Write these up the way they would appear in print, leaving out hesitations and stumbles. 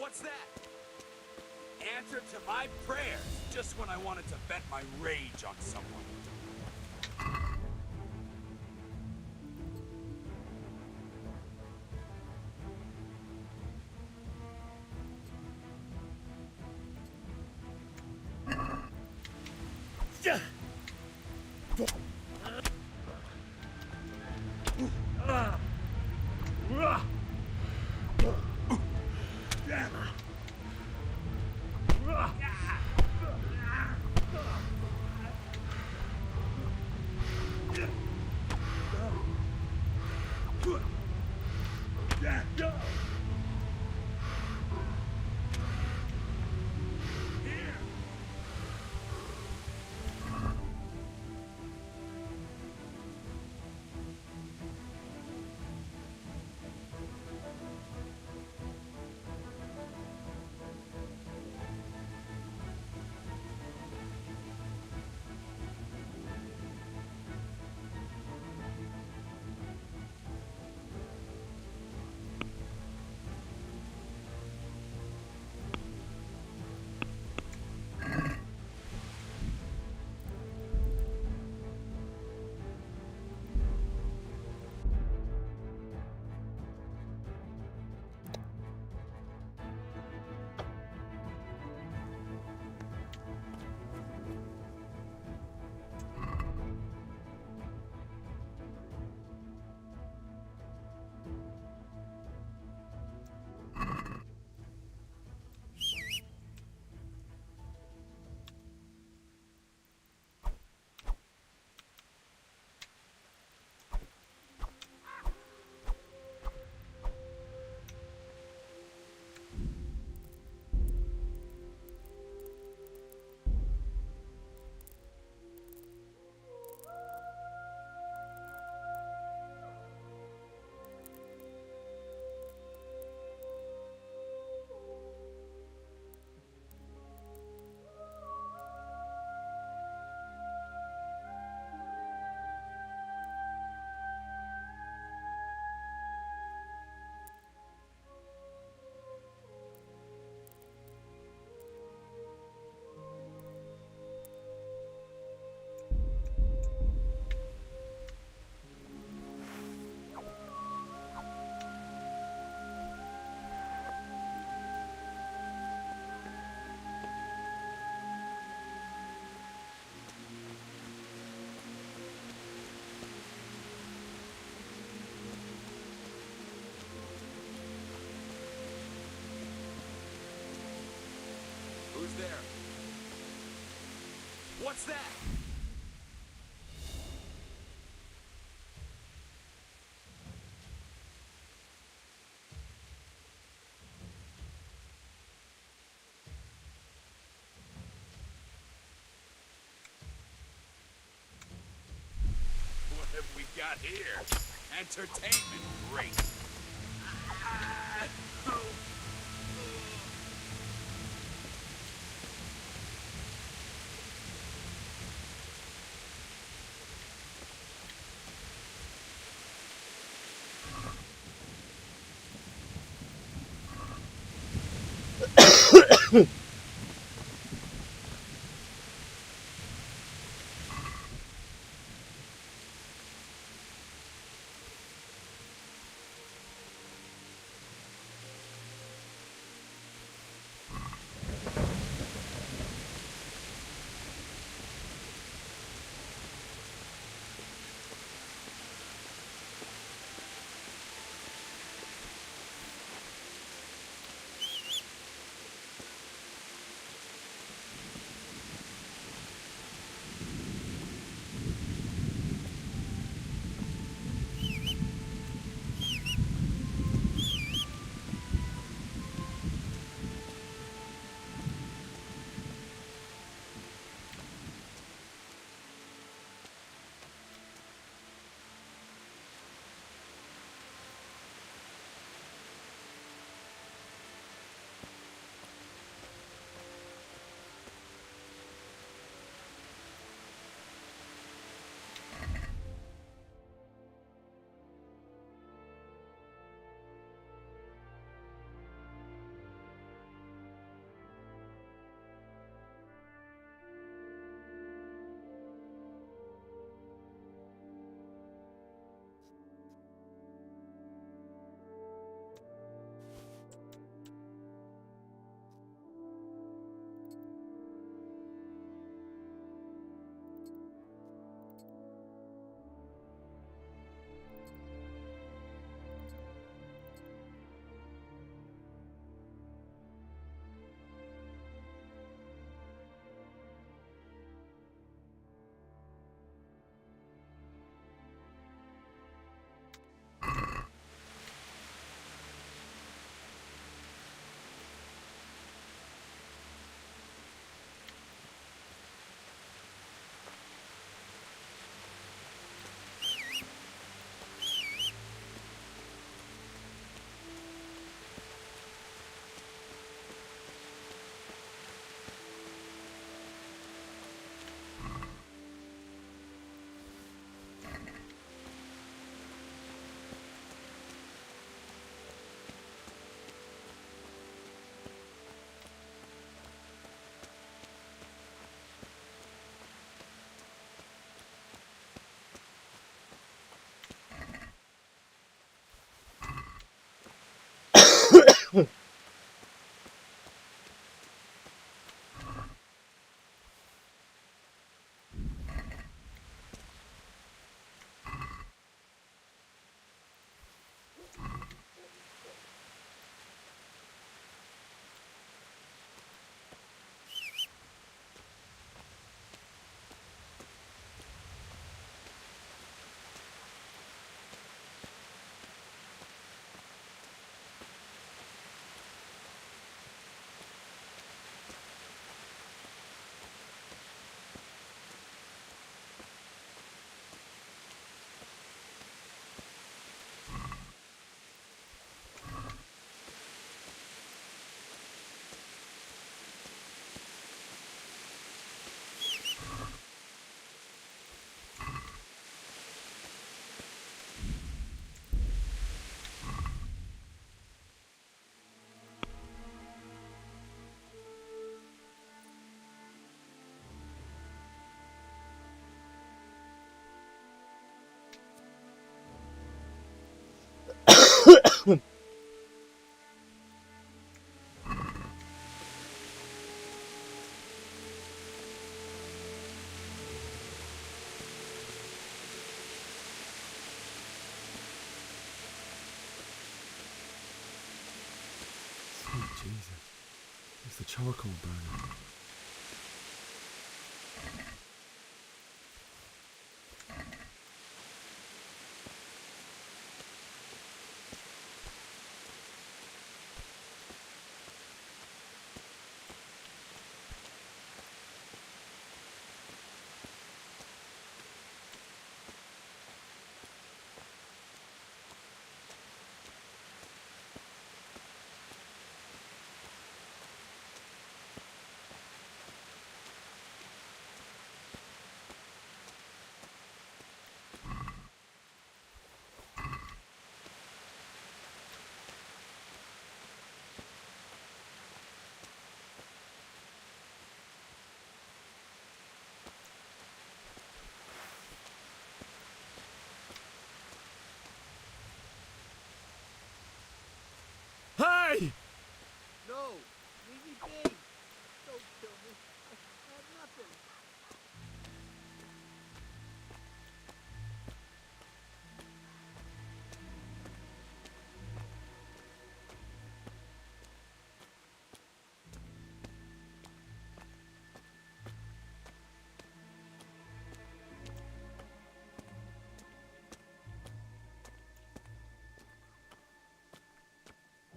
What's that? Answer to my prayers, just when I wanted to vent my rage on someone. Who's there? What's that? What have we got here? Entertainment, great. Jesus. It's the charcoal burner. Hey! No! Leave me be! Don't kill me. I have nothing.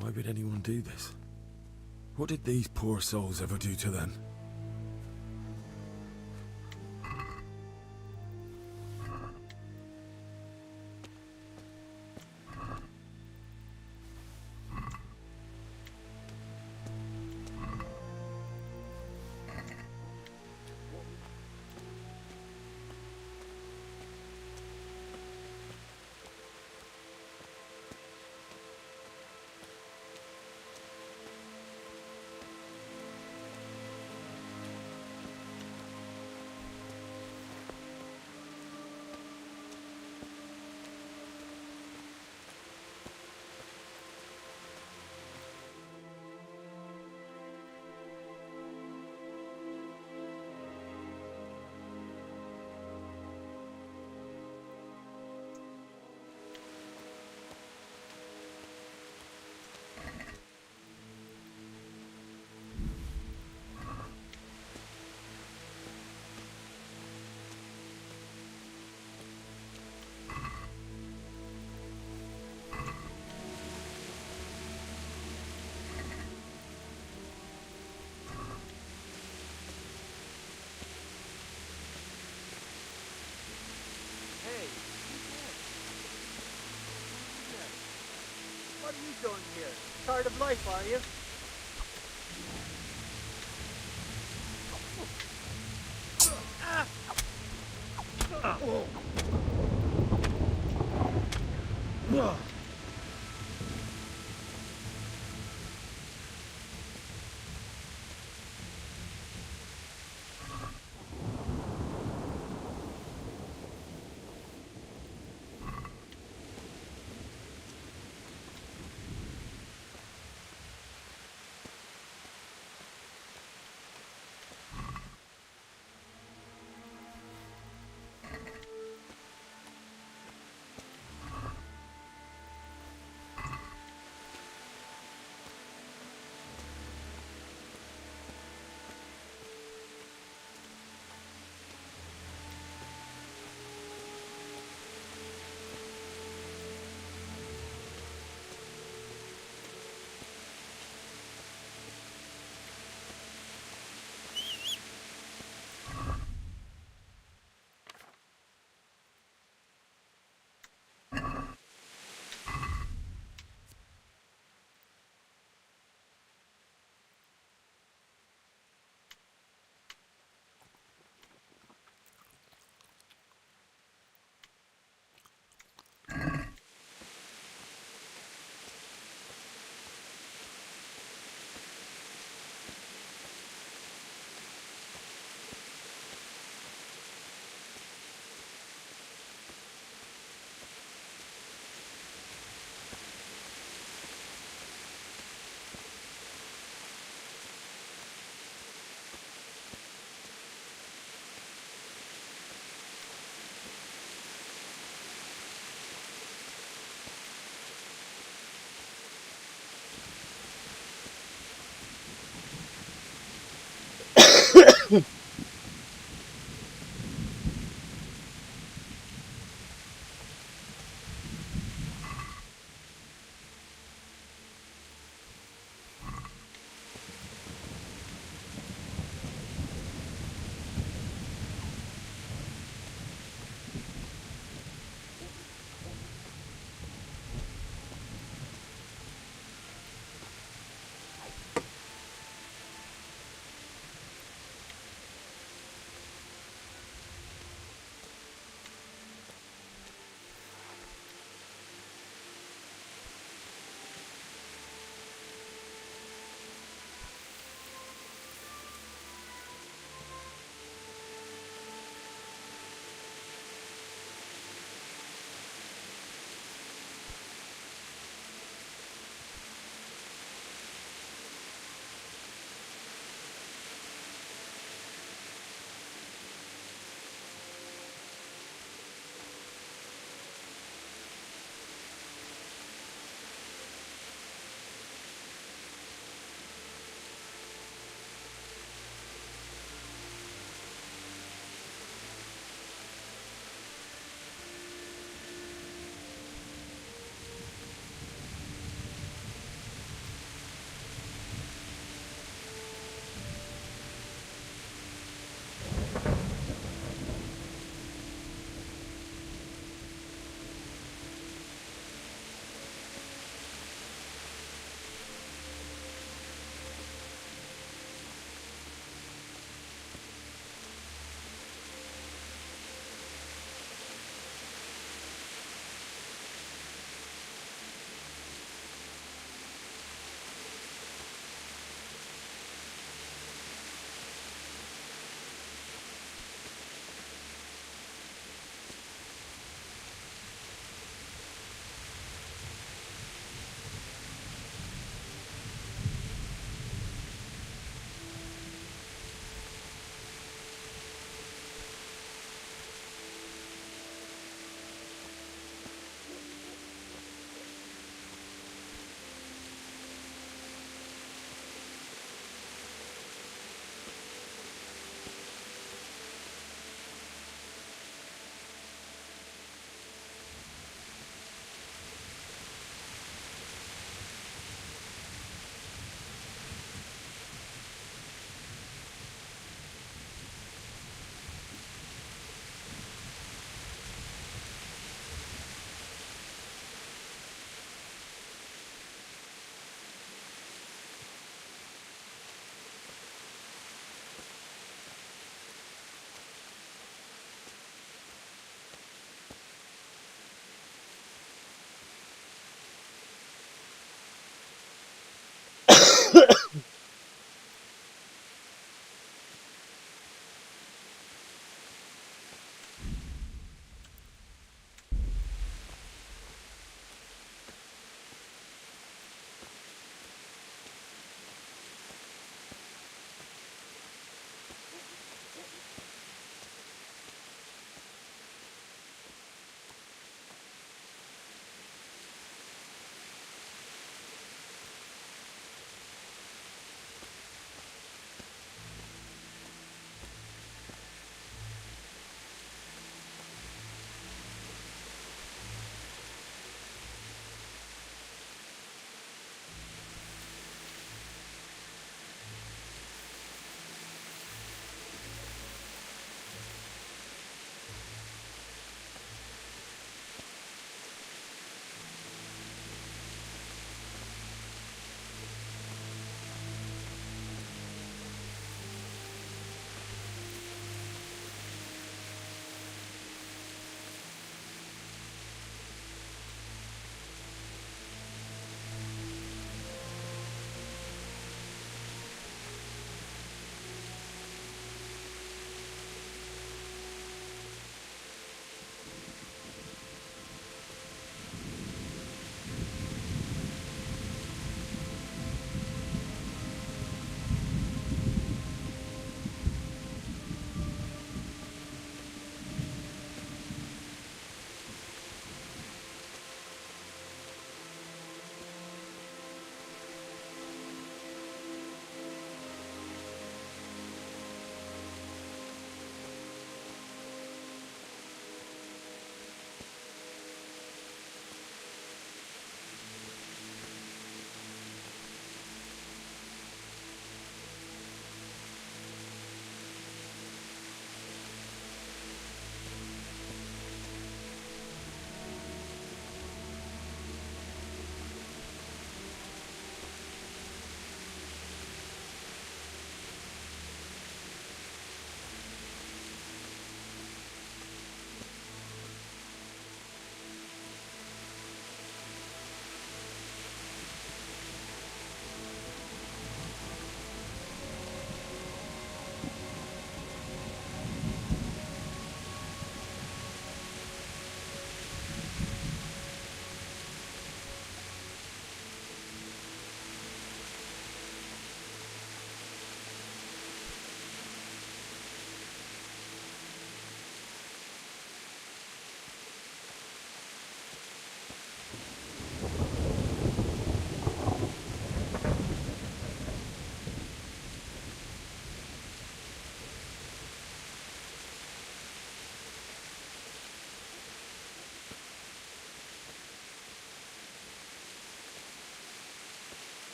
Why would anyone do this? What did these poor souls ever do to them? Hey, who's that? What are you doing here? Tired of life, are you?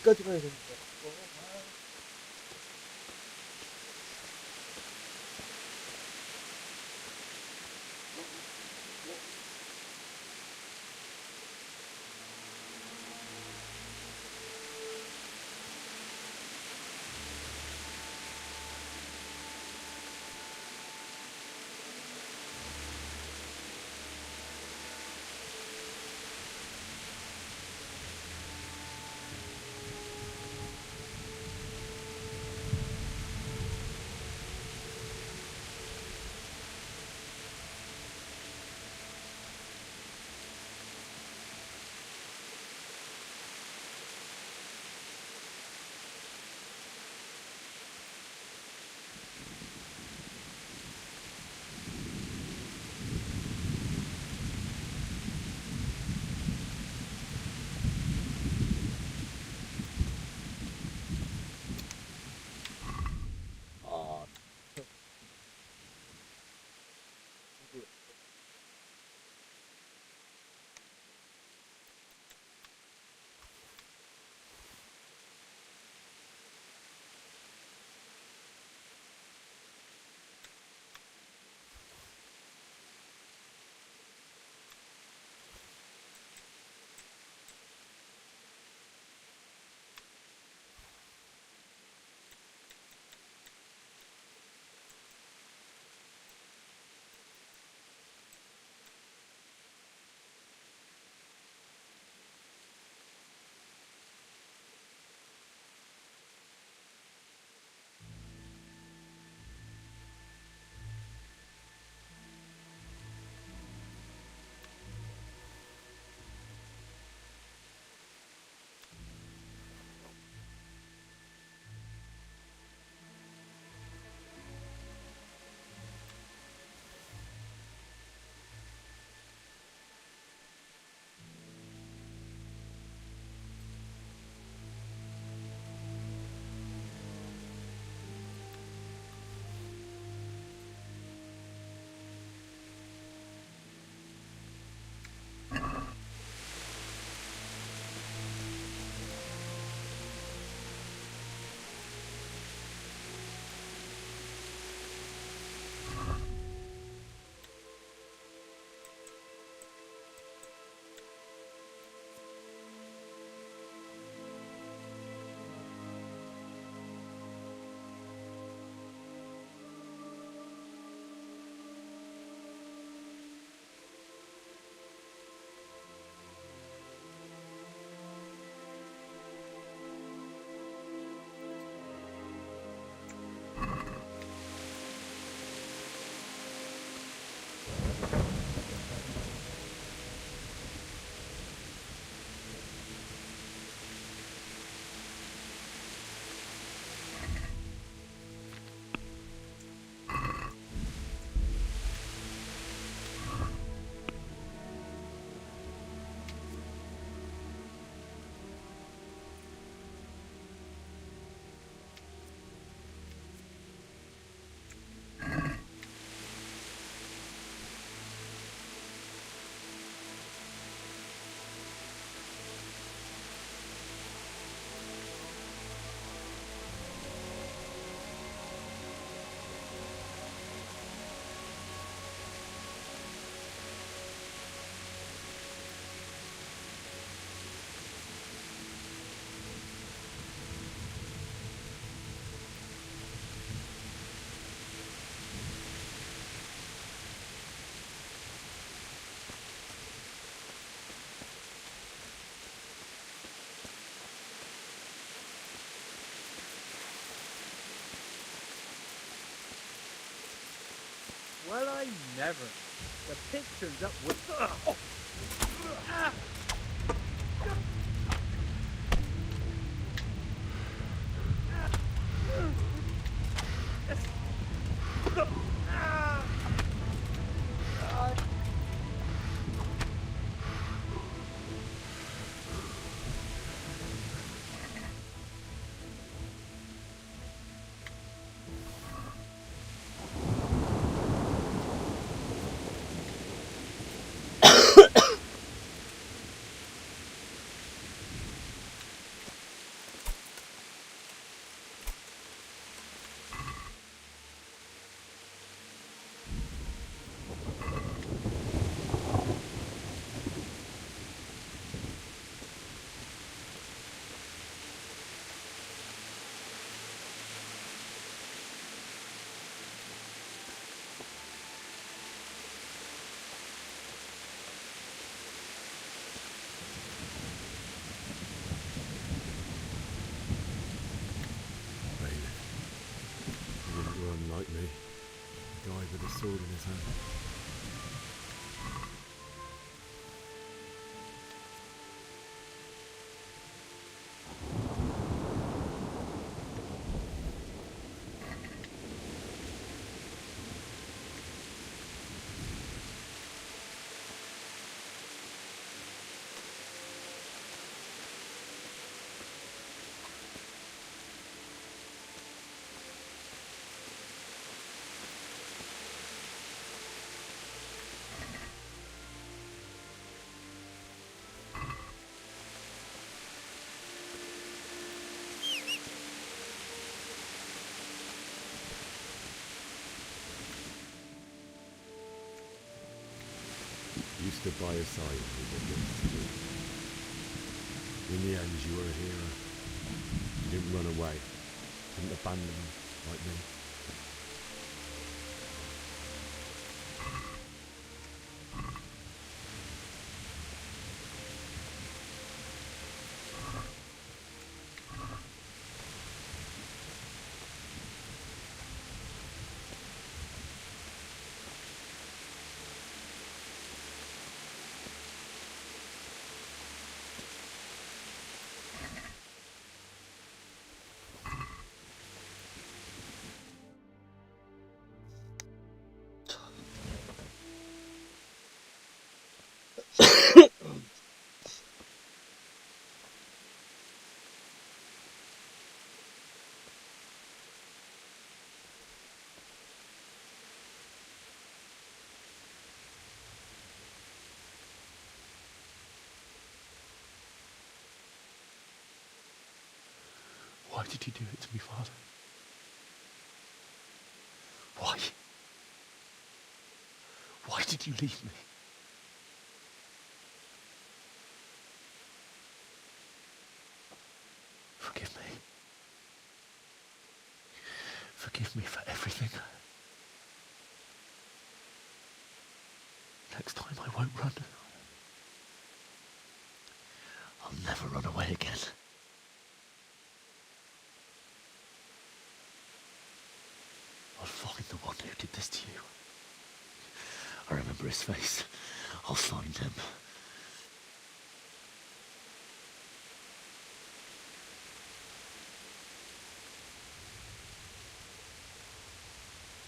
어디까지 가야 됩니까? Well, I never. The pig turns up with. Ah! like me. He died with a sword in his hand. You stood by his side through the years. In the end, you were a hero. You didn't run away. Didn't abandon him like me. Why did you do it to me, Father? Why? Why did you leave me? Forgive me. Forgive me for everything. Next time I won't run. I'll never run away again. I'll find the one who did this to you. I remember his face. I'll find him.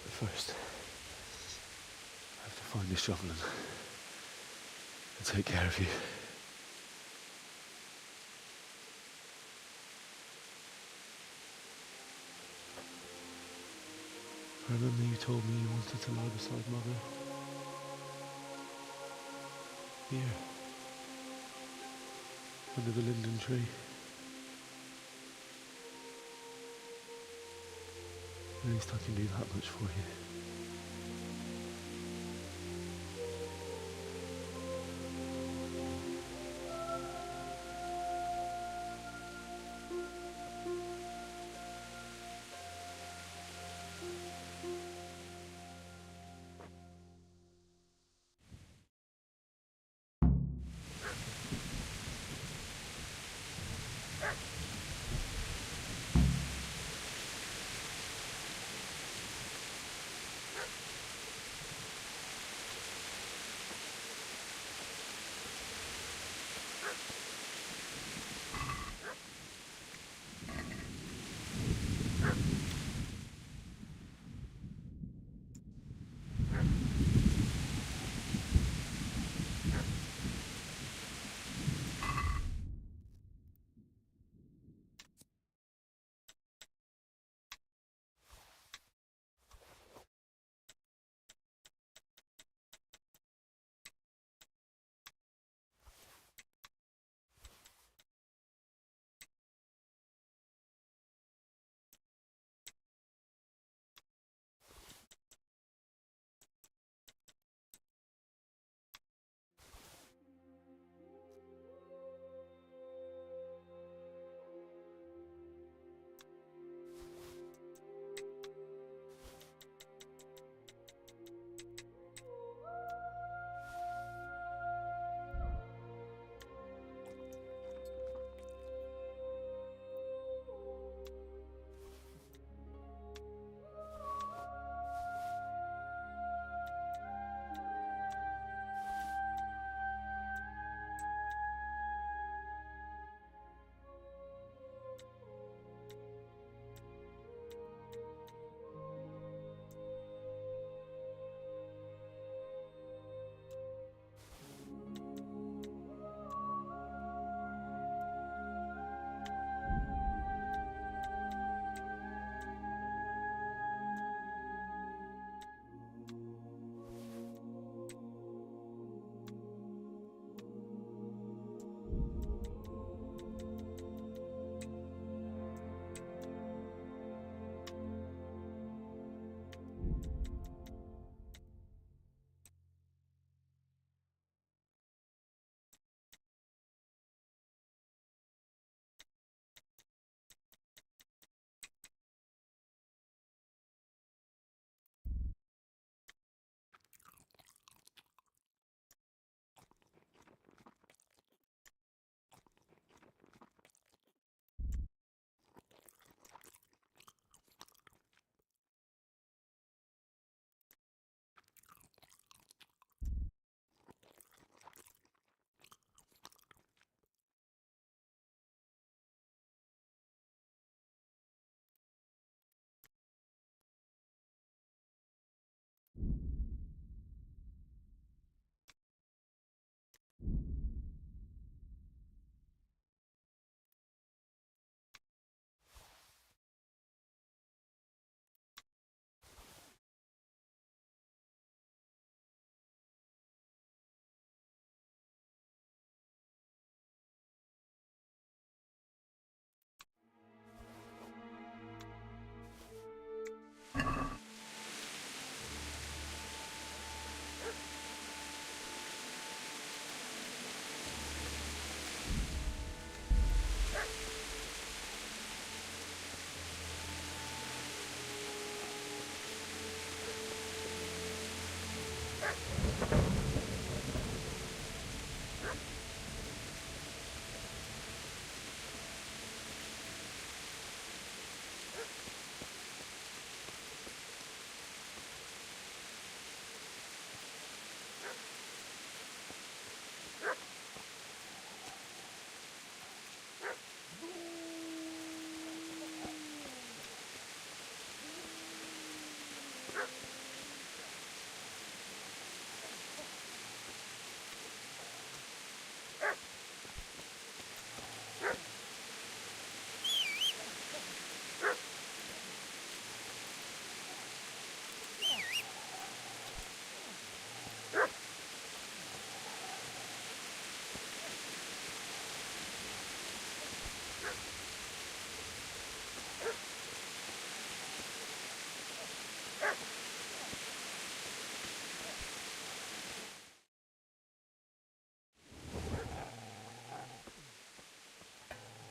But first, I have to find the shovel and take care of you. I remember you told me you wanted to lie beside Mother. Here. Under the linden tree. At least I can do that much for you.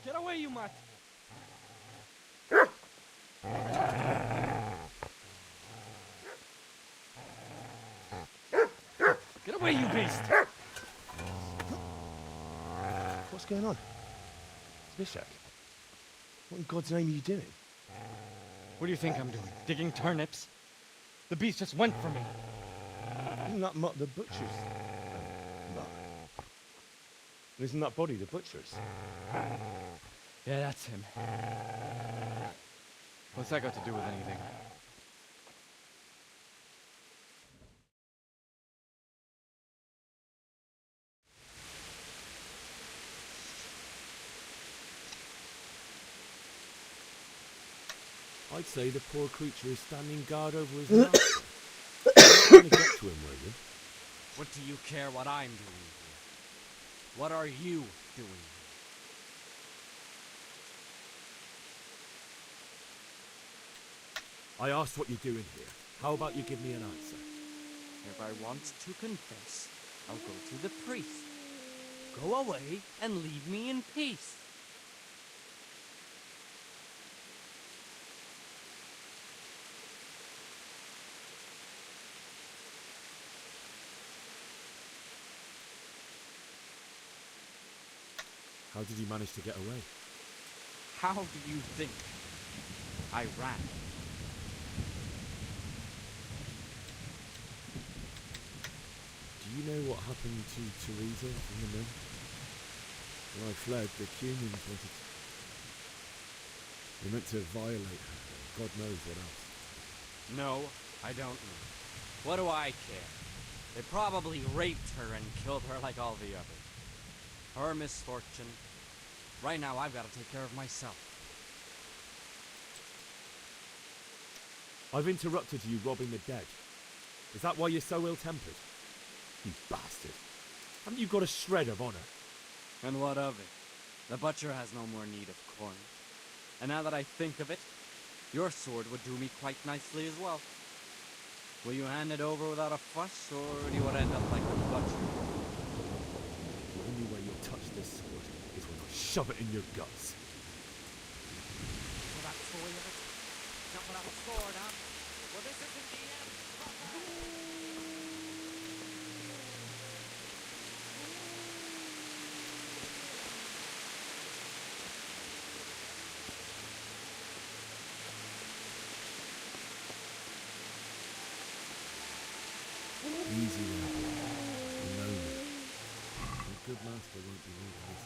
Get away, you mutt! Get away, you beast! What's going on? Bishak, what in God's name are you doing? What do you think I'm doing? Digging turnips? The beast just went for me. Isn't that Mutt the butcher's? No. Isn't that body the butcher's? Yeah, that's him. What's that got to do with anything? I'd say the poor creature is standing guard over his master. You're not going to get to him, will you? What do you care what I'm doing here? What are you doing here? I asked what you're doing here. How about you give me an answer? If I want to confess, I'll go to the priest. Go away and leave me in peace. How did you manage to get away? How do you think I ran? Do you know what happened to Teresa in the mill? When I fled, the Cumans wanted to... They meant to violate her, God knows what else. No, I don't know. What do I care? They probably raped her and killed her like all the others. Her misfortune. Right now, I've got to take care of myself. I've interrupted you robbing the dead. Is that why you're so ill-tempered? You bastard. Haven't you got a shred of honor? And what of it? The butcher has no more need of corn. And now that I think of it, your sword would do me quite nicely as well. Will you hand it over without a fuss, or do you want to end up like the butcher? The only way you'll touch this sword is when I shove it in your guts. Well, that's the way of it. Not without a sword, huh? Well, this isn't the end. Easy now. You know me. A good master won't be leaving this.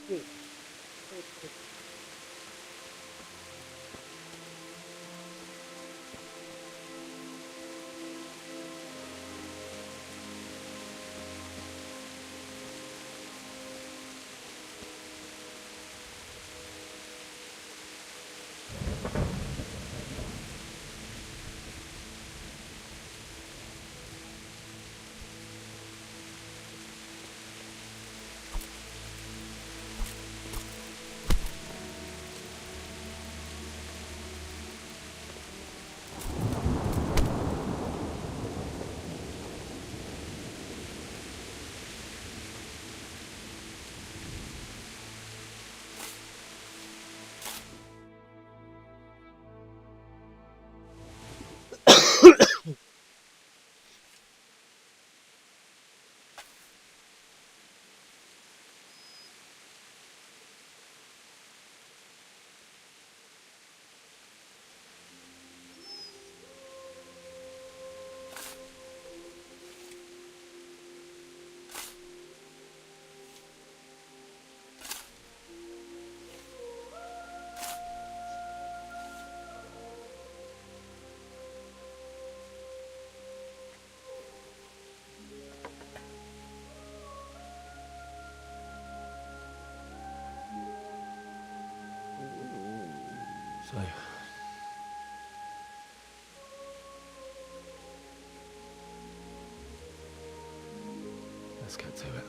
Good. So, let's get to it.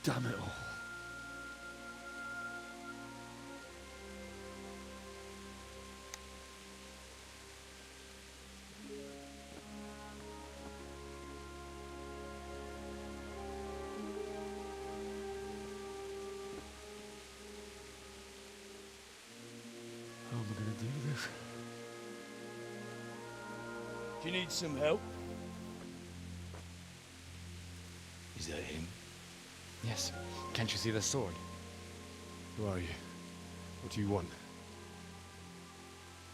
Damn it all. How am I going to do this? Do you need some help? Is that him? Yes. Can't you see the sword? Who are you? What do you want?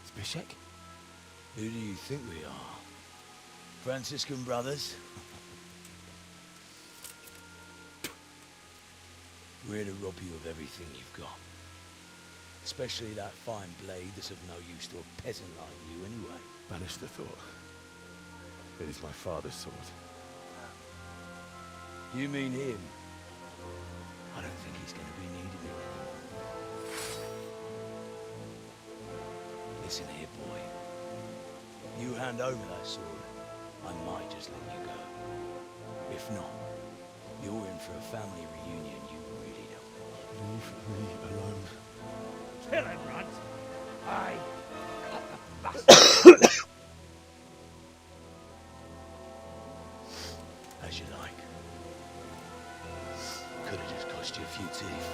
Zbyszek? Who do you think we are? Franciscan brothers? We're here to rob you of everything you've got. Especially that fine blade that's of no use to a peasant like you anyway. Banish the thought. It is my father's sword. You mean him? I don't think he's going to be needing it anymore. Listen here, boy. You hand over that sword, I might just let you go. If not, you're in for a family reunion you really don't want. Leave me alone. Kill him, Runt. Aye. As you like. Could have just cost you a few teeth.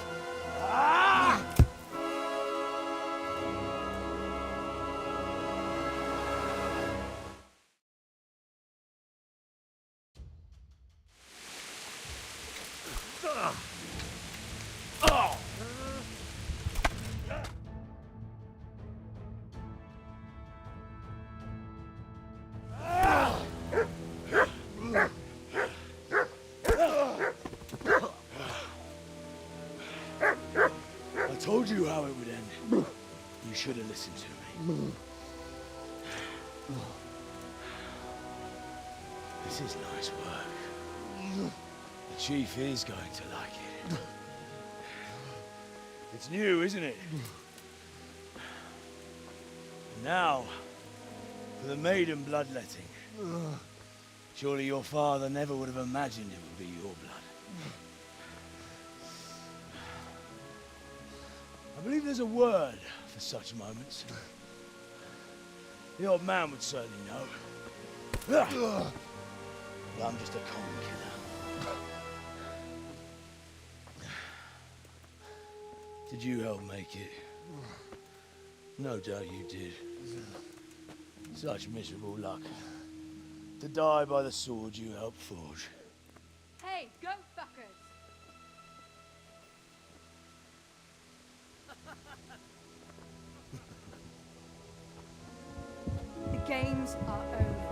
I told you how it would end. You should have listened to me. This is nice work. The chief is going to like it. It's new, isn't it? Now, for the maiden bloodletting. Surely your father never would have imagined it would be your blood. I believe there's a word for such moments. The old man would certainly know. But I'm just a common killer. Did you help make it? No doubt you did. Such miserable luck. To die by the sword you helped forge. Hey, go fuckers! The games are over.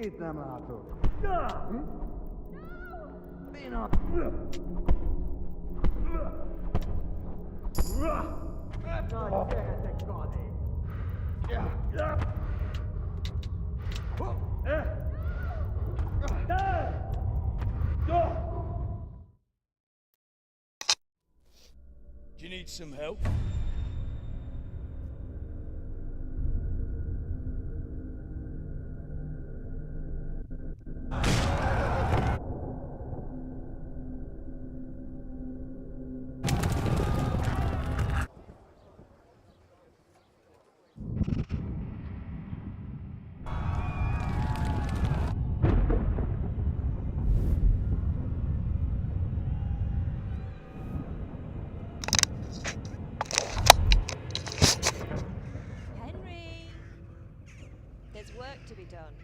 Do you need some help? Henry! There's work to be done.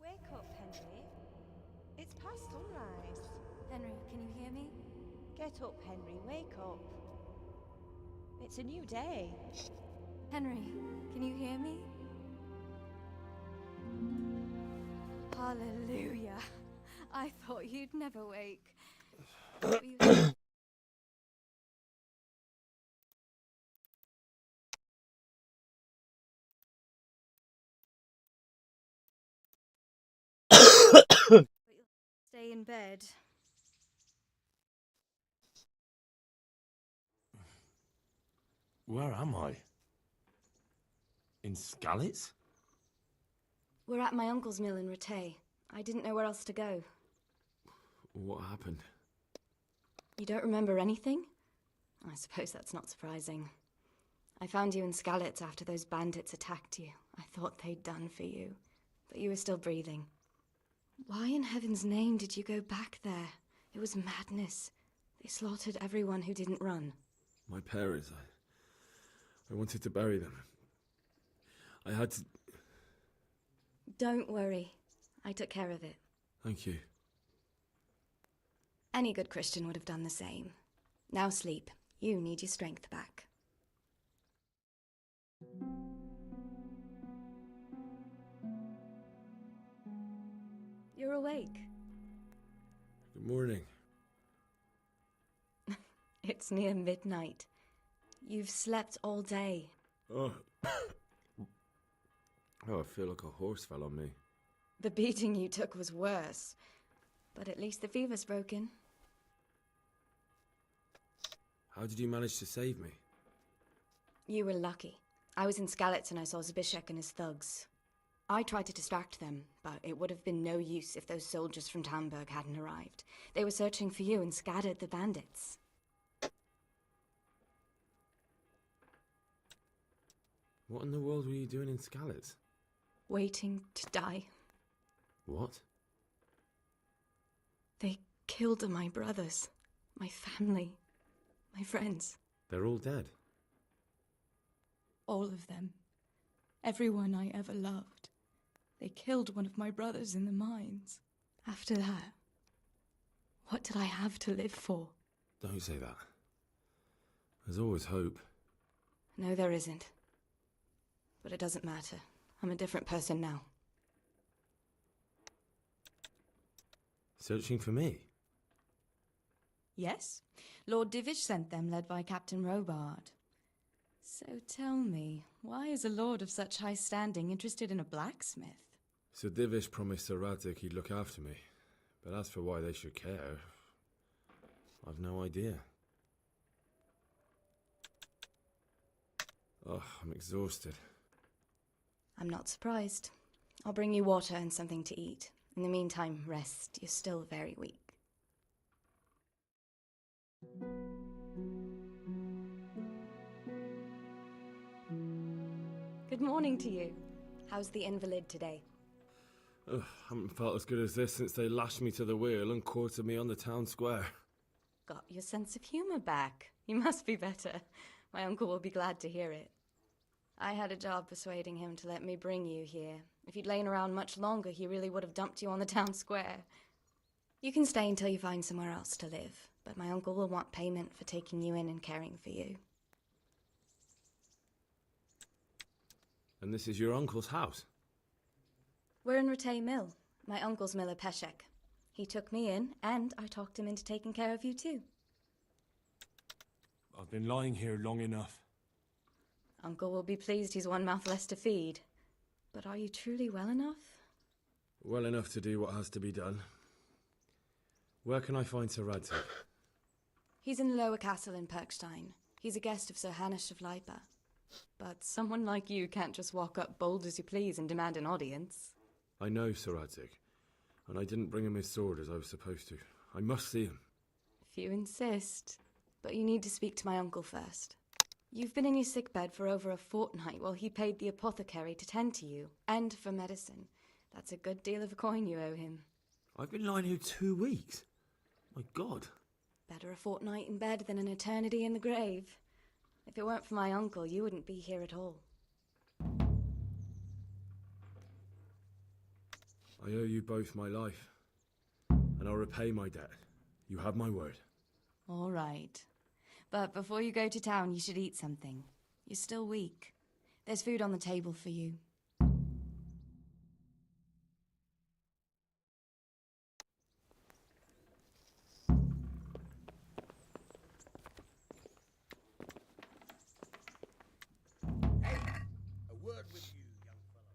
Wake up, Henry. It's past sunrise. Henry, can you hear me? Get up, Henry. Wake up. It's a new day. Henry, can you hear me? Hallelujah. I thought you'd never wake. Thought you- Stay in bed. Where am I? In Skalitz? We're at my uncle's mill in Rattay. I didn't know where else to go. What happened? You don't remember anything? I suppose that's not surprising. I found you in Skalitz after those bandits attacked you. I thought they'd done for you, but you were still breathing. Why in heaven's name did you go back there? It was madness. They slaughtered everyone who didn't run. My parents, I wanted to bury them. I had to... Don't worry. I took care of it. Thank you. Any good Christian would have done the same. Now sleep. You need your strength back. You're awake. Good morning. It's near midnight. You've slept all day. Oh. Oh, I feel like a horse fell on me. The beating you took was worse. But at least the fever's broken. How did you manage to save me? You were lucky. I was in Skalitz and I saw Zbyszek and his thugs. I tried to distract them, but it would have been no use if those soldiers from Tamburg hadn't arrived. They were searching for you and scattered the bandits. What in the world were you doing in Skalitz? Waiting to die. What? They killed my brothers, my family, my friends. They're all dead. All of them. Everyone I ever loved. They killed one of my brothers in the mines. After that, what did I have to live for? Don't say that. There's always hope. No, there isn't. But it doesn't matter. I'm a different person now. Searching for me? Yes. Lord Divish sent them, led by Captain Robard. So tell me, why is a lord of such high standing interested in a blacksmith? So Divish promised Sir Radzik he'd look after me. But as for why they should care, I've no idea. Oh, I'm exhausted. I'm not surprised. I'll bring you water and something to eat. In the meantime, rest. You're still very weak. Good morning to you. How's the invalid today? Ugh, haven't felt as good as this since they lashed me to the wheel and quartered me on the town square. Got your sense of humor back. You must be better. My uncle will be glad to hear it. I had a job persuading him to let me bring you here. If you'd lain around much longer, he really would have dumped you on the town square. You can stay until you find somewhere else to live, but my uncle will want payment for taking you in and caring for you. And this is your uncle's house? We're in Rattay Mill, my uncle's miller Peshek. He took me in, and I talked him into taking care of you too. I've been lying here long enough. Uncle will be pleased he's one mouth less to feed. But are you truly well enough? Well enough to do what has to be done. Where can I find Sir Radzig? He's in the lower castle in Perkstein. He's a guest of Sir Hanush of Leipa. But someone like you can't just walk up bold as you please and demand an audience. I know Sir Radzig, and I didn't bring him his sword as I was supposed to. I must see him. If you insist. But you need to speak to my uncle first. You've been in your sickbed for over a fortnight while he paid the apothecary to tend to you, and for medicine. That's a good deal of coin you owe him. I've been lying here 2 weeks. My God. Better a fortnight in bed than an eternity in the grave. If it weren't for my uncle, you wouldn't be here at all. I owe you both my life, and I'll repay my debt. You have my word. All right. But before you go to town, you should eat something. You're still weak. There's food on the table for you. A word with you, young fellow.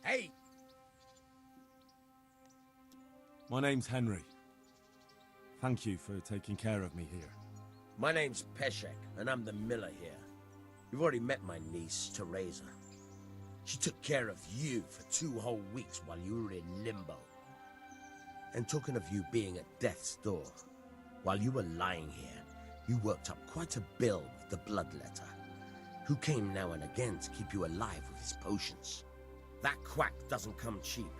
Hey! My name's Henry. Thank you for taking care of me here. My name's Peshek, and I'm the miller here. You've already met my niece, Teresa. She took care of you for 2 whole weeks while you were in limbo. And talking of you being at death's door, while you were lying here, you worked up quite a bill with the bloodletter, who came now and again to keep you alive with his potions. That quack doesn't come cheap.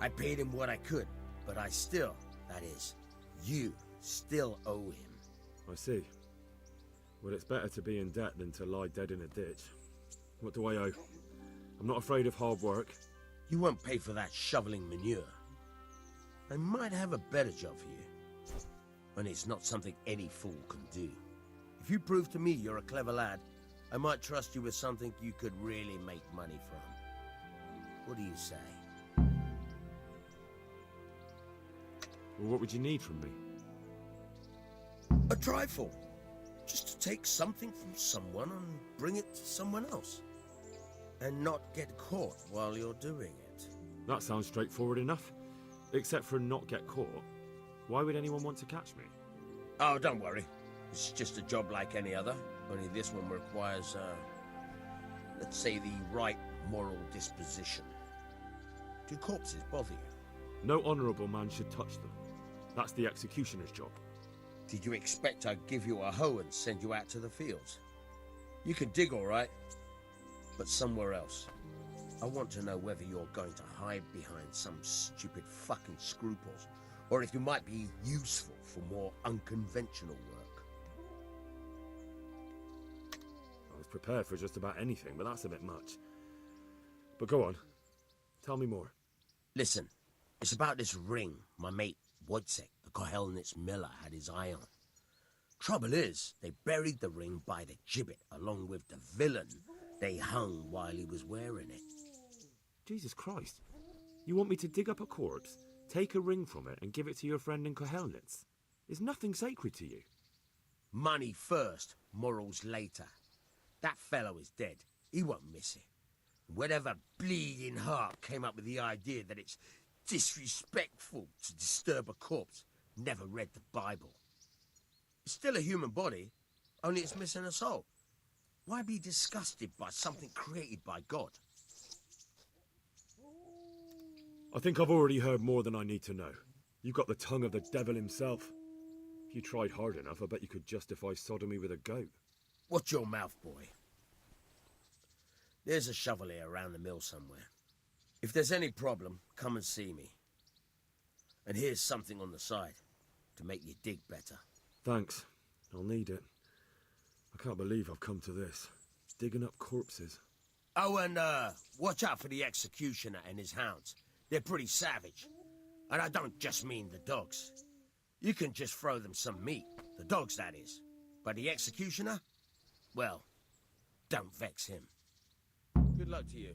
I paid him what I could, but I still, that is, you still owe him. I see. Well, it's better to be in debt than to lie dead in a ditch. What do I owe? I'm not afraid of hard work. You won't pay for that shoveling manure. I might have a better job for you. And it's not something any fool can do. If you prove to me you're a clever lad, I might trust you with something you could really make money from. What do you say? Well, what would you need from me? A trifle. Just to take something from someone and bring it to someone else. And not get caught while you're doing it. That sounds straightforward enough. Except for not get caught. Why would anyone want to catch me? Oh, don't worry. It's just a job like any other. Only this one requires, let's say the right moral disposition. Do corpses bother you? No honourable man should touch them. That's the executioner's job. Did you expect I'd give you a hoe and send you out to the fields? You can dig all right, but somewhere else. I want to know whether you're going to hide behind some stupid fucking scruples, or if you might be useful for more unconventional work. I was prepared for just about anything, but that's a bit much. But go on. Tell me more. Listen, it's about this ring my mate Wojciech, the Kohelnitz miller, had his eye on. Trouble is, they buried the ring by the gibbet along with the villain they hung while he was wearing it. Jesus Christ. You want me to dig up a corpse, take a ring from it, and give it to your friend in Kohelnitz? Is nothing sacred to you? Money first, morals later. That fellow is dead. He won't miss it. Whatever bleeding heart came up with the idea that it's disrespectful to disturb a corpse never read the Bible. It's still a human body, only it's missing a soul. Why be disgusted by something created by God? I think I've already heard more than I need to know. You've got the tongue of the devil himself. If you tried hard enough, I bet you could justify sodomy with a goat. Watch your mouth, boy. There's a shovel here around the mill somewhere. If there's any problem, come and see me. And here's something on the side to make you dig better. Thanks. I'll need it. I can't believe I've come to this. Digging up corpses. Oh, and watch out for the executioner and his hounds. They're pretty savage. And I don't just mean the dogs. You can just throw them some meat. The dogs, that is. But the executioner? Well, don't vex him. Good luck to you.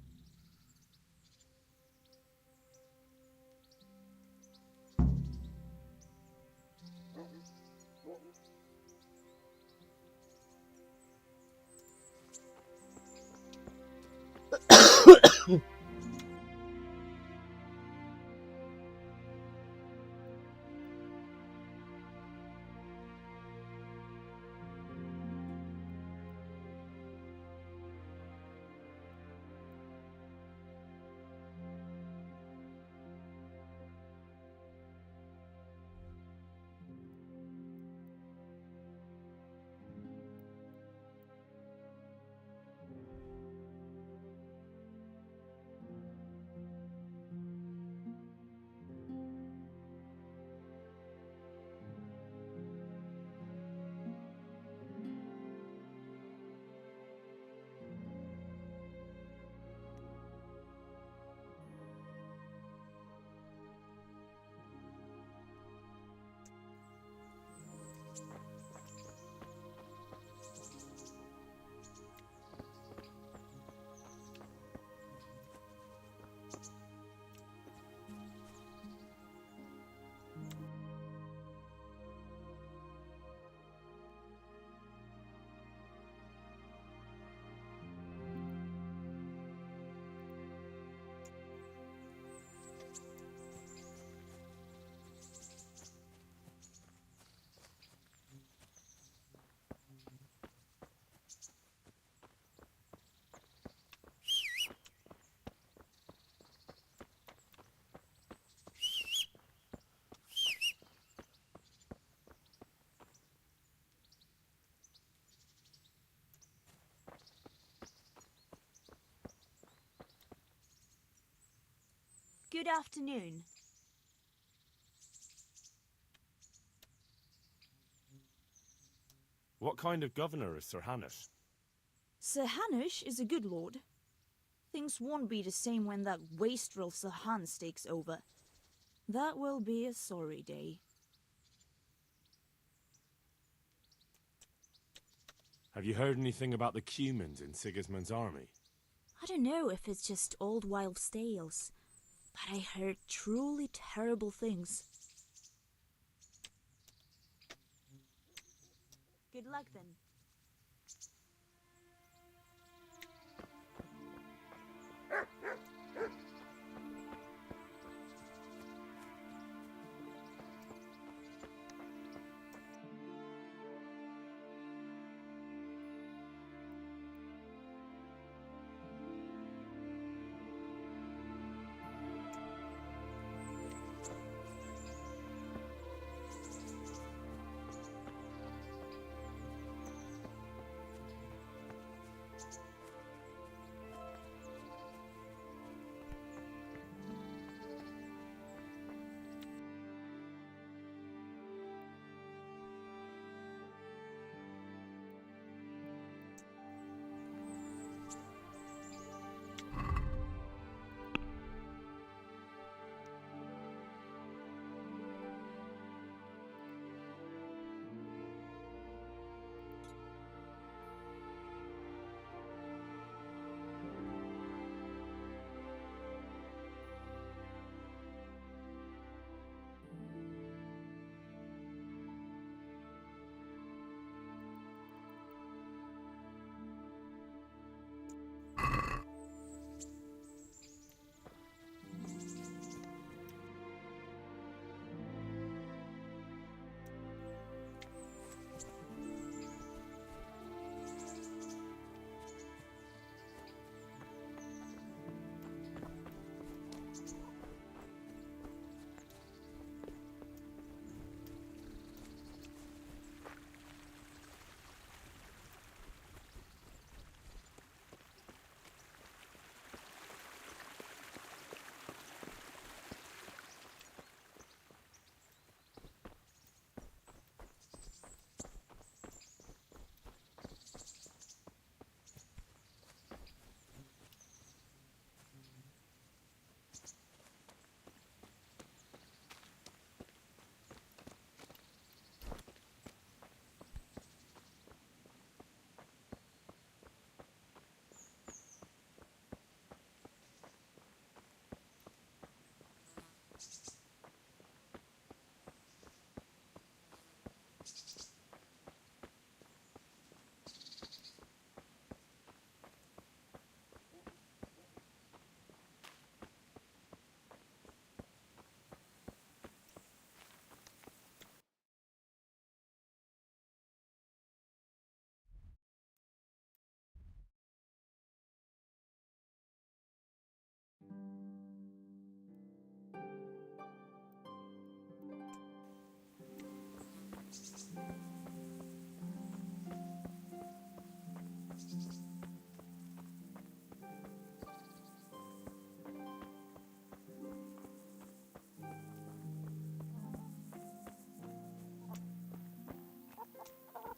Good afternoon. What kind of governor is Sir Hanush? Sir Hanush is a good lord. Things won't be the same when that wastrel Sir Hans takes over. That will be a sorry day. Have you heard anything about the Cumans in Sigismund's army? I don't know if it's just old wives' tales, but I heard truly terrible things. Good luck then.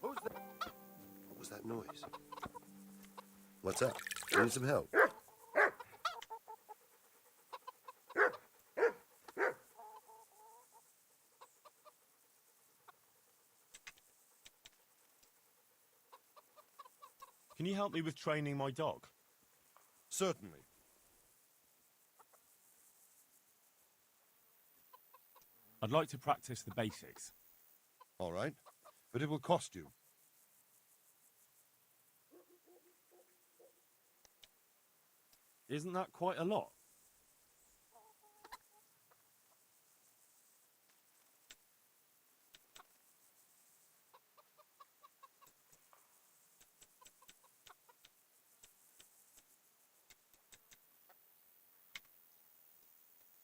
What was that noise? What's up? You need some help? Can you help me with training my dog? Certainly. I'd like to practice the basics. All right, but it will cost you. Isn't that quite a lot?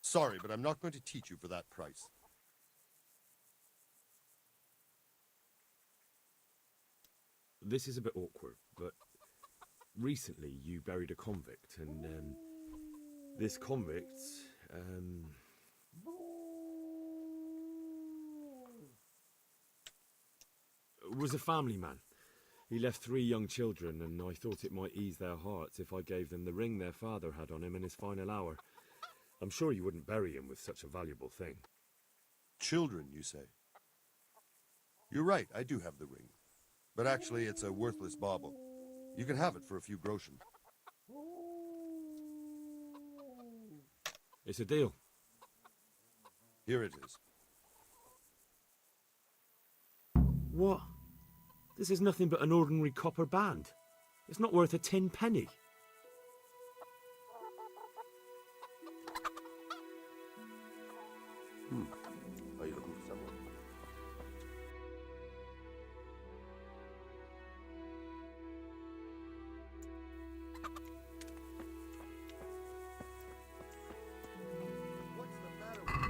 Sorry, but I'm not going to teach you for that price. This is a bit awkward, but recently you buried a convict, and this convict was a family man. He left 3 young children, and I thought it might ease their hearts if I gave them the ring their father had on him in his final hour. I'm sure you wouldn't bury him with such a valuable thing. Children, you say? You're right, I do have the ring. But actually, it's a worthless bauble. You can have it for a few groschen. It's a deal. Here it is. What? This is nothing but an ordinary copper band. It's not worth a 10 penny. Are you looking for someone? What's the matter with you?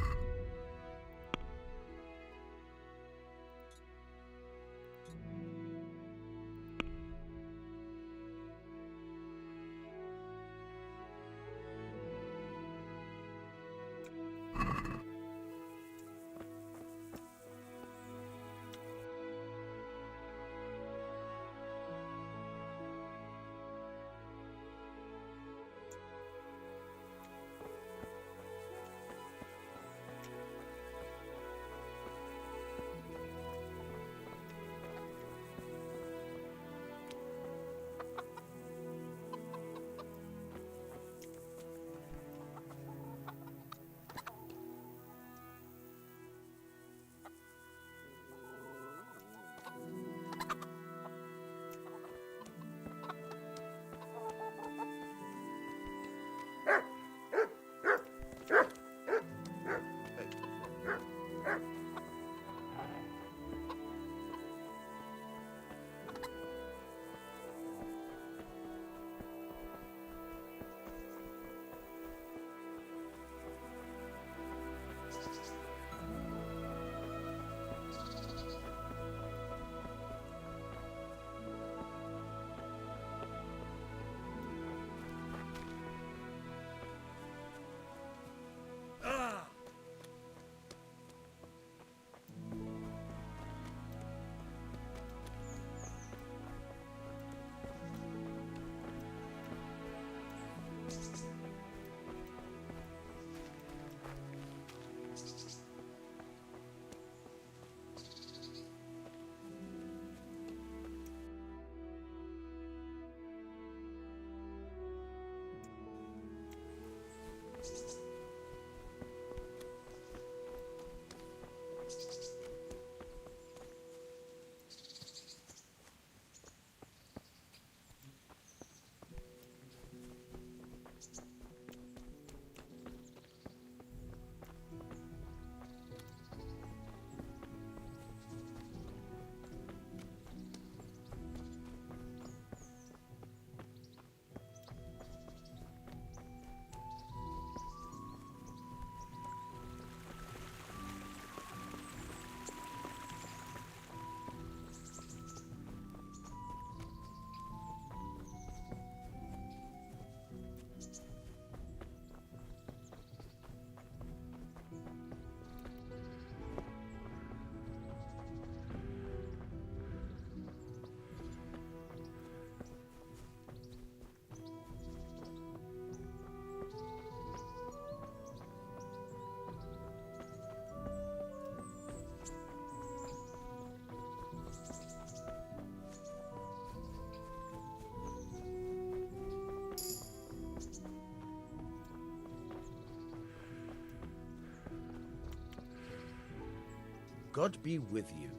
God be with you.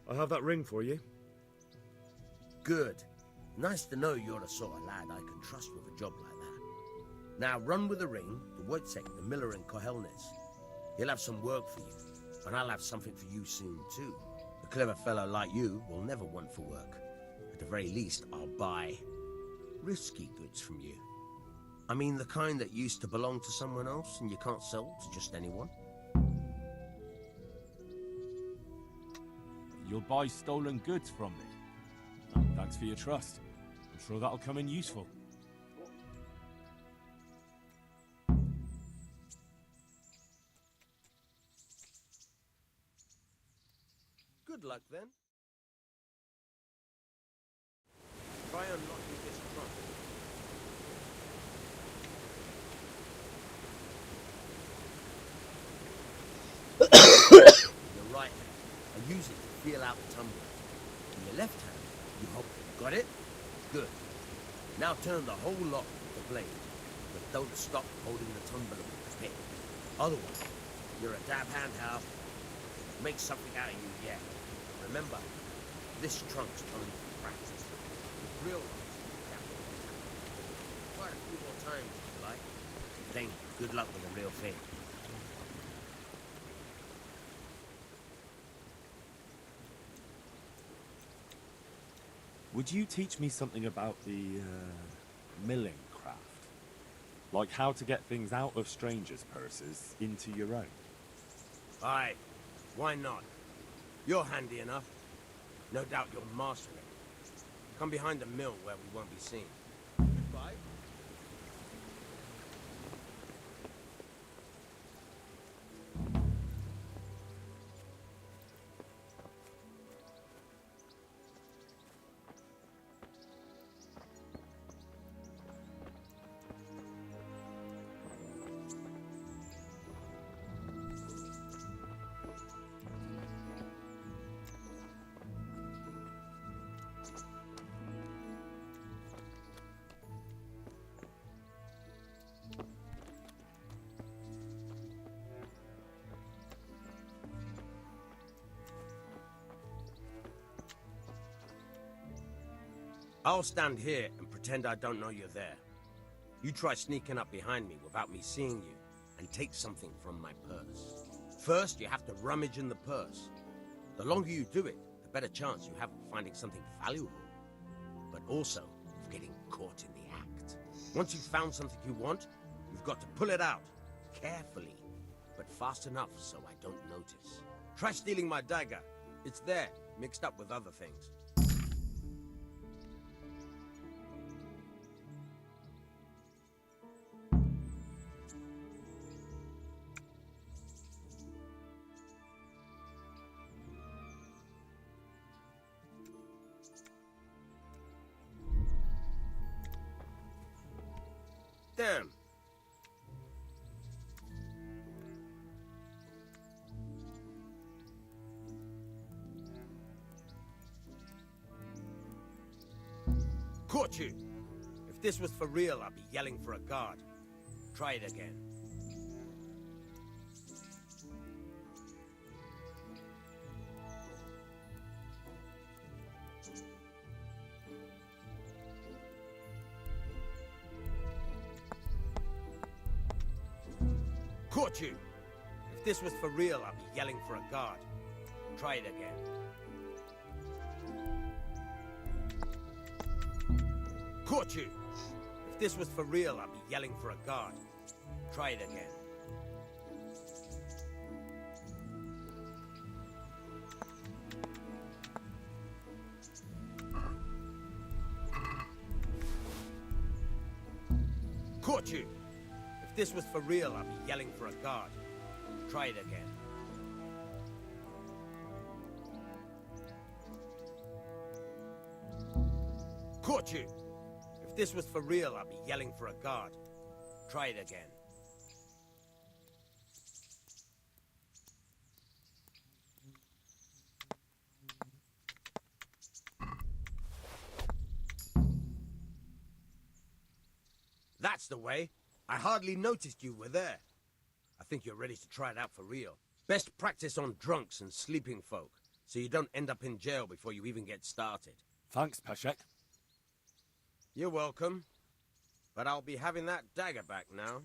I have that ring for you. Good. Nice to know you're the sort of lad I can trust with a job like that. Now run with the ring to Wojtek, the miller in Kohelnes. He'll have some work for you, and I'll have something for you soon too. A clever fellow like you will never want for work. At the very least, I'll buy risky goods from you. I mean the kind that used to belong to someone else and you can't sell to just anyone. You'll buy stolen goods from me. Thanks for your trust. I'm sure that'll come in useful. luck, then. Try unlocking this trunk. Your right hand, and use it to feel out the tumbler. In your left hand, you hold it. Got it? Good. Now turn the whole lock with the blade, but don't stop holding the tumbler with the pin. Otherwise, you're a dab hand, Hal. Make something out of you yet. Remember, this trunk's only for practice. The real ones, quite a few more times if you like. Then good luck with the real thing. Would you teach me something about the milling craft? Like how to get things out of strangers' purses into your own? Aye, why not? You're handy enough. No doubt you'll master it. Come behind the mill where we won't be seen. Goodbye. I'll stand here and pretend I don't know you're there. You try sneaking up behind me without me seeing you, and take something from my purse. First, you have to rummage in the purse. The longer you do it, the better chance you have of finding something valuable, but also of getting caught in the act. Once you've found something you want, you've got to pull it out, carefully, but fast enough so I don't notice. Try stealing my dagger. It's there, mixed up with other things. Damn. Caught you. If this was for real, I'd be yelling for a guard. Try it again. Caught you! If this was for real, I'd be yelling for a guard. Try it again. Caught you! If this was for real, I'd be yelling for a guard. Try it again. Caught you! If this was for real, I'd be yelling for a guard. Try it again. Caught you! If this was for real, I'd be yelling for a guard. Try it again. That's the way. I hardly noticed you were there. I think you're ready to try it out for real. Best practice on drunks and sleeping folk, so you don't end up in jail before you even get started. Thanks, Peshek. You're welcome. But I'll be having that dagger back now.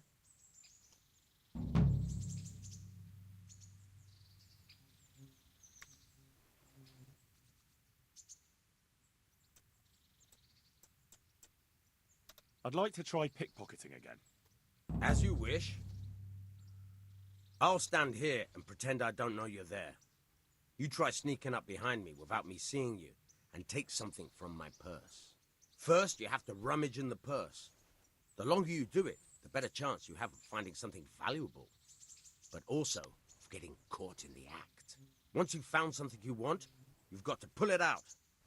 I'd like to try pickpocketing again. As you wish. I'll stand here and pretend I don't know you're there. You try sneaking up behind me without me seeing you, and take something from my purse. First, you have to rummage in the purse. The longer you do it, the better chance you have of finding something valuable, but also of getting caught in the act. Once you've found something you want, You've got to pull it out.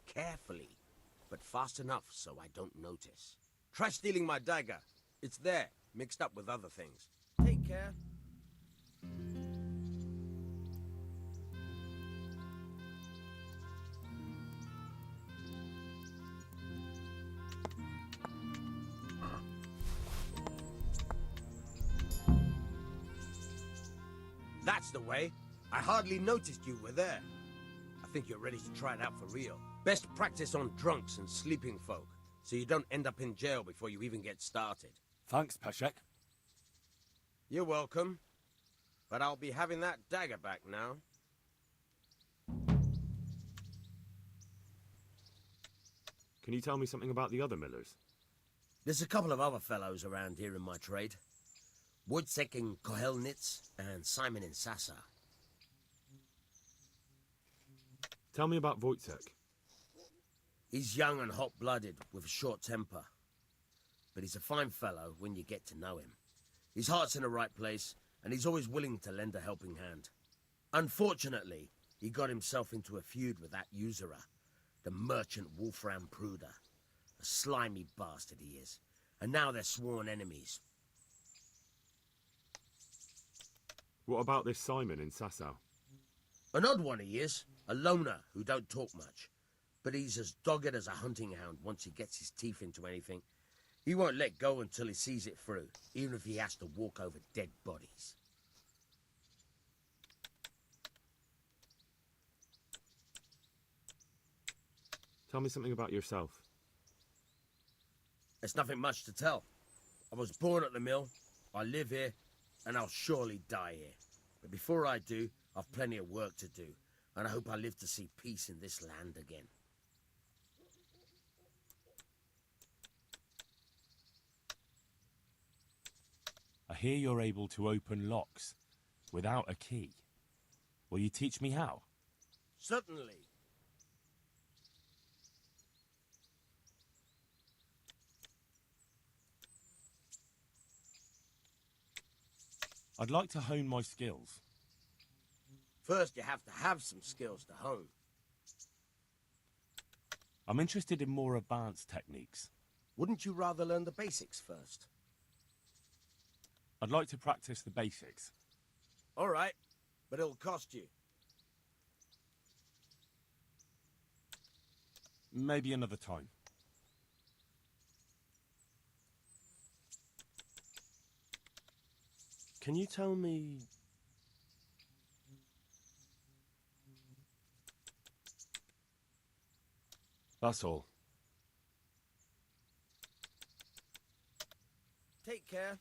Carefully, but fast enough so I don't notice. Try stealing my dagger. It's there, mixed up with other things. Take care. That's the way. I hardly noticed you were there. I think you're ready to try it out for real. Best practice on drunks and sleeping folk, so you don't end up in jail before you even get started. Thanks, Peshek. You're welcome. But I'll be having that dagger back now. Can you tell me something about the other millers? There's a couple of other fellows around here in my trade. Wojciech in Kohelnitz and Simon in Sasa. Tell me about Wojciech. He's young and hot-blooded, with a short temper. But he's a fine fellow when you get to know him. His heart's in the right place, and he's always willing to lend a helping hand. Unfortunately, he got himself into a feud with that usurer, the merchant Wolfram Pruder. A slimy bastard he is, and now they're sworn enemies. What about this Simon in Sasau? An odd one he is, a loner who don't talk much. But he's as dogged as a hunting hound once he gets his teeth into anything. He won't let go until he sees it through, even if he has to walk over dead bodies. Tell me something about yourself. There's nothing much to tell. I was born at the mill, I live here, and I'll surely die here. But before I do, I've plenty of work to do, and I hope I live to see peace in this land again. I hear you're able to open locks without a key. Will you teach me how? Certainly. I'd like to hone my skills. First, you have to have some skills to hone. I'm interested in more advanced techniques. Wouldn't you rather learn the basics first? I'd like to practice the basics. All right, but it'll cost you. Maybe another time. Can you tell me... That's all. Take care.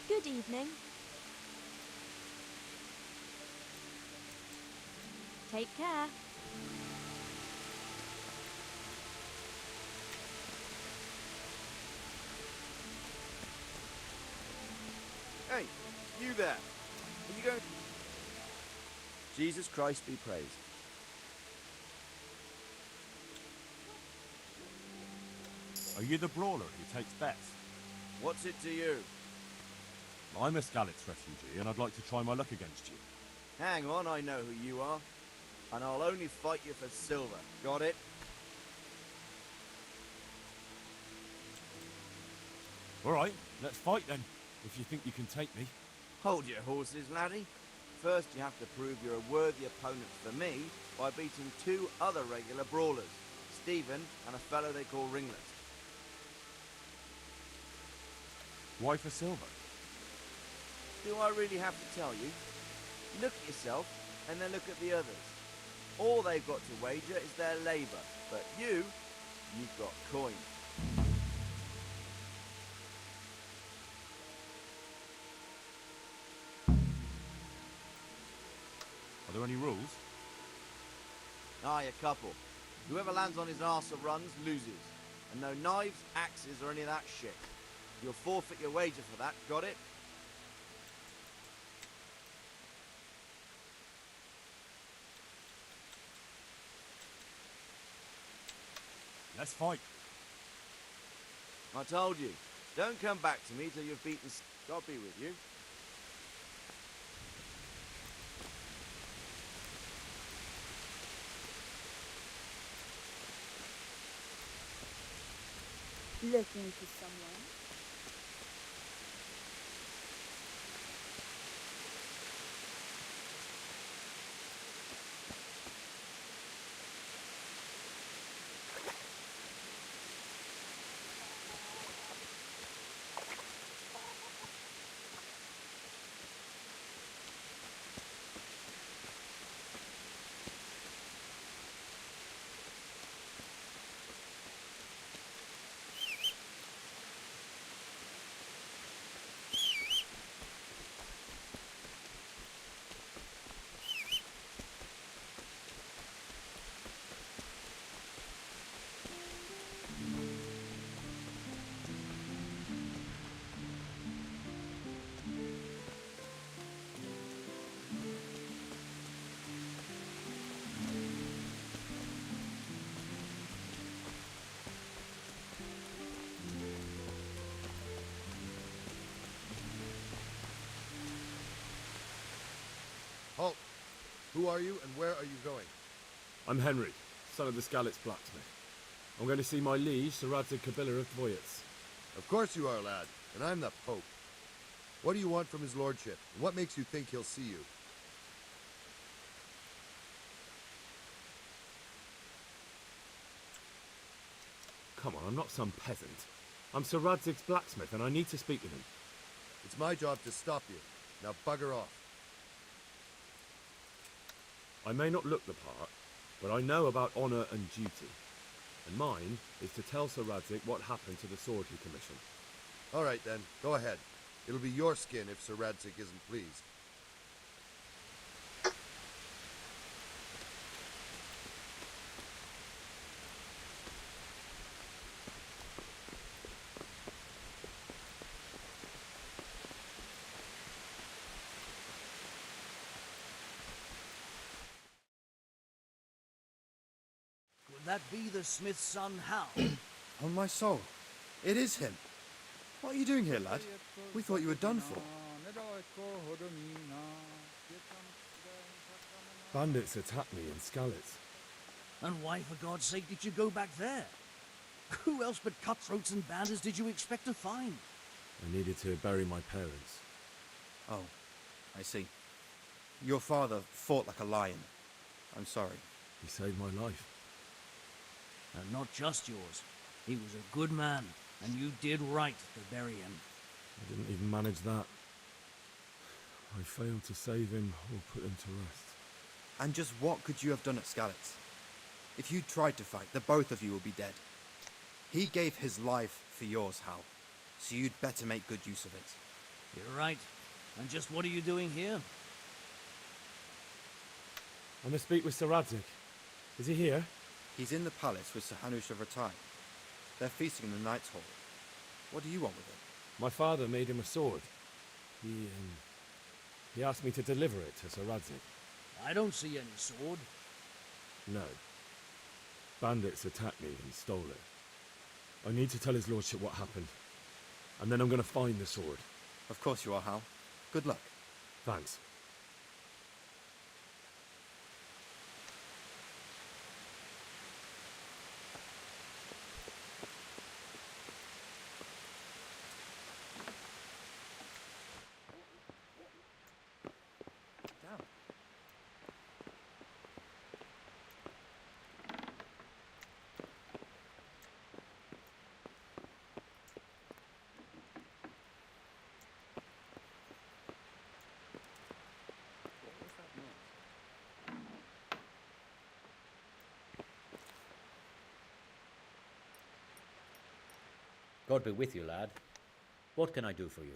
Good evening. Take care. Hey, you there. Are you going... Jesus Christ be praised. Are you the brawler who takes bets? What's it to you? I'm a Skalitz refugee, and I'd like to try my luck against you. Hang on, I know who you are. And I'll only fight you for silver. Got it? All right, let's fight then, if you think you can take me. Hold your horses, laddie. First, you have to prove you're a worthy opponent for me by beating 2 other regular brawlers, Stephen and a fellow they call Ringlet. Why for silver? Do I really have to tell you? Look at yourself, and then look at the others. All they've got to wager is their labour, but you've got coin. Are there any rules? Aye, a couple. Whoever lands on his arse or runs loses. And no knives, axes, or any of that shit. You'll forfeit your wager for that, got it? Let's fight. I told you. Don't come back to me till you've beaten... God be with you. Looking for someone? Halt! Who are you and where are you going? I'm Henry, son of the Skalitz blacksmith. I'm going to see my liege, Sir Radzig Kobyla of Dvoyitz. Of course you are, lad, and I'm the Pope. What do you want from his lordship, and what makes you think he'll see you? Come on, I'm not some peasant. I'm Sir Radzig's blacksmith, and I need to speak with him. It's my job to stop you. Now bugger off. I may not look the part, but I know about honour and duty. And mine is to tell Sir Radzig what happened to the sword he commissioned. All right, then. Go ahead. It'll be your skin if Sir Radzig isn't pleased. Could that be the smith's son, Hal? On my soul, it is him. What are you doing here, lad? We thought you were done for. Bandits attacked me in Skalitz. And why, for God's sake, did you go back there? Who else but cutthroats and bandits did you expect to find? I needed to bury my parents. Oh, I see. Your father fought like a lion. I'm sorry. He saved my life. And not just yours. He was a good man, and you did right to bury him. I didn't even manage that. I failed to save him or put him to rest. And just what could you have done at Skalitz? If you tried to fight, the both of you will be dead. He gave his life for yours, Hal. So you'd better make good use of it. You're right. And just what are you doing here? I must speak with Sir Radzig. Is he here? He's in the palace with Sir Hanush of Rattay. They're feasting in the Knight's Hall. What do you want with him? My father made him a sword. He asked me to deliver it to Sir Radzig. I don't see any sword. No. Bandits attacked me and stole it. I need to tell his lordship what happened. And then I'm going to find the sword. Of course you are, Hal. Good luck. Thanks. God be with you, lad. What can I do for you?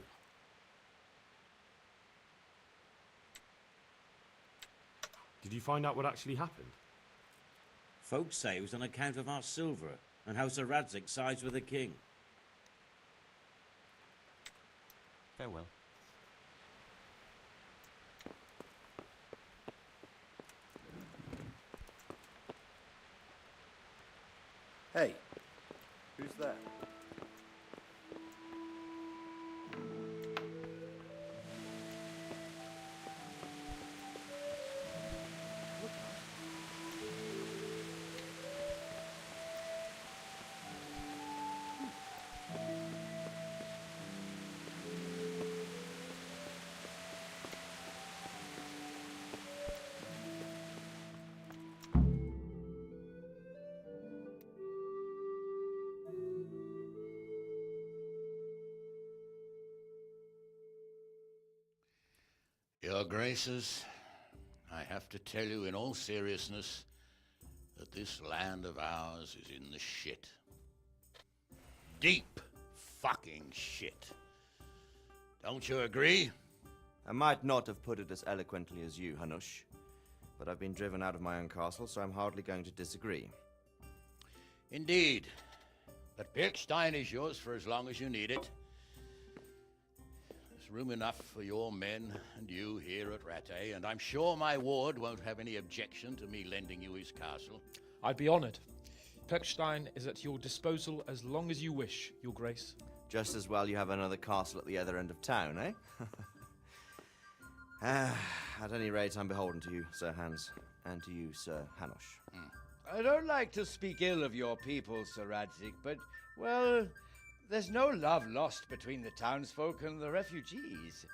Did you find out what actually happened? Folks say it was on account of our silver and how Sir Radzig sides with the king. Farewell. Hey, who's there? Your Graces, I have to tell you in all seriousness that this land of ours is in the shit. Deep fucking shit. Don't you agree? I might not have put it as eloquently as you, Hanush, but I've been driven out of my own castle, so I'm hardly going to disagree. Indeed. But Birkstein is yours for as long as you need it. There's room enough for your men and you here at Rattay, and I'm sure my ward won't have any objection to me lending you his castle. I'd be honored. Perkstein is at your disposal as long as you wish, Your Grace. Just as well you have another castle at the other end of town, eh? At any rate, I'm beholden to you, Sir Hans, and to you, Sir Hanush. I don't like to speak ill of your people, Sir Radzig, but, well, there's no love lost between the townsfolk and the refugees.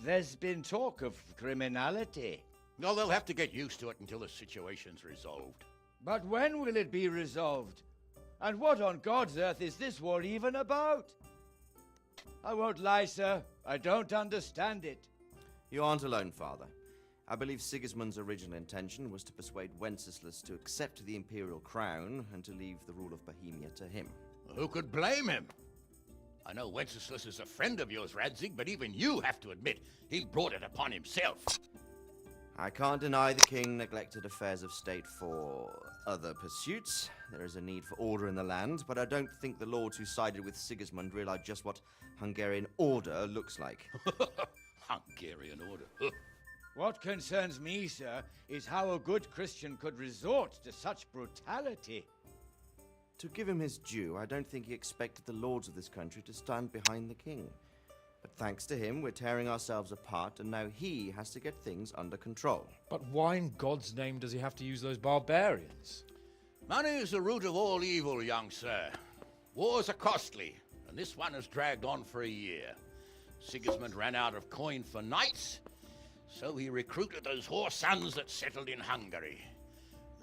There's been talk of criminality. No, they'll have to get used to it until the situation's resolved. But when will it be resolved? And what on God's earth is this war even about? I won't lie, sir. I don't understand it. You aren't alone, Father. I believe Sigismund's original intention was to persuade Wenceslas to accept the imperial crown and to leave the rule of Bohemia to him. Who could blame him? I know Wenceslas is a friend of yours, Radzig, but even you have to admit he brought it upon himself. I can't deny the king neglected affairs of state for other pursuits. There is a need for order in the land, but I don't think the lords who sided with Sigismund realized just what Hungarian order looks like. Hungarian order. What concerns me, sir, is how a good Christian could resort to such brutality. To give him his due, I don't think he expected the lords of this country to stand behind the king. But thanks to him, we're tearing ourselves apart, and now he has to get things under control. But why in God's name does he have to use those barbarians? Money is the root of all evil, young sir. Wars are costly, and this one has dragged on for a year. Sigismund ran out of coin for knights, so he recruited those whore sons that settled in Hungary.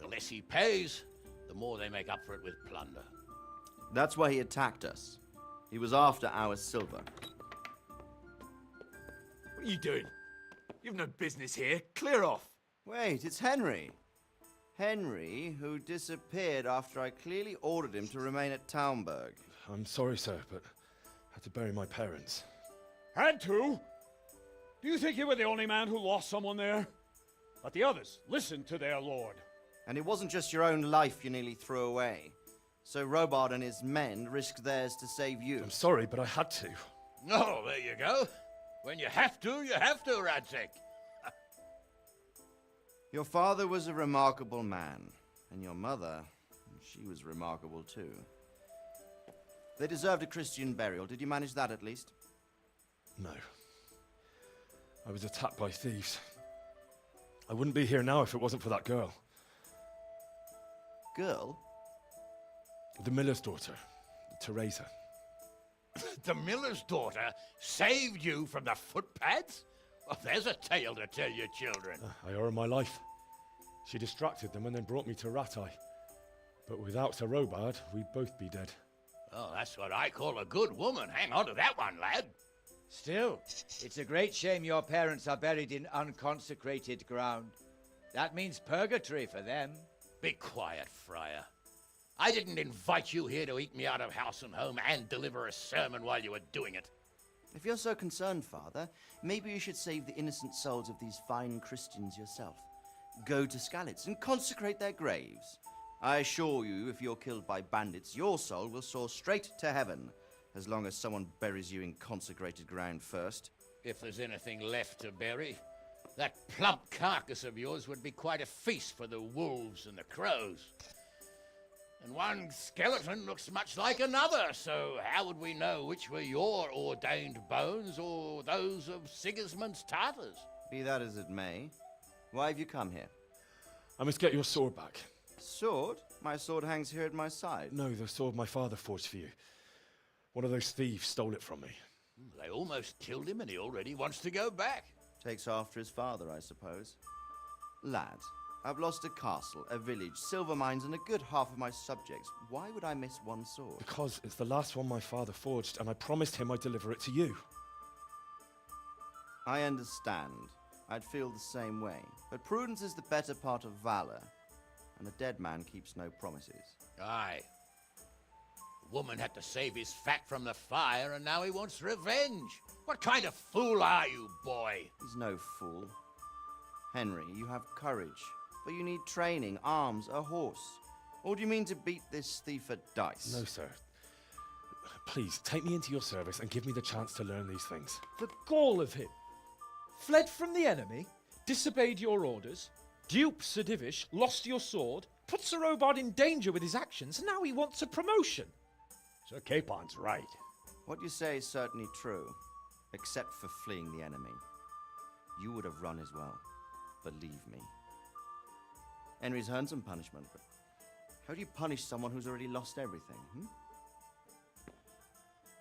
The less he pays, the more they make up for it with plunder. That's why he attacked us. He was after our silver. What are you doing? You've no business here. Clear off. Wait, it's Henry. Henry, who disappeared after I clearly ordered him to remain at Taumberg. I'm sorry, sir, but I had to bury my parents. Had to? Do you think you were the only man who lost someone there? But the others listened to their lord. And it wasn't just your own life you nearly threw away. So Robard and his men risked theirs to save you. I'm sorry, but I had to. Oh, there you go. When you have to, Radzig. Your father was a remarkable man, and your mother, she was remarkable too. They deserved a Christian burial. Did you manage that at least? No. I was attacked by thieves. I wouldn't be here now if it wasn't for that girl. Girl? The miller's daughter, Teresa. The miller's daughter saved you from the footpads? Well, there's a tale to tell your children. I owe her my life. She distracted them and then brought me to Ratai. But without Sir Robard, we'd both be dead. Oh, that's what I call a good woman. Hang on to that one, lad. Still, it's a great shame your parents are buried in unconsecrated ground. That means purgatory for them. Be quiet, Friar. I didn't invite you here to eat me out of house and home and deliver a sermon while you were doing it. If you're so concerned, Father, maybe you should save the innocent souls of these fine Christians yourself. Go to Skalitz and consecrate their graves. I assure you, if you're killed by bandits, your soul will soar straight to heaven, as long as someone buries you in consecrated ground first. If there's anything left to bury, that plump carcass of yours would be quite a feast for the wolves and the crows. And one skeleton looks much like another, so how would we know which were your ordained bones or those of Sigismund's Tartars? Be that as it may, why have you come here? I must get your sword back. Sword? My sword hangs here at my side. No, the sword my father forged for you. One of those thieves stole it from me. They almost killed him and he already wants to go back. Takes after his father, I suppose. Lad, I've lost a castle, a village, silver mines, and a good half of my subjects. Why would I miss one sword? Because it's the last one my father forged, and I promised him I'd deliver it to you. I understand. I'd feel the same way. But prudence is the better part of valor, and a dead man keeps no promises. Aye. The woman had to save his fat from the fire, and now he wants revenge. What kind of fool are you, boy? He's no fool. Henry, you have courage, but you need training, arms, a horse. Or do you mean to beat this thief at dice? No, sir. Please, take me into your service and give me the chance to learn these things. The gall of him. Fled from the enemy, disobeyed your orders, duped Sir Divish, lost your sword, put Sir Robard in danger with his actions, and now he wants a promotion. Sir Capon's right. What you say is certainly true, except for fleeing the enemy. You would have run as well, believe me. Henry's earned some punishment, but how do you punish someone who's already lost everything,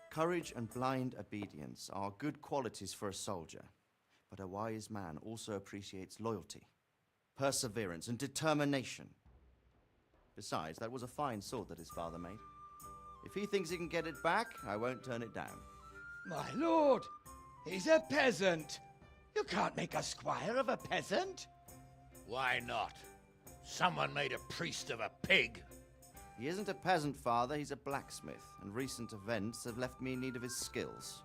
Courage and blind obedience are good qualities for a soldier, but a wise man also appreciates loyalty, perseverance, and determination. Besides, that was a fine sword that his father made. If he thinks he can get it back, I won't turn it down. My lord, he's a peasant. You can't make a squire of a peasant. Why not? Someone made a priest of a pig. He isn't a peasant, Father, he's a blacksmith, and recent events have left me in need of his skills.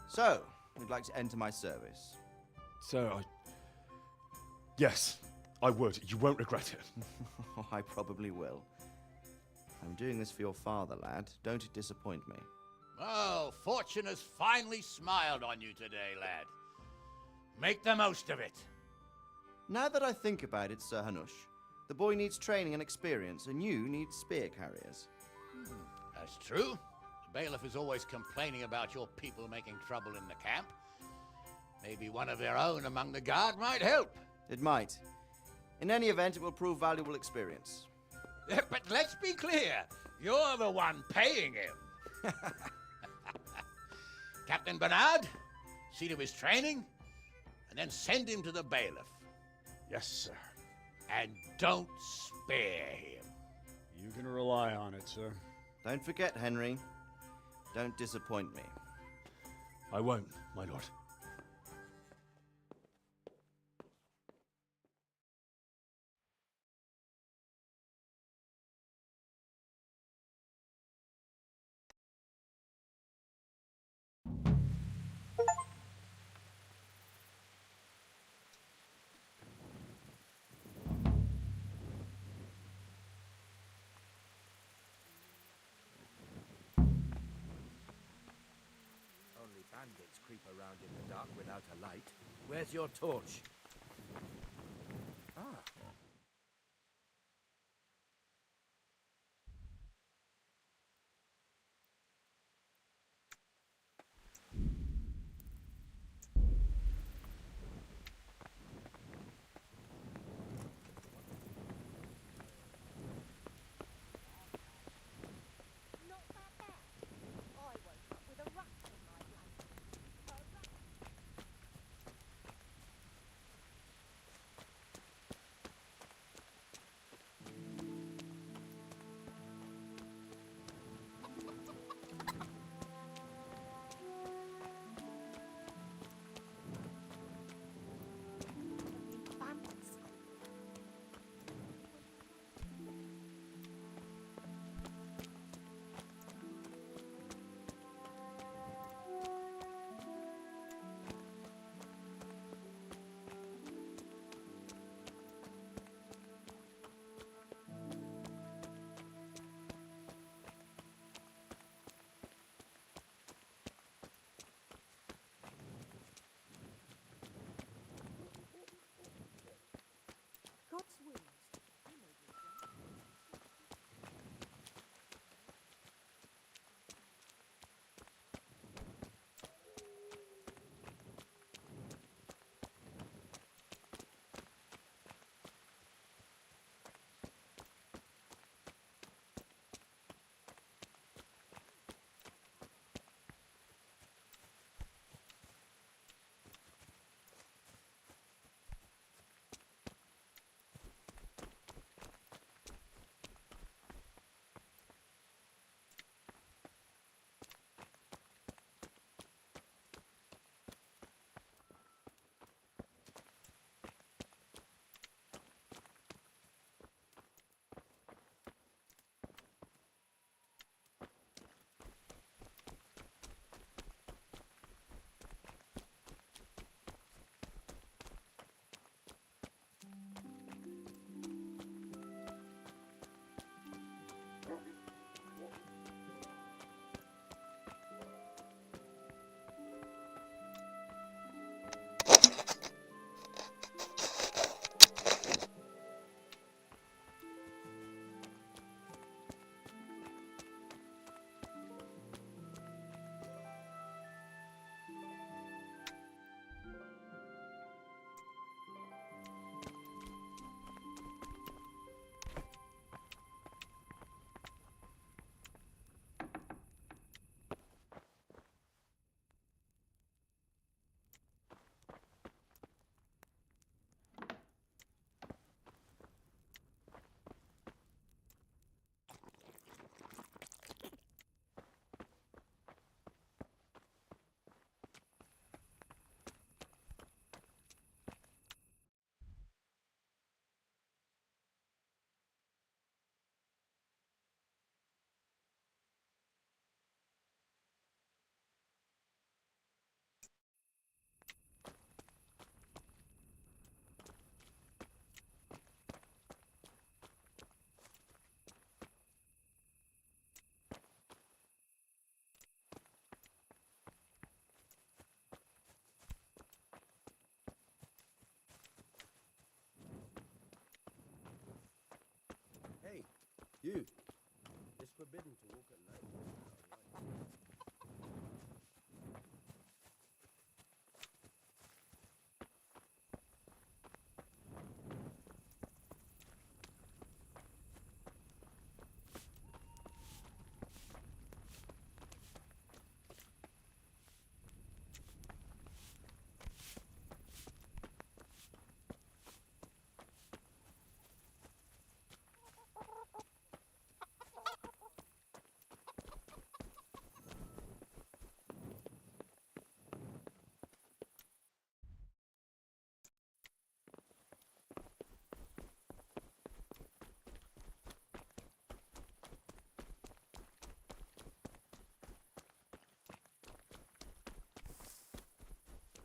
So, would like to enter my service. Sir, Yes, I would. You won't regret it. Oh, I probably will. I'm doing this for your father, lad. Don't it disappoint me. Oh, fortune has finally smiled on you today, lad. Make the most of it. Now that I think about it, Sir Hanush, the boy needs training and experience, and you need spear carriers. That's true. The bailiff is always complaining about your people making trouble in the camp. Maybe one of their own among the guard might help. It might. In any event, it will prove valuable experience. But let's be clear. You're the one paying him. Captain Bernard, see to his training, and then send him to the bailiff. Yes, sir. And don't spare him. You can rely on it, sir. Don't forget, Henry. Don't disappoint me. I won't, my lord. Only bandits creep around in the dark without a light. Where's your torch? Ah.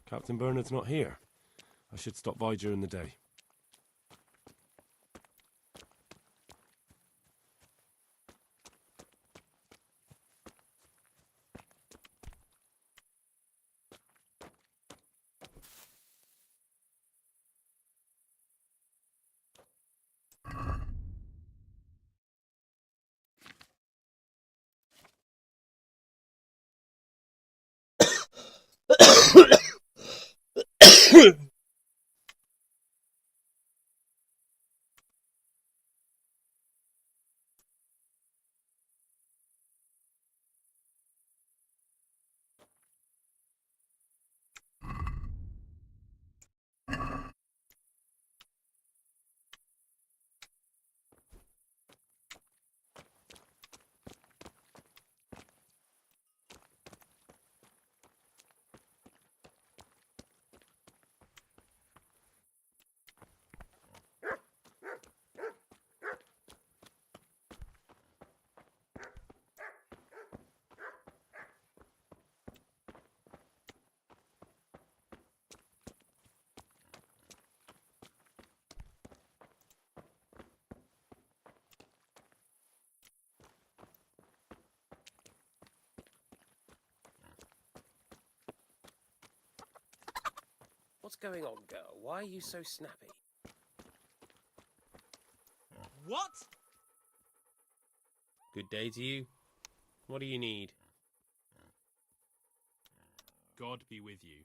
Captain Bernard's not here. I should stop by during the day. What's going on, girl? Why are you so snappy? What? Good day to you. What do you need? God be with you.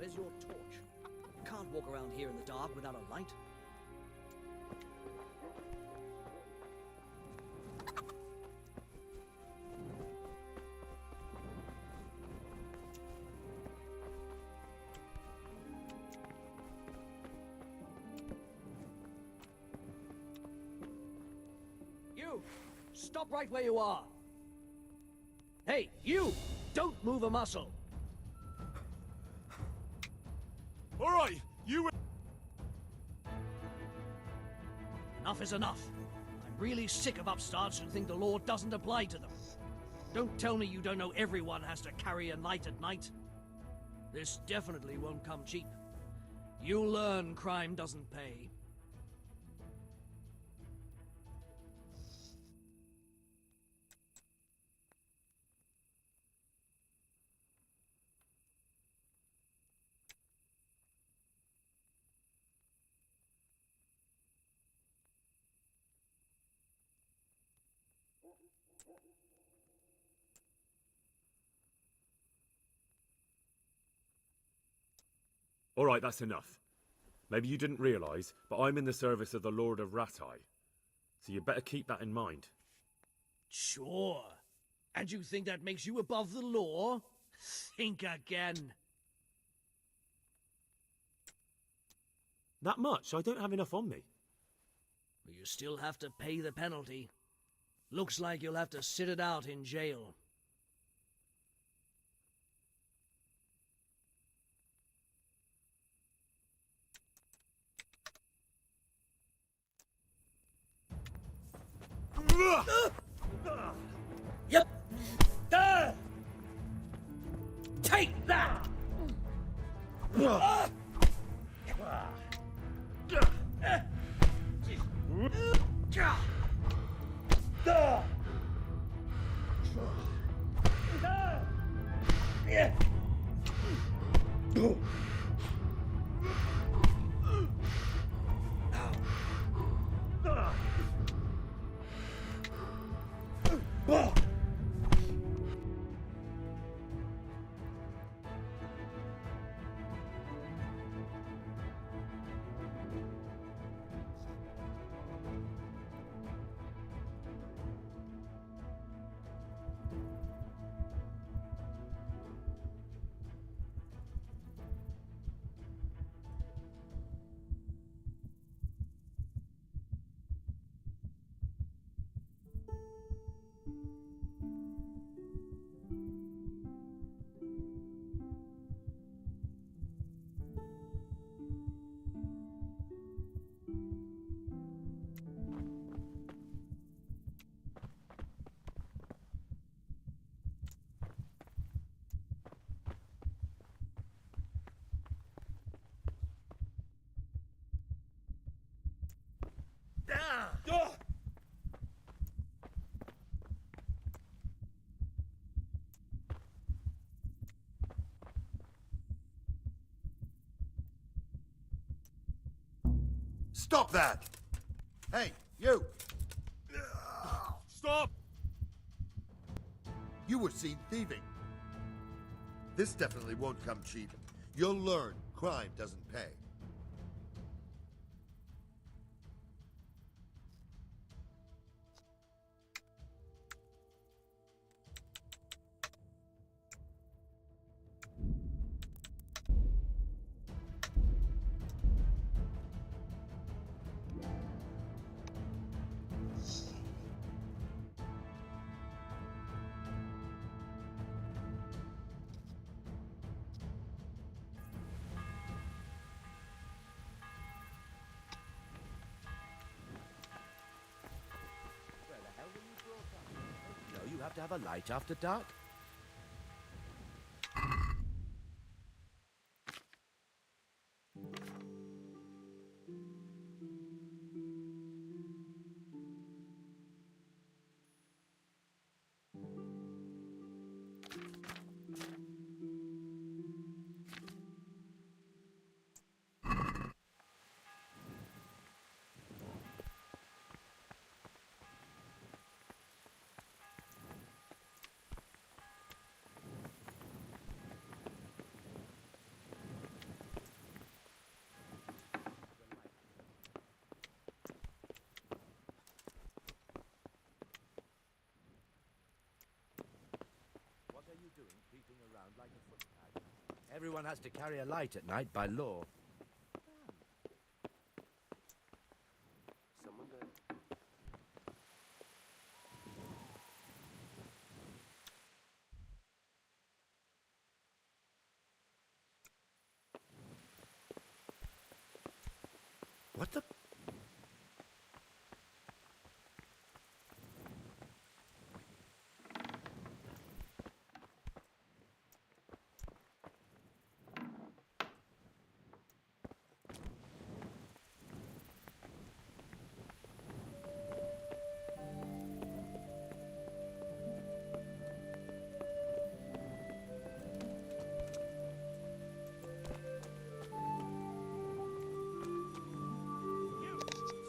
Where's your torch? You can't walk around here in the dark without a light. You! Stop right where you are! Hey, you! Don't move a muscle! Alright, you... Enough is enough. I'm really sick of upstarts who think the law doesn't apply to them. Don't tell me you don't know everyone has to carry a light at night. This definitely won't come cheap. You'll learn crime doesn't pay. All right, that's enough. Maybe you didn't realise, but I'm in the service of the Lord of Ratai. So you better keep that in mind. Sure. And you think that makes you above the law? Think again. That much? I don't have enough on me. You still have to pay the penalty. Looks like you'll have to sit it out in jail. Yep. Take that. Stop that! Hey, you! Stop! You were seen thieving. This definitely won't come cheap. You'll learn crime doesn't pay. You have to have a light after dark? Everyone has to carry a light at night by law. Someone go. What the?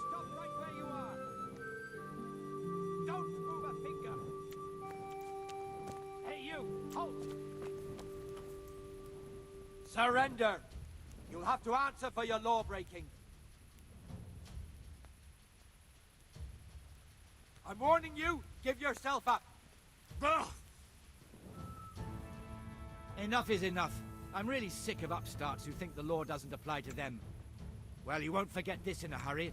Stop right where you are! Don't move a finger! Hey, you! Halt! Surrender! You'll have to answer for your law-breaking. I'm warning you, give yourself up! Ugh. Enough is enough. I'm really sick of upstarts who think the law doesn't apply to them. Well, you won't forget this in a hurry.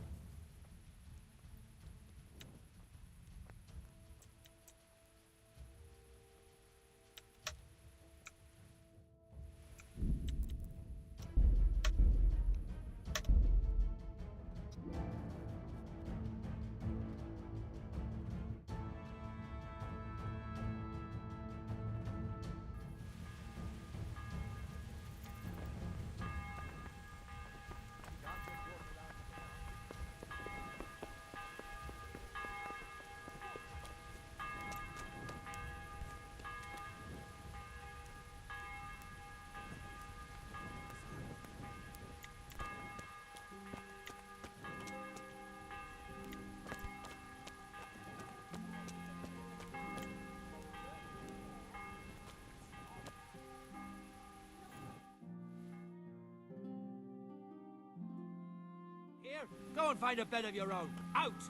Here, go and find a bed of your own. Out!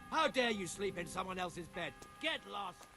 How dare you sleep in someone else's bed? Get lost!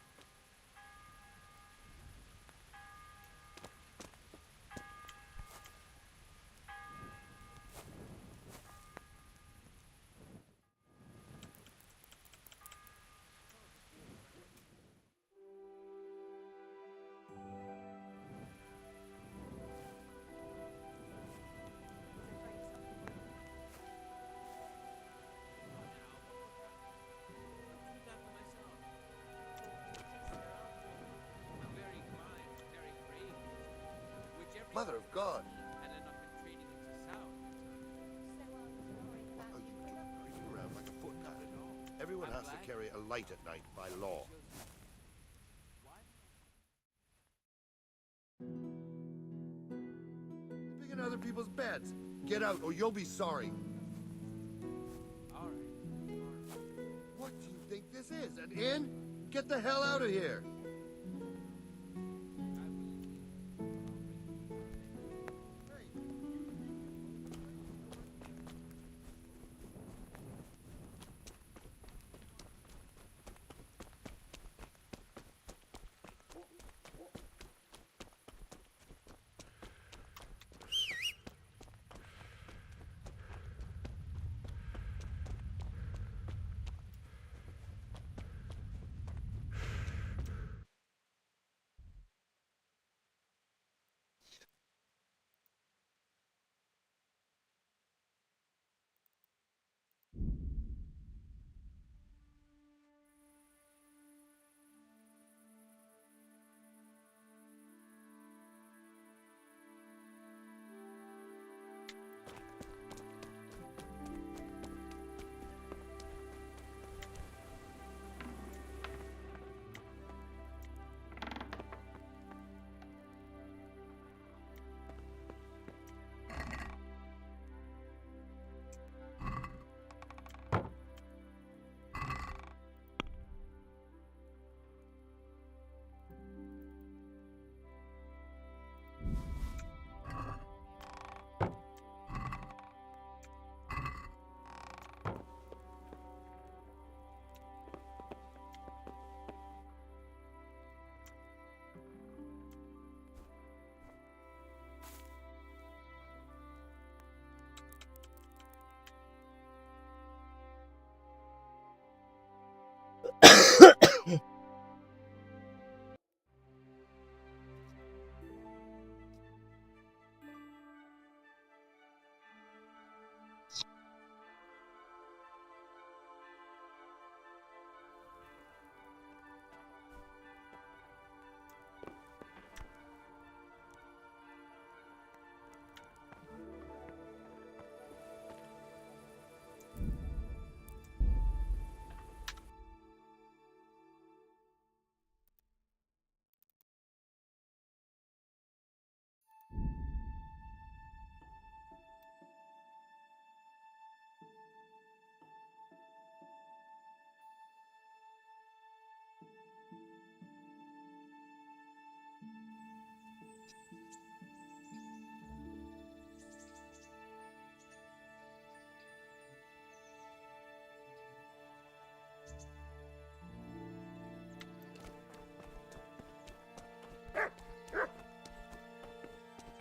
Mother of God. Creeping around like a foot pattern. Everyone has to carry a light at night by law. You're picking other people's beds. Get out or you'll be sorry. What do you think this is? An inn? Get the hell out of here.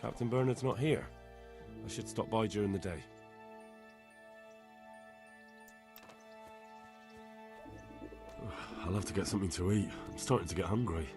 Captain Bernard's not here. I should stop by during the day. I'll have to get something to eat. I'm starting to get hungry.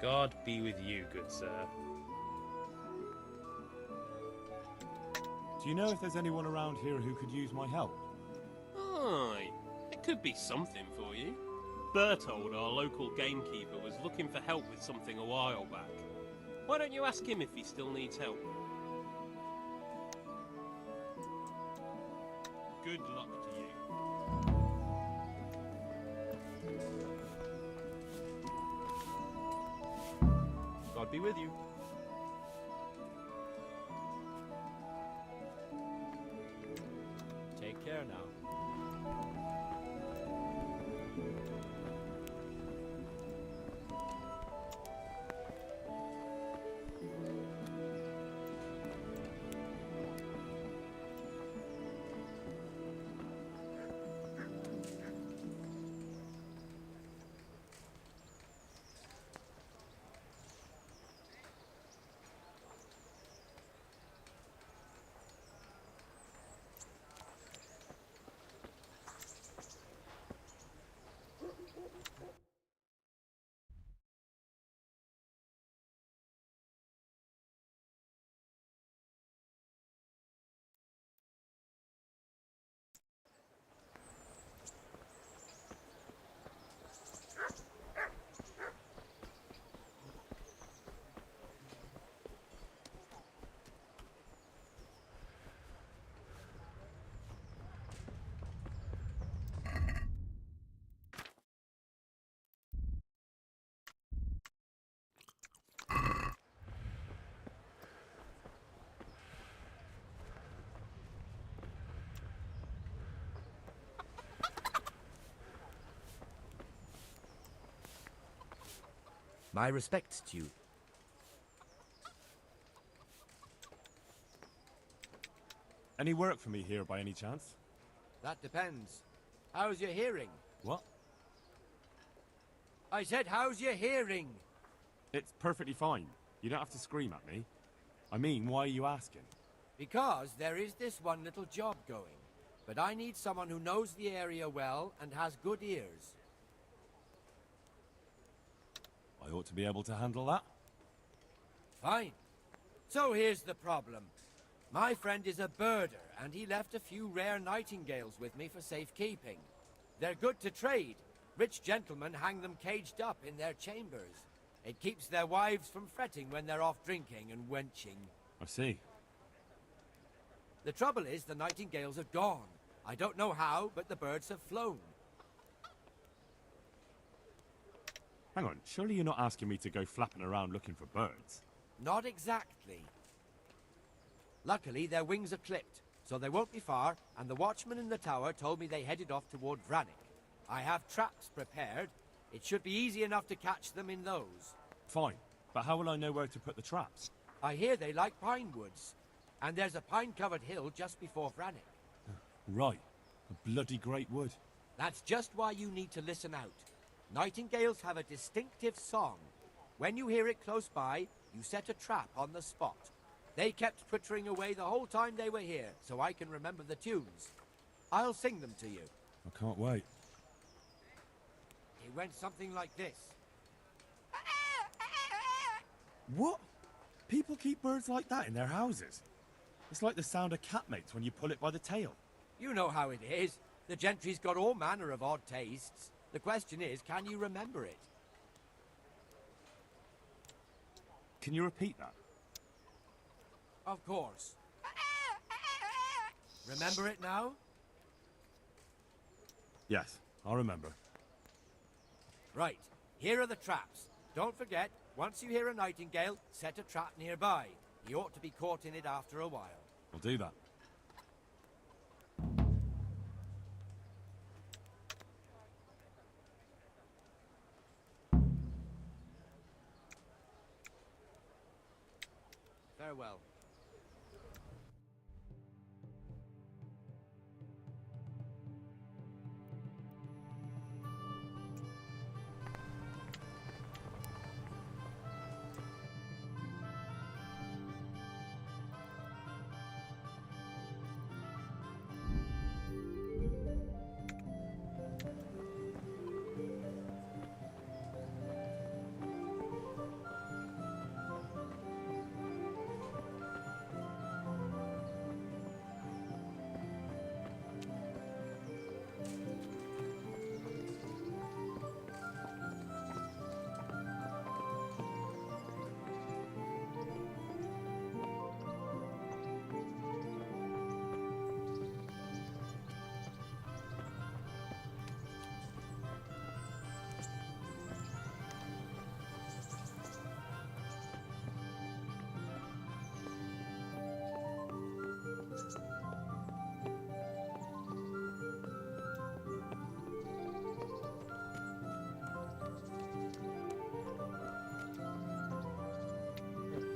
God be with you, good sir. Do you know if there's anyone around here who could use my help? Aye, it could be something for you. Bertold, our local gamekeeper, was looking for help with something a while back. Why don't you ask him if he still needs help? Good luck to you. God be with you. Take care now. My respects to you. Any work for me here by any chance? That depends. How's your hearing? What? I said, how's your hearing? It's perfectly fine. You don't have to scream at me. I mean, why are you asking? Because there is this one little job going, but I need someone who knows the area well and has good ears. I ought to be able to handle that. Fine. So here's the problem. My friend is a birder, and he left a few rare nightingales with me for safekeeping. They're good to trade. Rich gentlemen hang them caged up in their chambers. It keeps their wives from fretting when they're off drinking and wenching. I see. The trouble is, the nightingales are gone. I don't know how, but the birds have flown. Hang on, surely you're not asking me to go flapping around looking for birds? Not exactly. Luckily, their wings are clipped, so they won't be far, and the watchman in the tower told me they headed off toward Vranik. I have traps prepared. It should be easy enough to catch them in those. Fine, but how will I know where to put the traps? I hear they like pine woods, and there's a pine-covered hill just before Vranik. Right, a bloody great wood. That's just why you need to listen out. Nightingales have a distinctive song. When you hear it close by, you set a trap on the spot. They kept twittering away the whole time they were here, so I can remember the tunes. I'll sing them to you. I can't wait. It went something like this. What? People keep birds like that in their houses? It's like the sound a cat makes when you pull it by the tail. You know how it is. The gentry's got all manner of odd tastes. The question is, can you remember it? Can you repeat that? Of course. Remember it now? Yes, I'll remember. Right, here are the traps. Don't forget, once you hear a nightingale, set a trap nearby. He ought to be caught in it after a while. I'll do that. Farewell.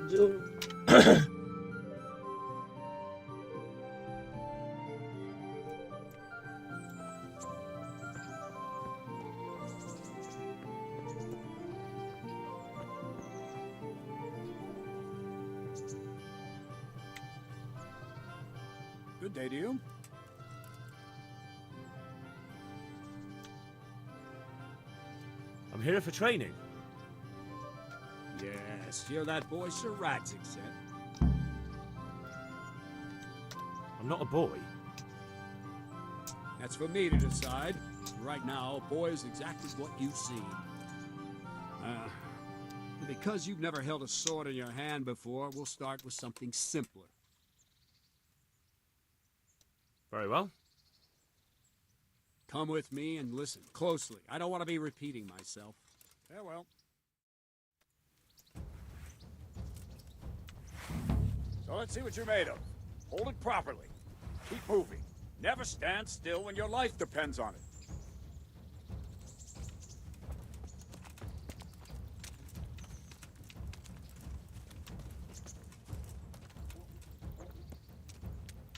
Good day to you. I'm here for training. Yes, you're that boy Sir Radzig said. I'm not a boy. That's for me to decide. Right now, a boy is exactly what you've seen. Because you've never held a sword in your hand before, we'll start with something simpler. Very well. Come with me and listen closely. I don't want to be repeating myself. Farewell. So let's see what you're made of. Hold it properly. Keep moving. Never stand still when your life depends on it.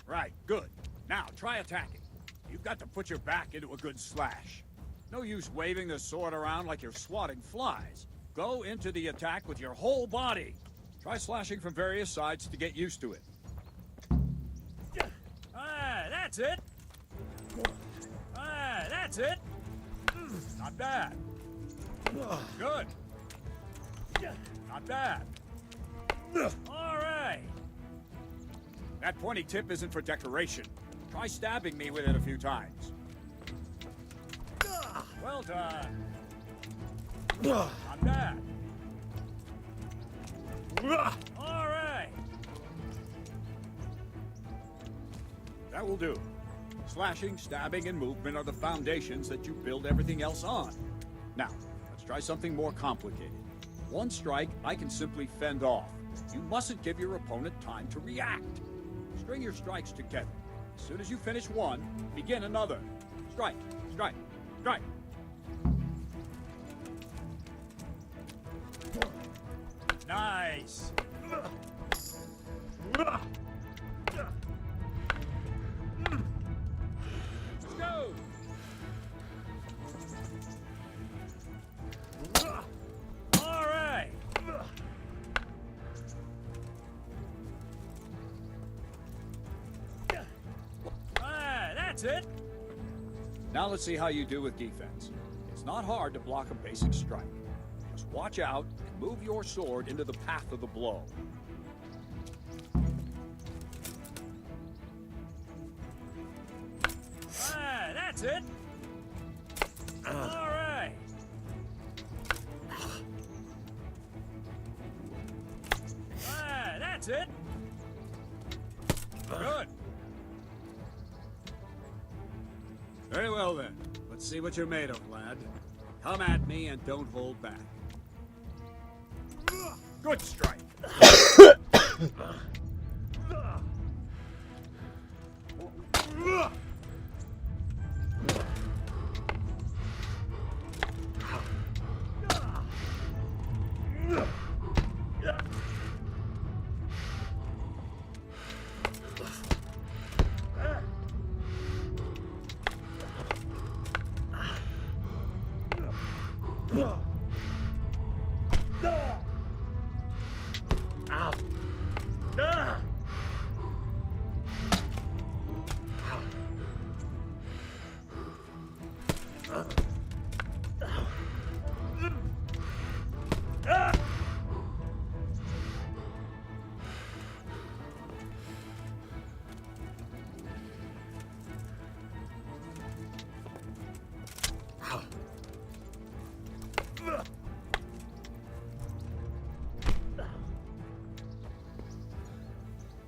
Right, good. Now, try attacking. You've got to put your back into a good slash. No use waving the sword around like you're swatting flies. Go into the attack with your whole body. Try slashing from various sides to get used to it. Ah, that's it. Ah, that's it. Not bad. Good. Not bad. All right. That pointy tip isn't for decoration. Try stabbing me with it a few times. Well done. Not bad. All right. That will do. Slashing, stabbing, and movement are the foundations that you build everything else on. Now, let's try something more complicated. One strike, I can simply fend off. You mustn't give your opponent time to react. String your strikes together. As soon as you finish one, begin another. Strike, strike, strike. Nice. Let's go. All right. That's it. Now let's see how you do with defense. It's not hard to block a basic strike. Just watch out and move your sword into the path of the blow. Ah, that's it. All right. Ah, that's it. Good. Very well, then. Let's see what you're made of, lad. Come at me and don't hold back. Good strike.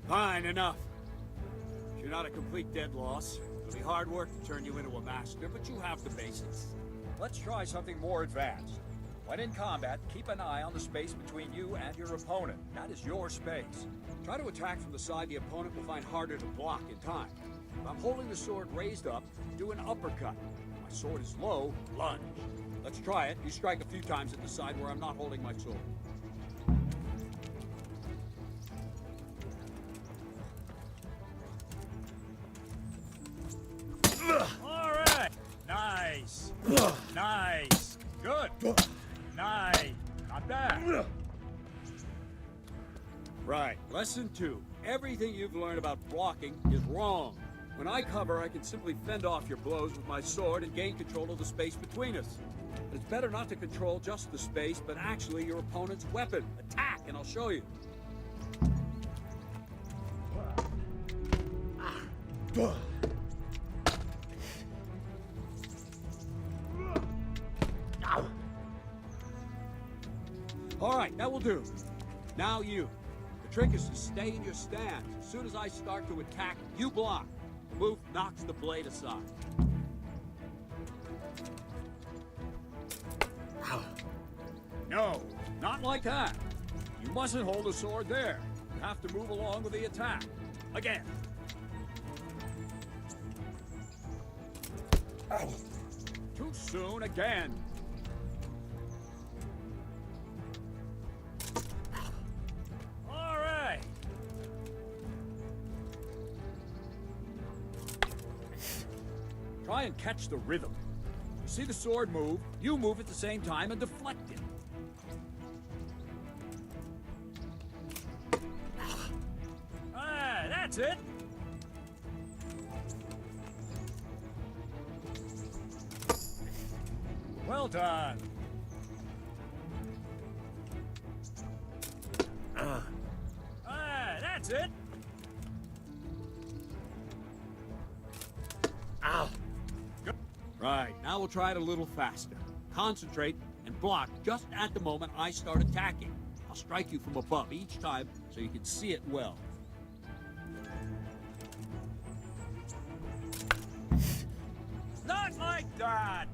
Fine, enough. You're not a complete dead loss. It'll be hard work to turn you into a master, but you have the basics. Let's try something more advanced. When in combat, keep an eye on the space between you and your opponent. That is your space. Try to attack from the side the opponent will find harder to block in time. If I'm holding the sword raised up, do an uppercut. If my sword is low, lunge. Let's try it. You strike a few times at the side where I'm not holding my sword. Nice. Good. Nice. Not bad. Right. Lesson 2. Everything you've learned about blocking is wrong. When I cover, I can simply fend off your blows with my sword and gain control of the space between us. But it's better not to control just the space, but actually your opponent's weapon. Attack, and I'll show you. All right, that will do. Now you. The trick is to stay in your stance. As soon as I start to attack, you block. The move knocks the blade aside. No, not like that. You mustn't hold the sword there. You have to move along with the attack. Again. Too soon again. All right. Try and catch the rhythm. You see the sword move, you move at the same time and deflect it. Ah, that's it. Well done. Ah, that's it. Ow. Good. Right, now we'll try it a little faster. Concentrate and block just at the moment I start attacking. I'll strike you from above each time so you can see it well. Not like that!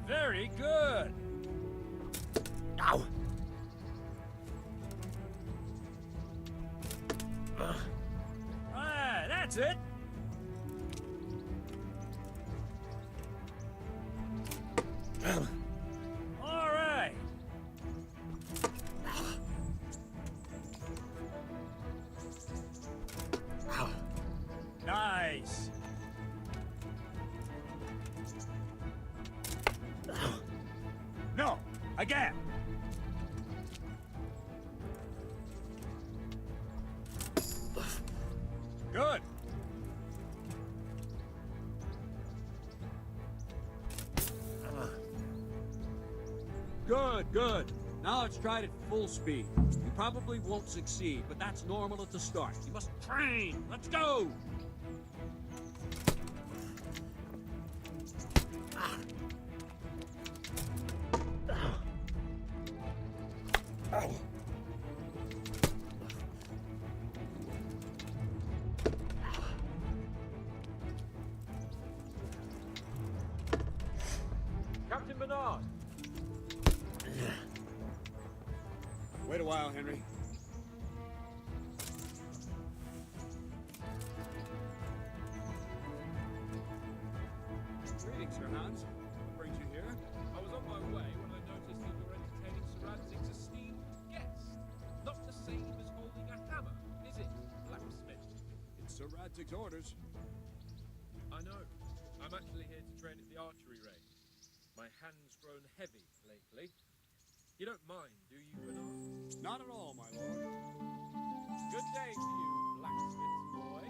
Very good. Ow. That's it. All right. Nice. No, again. Good. Good, good. Now let's try it at full speed. You probably won't succeed, but that's normal at the start. You must train. Let's go! Captain Bernard! Wait a while, Henry. Greetings, Sir Hans. What brings you here? I was on my way when I noticed that you're entertaining Sir Radzig's esteemed guest. Not the same as holding a hammer, is it, blacksmith? It's Sir Radzig's orders. I know. I'm actually here to train at the archery range. My hand's grown heavy lately. You don't mind, do you, Bernard? Not at all, my lord. Good day to you, blacksmith's boy.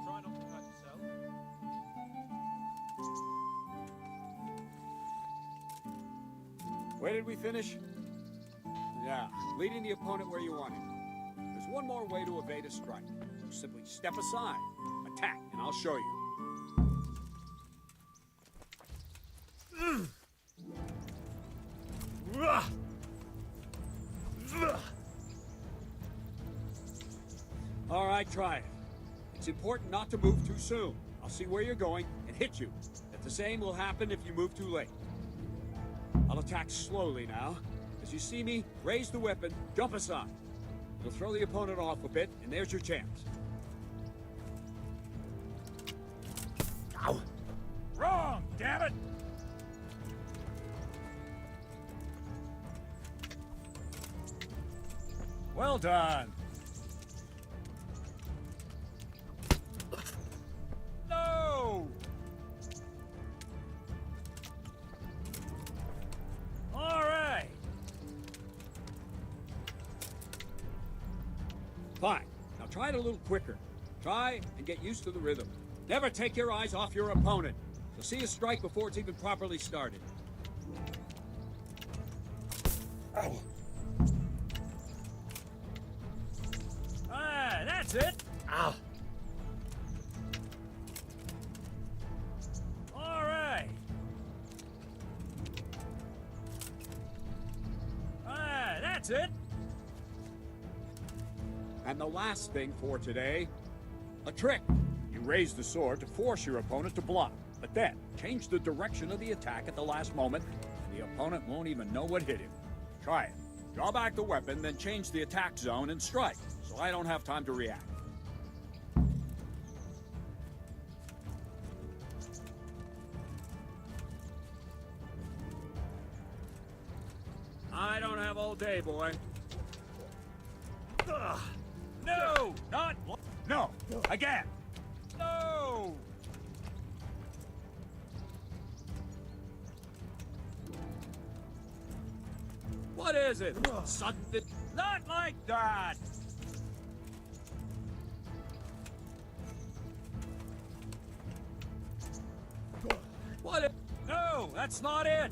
Try not to hurt yourself. Where did we finish? Yeah, leading the opponent where you want him. There's one more way to evade a strike. You simply step aside, attack, and I'll show you. All right, try it. It's important not to move too soon. I'll see where you're going and hit you. But the same will happen if you move too late. I'll attack slowly now. As you see me, raise the weapon, jump aside. It'll throw the opponent off a bit, and there's your chance. Ow! Wrong, damn it! Well done. Fine. Now try it a little quicker. Try and get used to the rhythm. Never take your eyes off your opponent. So see a strike before it's even properly started. Ow. Ah, that's it. Ow. All right. Ah, that's it. And the last thing for today, a trick. You raise the sword to force your opponent to block, but then change the direction of the attack at the last moment, and the opponent won't even know what hit him. Try it. Draw back the weapon, then change the attack zone and strike, so I don't have time to react. I don't have all day, boy. Ugh. No! Not one. No! Again! No! What is it? Something. Not like that! What? No, that's not it!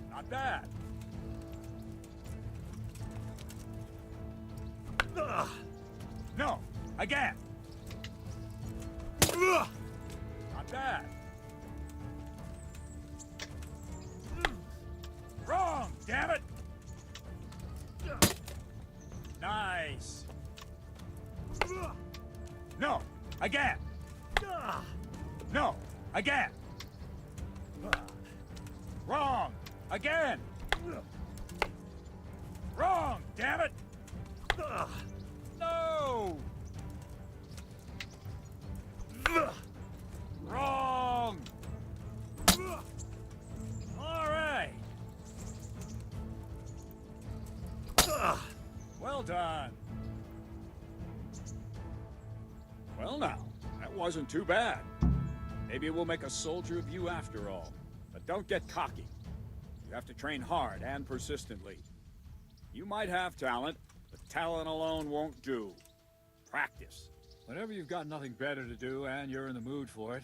Not bad. No, again. Not bad. Wrong, damn it. Nice. No, again. No, again. Wrong, again. Wrong, damn it. No! Wrong! All right. Well done. Well now, that wasn't too bad. Maybe we'll make a soldier of you after all. But don't get cocky. You have to train hard and persistently. You might have talent, but talent alone won't do. Practice. Whenever you've got nothing better to do and you're in the mood for it,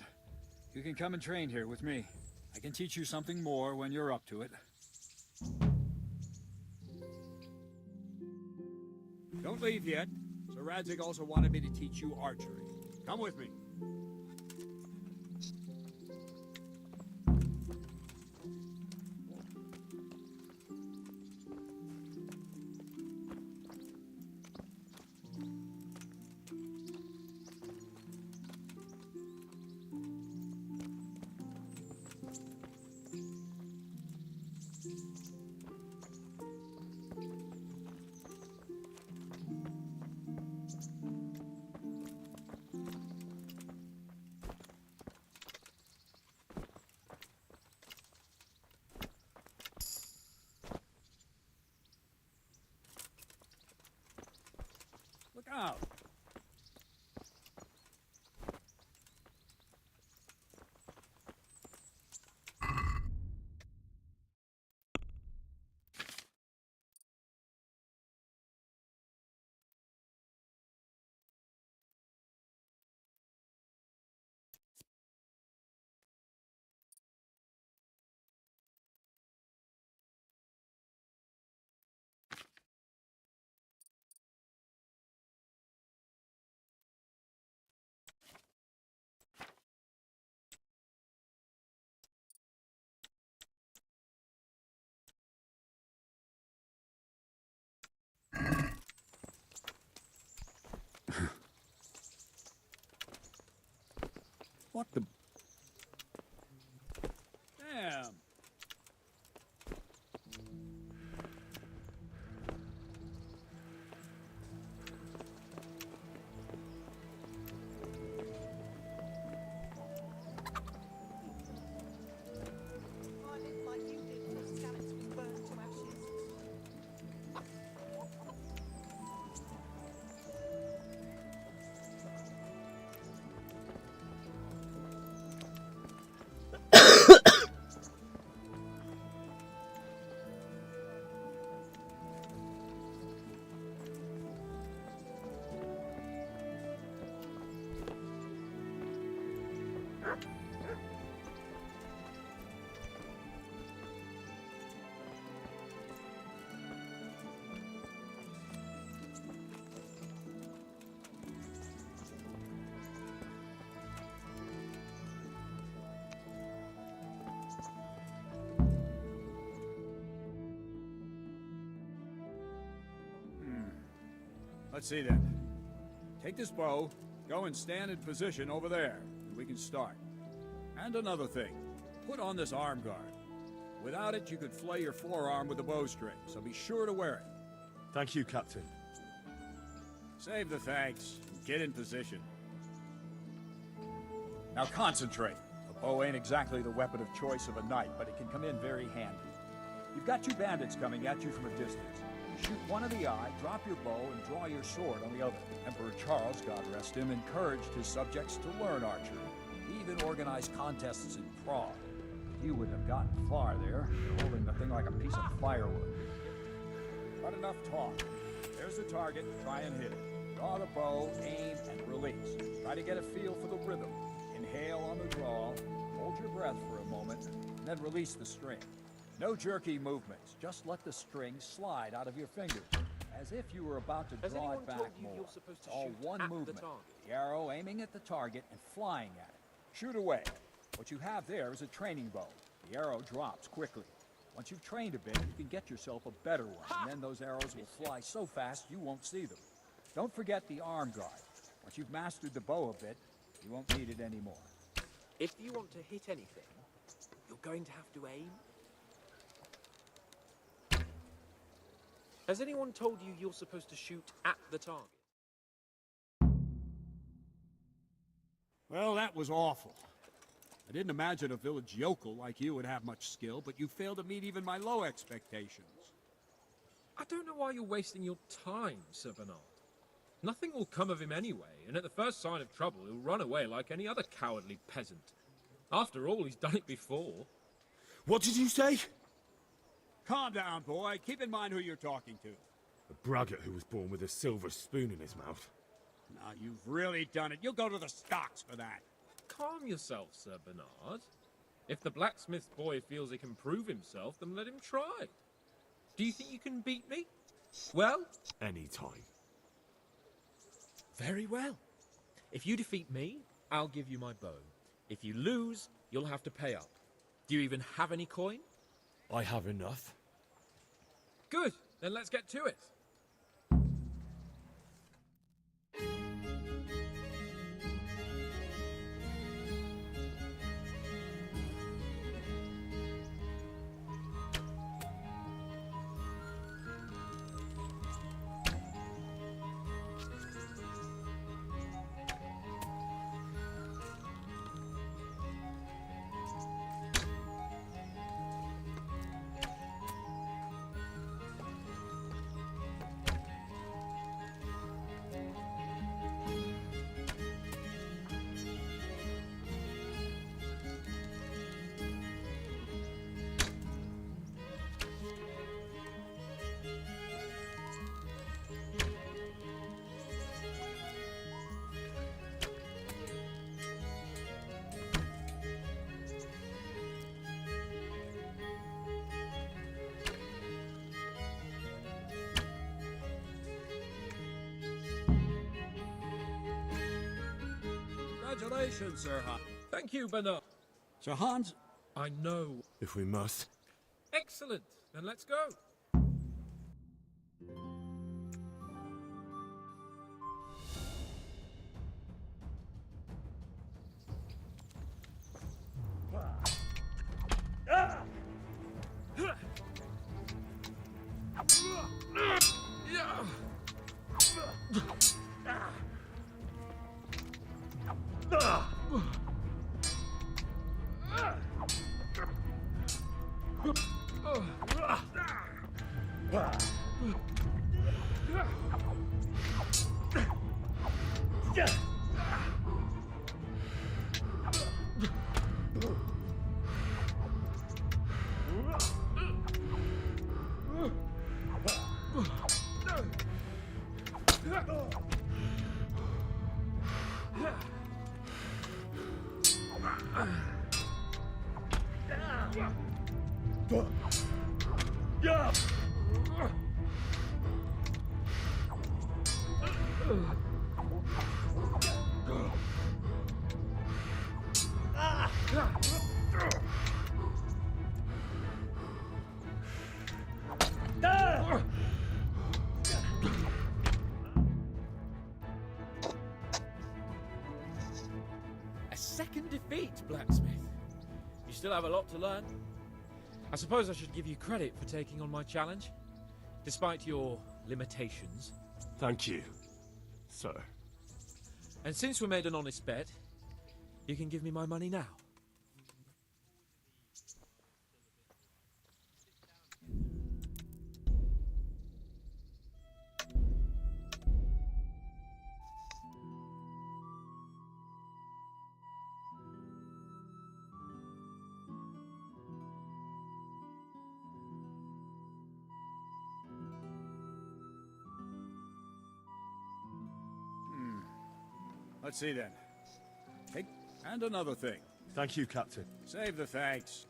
you can come and train here with me. I can teach you something more when you're up to it. Don't leave yet. Sir Radzig also wanted me to teach you archery. Come with me. Look out! What the? Damn! Let's see then. Take this bow, go and stand in position over there, and we can start. And another thing, put on this arm guard. Without it, you could flay your forearm with a bowstring, so be sure to wear it. Thank you, Captain. Save the thanks, and get in position. Now concentrate. A bow ain't exactly the weapon of choice of a knight, but it can come in very handy. You've got two bandits coming at you from a distance. You shoot one in the eye, drop your bow, and draw your sword on the other. Emperor Charles, God rest him, encouraged his subjects to learn archery. He even organized contests in Prague. You wouldn't have gotten far there, holding the thing like a piece of firewood. But enough talk. There's the target, try and hit it. Draw the bow, aim, and release. Try to get a feel for the rhythm. Inhale on the draw, hold your breath for a moment, and then release the string. No jerky movements, just let the string slide out of your fingers, as if you were about to draw it back more. It's all one movement. The arrow aiming at the target and flying at it. Shoot away. What you have there is a training bow. The arrow drops quickly. Once you've trained a bit, you can get yourself a better one, and then those arrows will fly so fast you won't see them. Don't forget the arm guard. Once you've mastered the bow a bit, you won't need it anymore. If you want to hit anything, you're going to have to aim. Has anyone told you you're supposed to shoot at the target? Well, that was awful. I didn't imagine a village yokel like you would have much skill, but you failed to meet even my low expectations. I don't know why you're wasting your time, Sir Bernard. Nothing will come of him anyway, and at the first sign of trouble, he'll run away like any other cowardly peasant. After all, he's done it before. What did you say? Calm down, boy. Keep in mind who you're talking to. A braggart who was born with a silver spoon in his mouth. Now, you've really done it. You'll go to the stocks for that. Calm yourself, Sir Bernard. If the blacksmith boy feels he can prove himself, then let him try. Do you think you can beat me? Well? Any time. Very well. If you defeat me, I'll give you my bow. If you lose, you'll have to pay up. Do you even have any coin? I have enough. Good, then let's get to it. Congratulations, Sir Hans. Thank you, Bernard. Sir Hans? I know. If we must. Excellent. Then let's go. blacksmith. You still have a lot to learn. I suppose I should give you credit for taking on my challenge, despite your limitations. Thank you, sir. And since we made an honest bet, you can give me my money now. Let's see then. Hey, and another thing. Thank you, Captain. Save the thanks.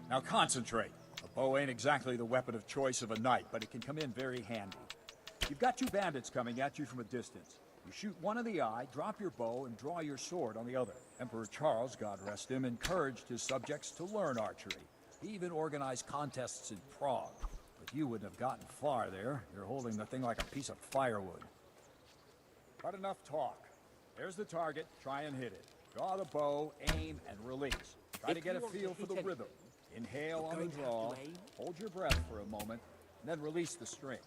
Now concentrate. A bow ain't exactly the weapon of choice of a knight, but it can come in very handy. You've got two bandits coming at you from a distance. You shoot one in the eye, drop your bow, and draw your sword on the other. Emperor Charles, God rest him, encouraged his subjects to learn archery. He even organized contests in Prague. But you wouldn't have gotten far there. You're holding the thing like a piece of firewood. But enough talk. There's the target. Try and hit it. Draw the bow, aim, and release. Try to get a feel for the rhythm. Inhale on the draw, hold your breath for a moment, and then release the string.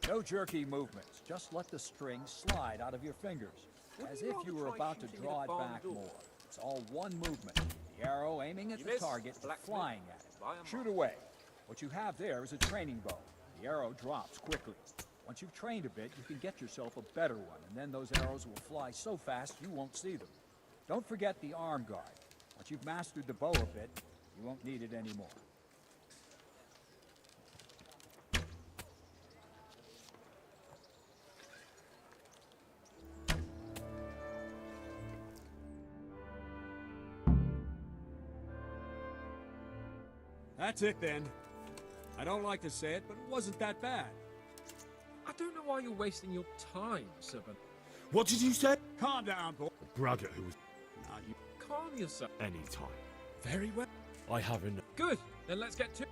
No jerky movements. Just let the string slide out of your fingers, as if you were about to draw it back more. It's all one movement. The arrow aiming at the target, flying at it. Shoot away. What you have there is a training bow. The arrow drops quickly. Once you've trained a bit, you can get yourself a better one, and then those arrows will fly so fast you won't see them. Don't forget the arm guard. Once you've mastered the bow a bit, you won't need it anymore. That's it then. I don't like to say it, but it wasn't that bad. I don't know why you're wasting your time, Sir Bernard. What did you say? Calm down, boy. A braggart who was... Now you calm yourself. Any time. Very well. I haven't... Good. Then let's get to...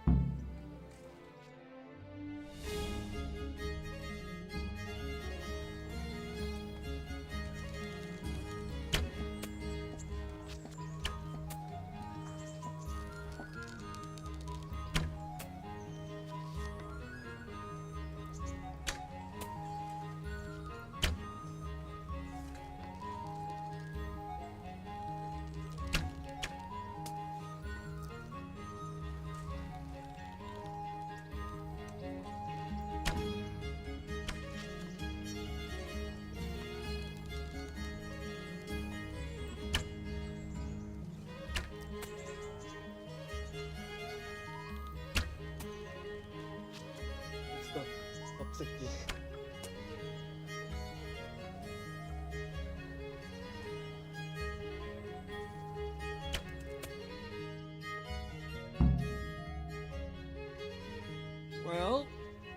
Well,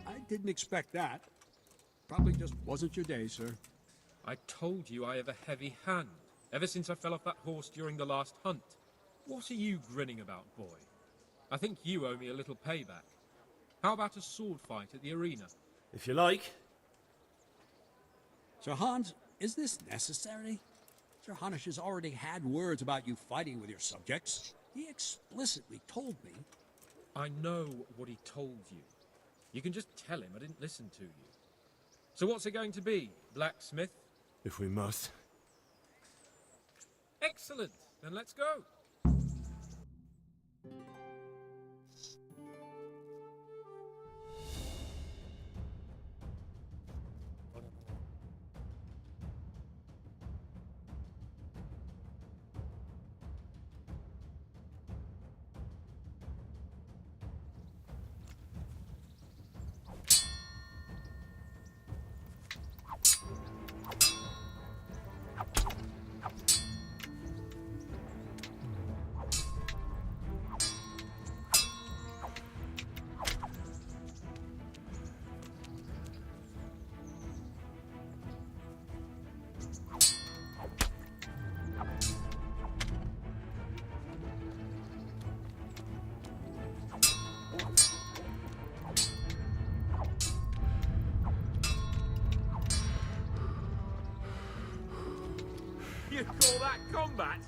I didn't expect that. Probably just wasn't your day, sir. I told you I have a heavy hand, ever since I fell off that horse during the last hunt. What are you grinning about, boy? I think you owe me a little payback. How about a sword fight at the arena? If you like. Sir Hans, is this necessary? Sir Hanush has already had words about you fighting with your subjects. He explicitly told me. I know what he told you. You can just tell him I didn't listen to you. So what's it going to be, blacksmith? If we must. Excellent. Then let's go. You call that combat?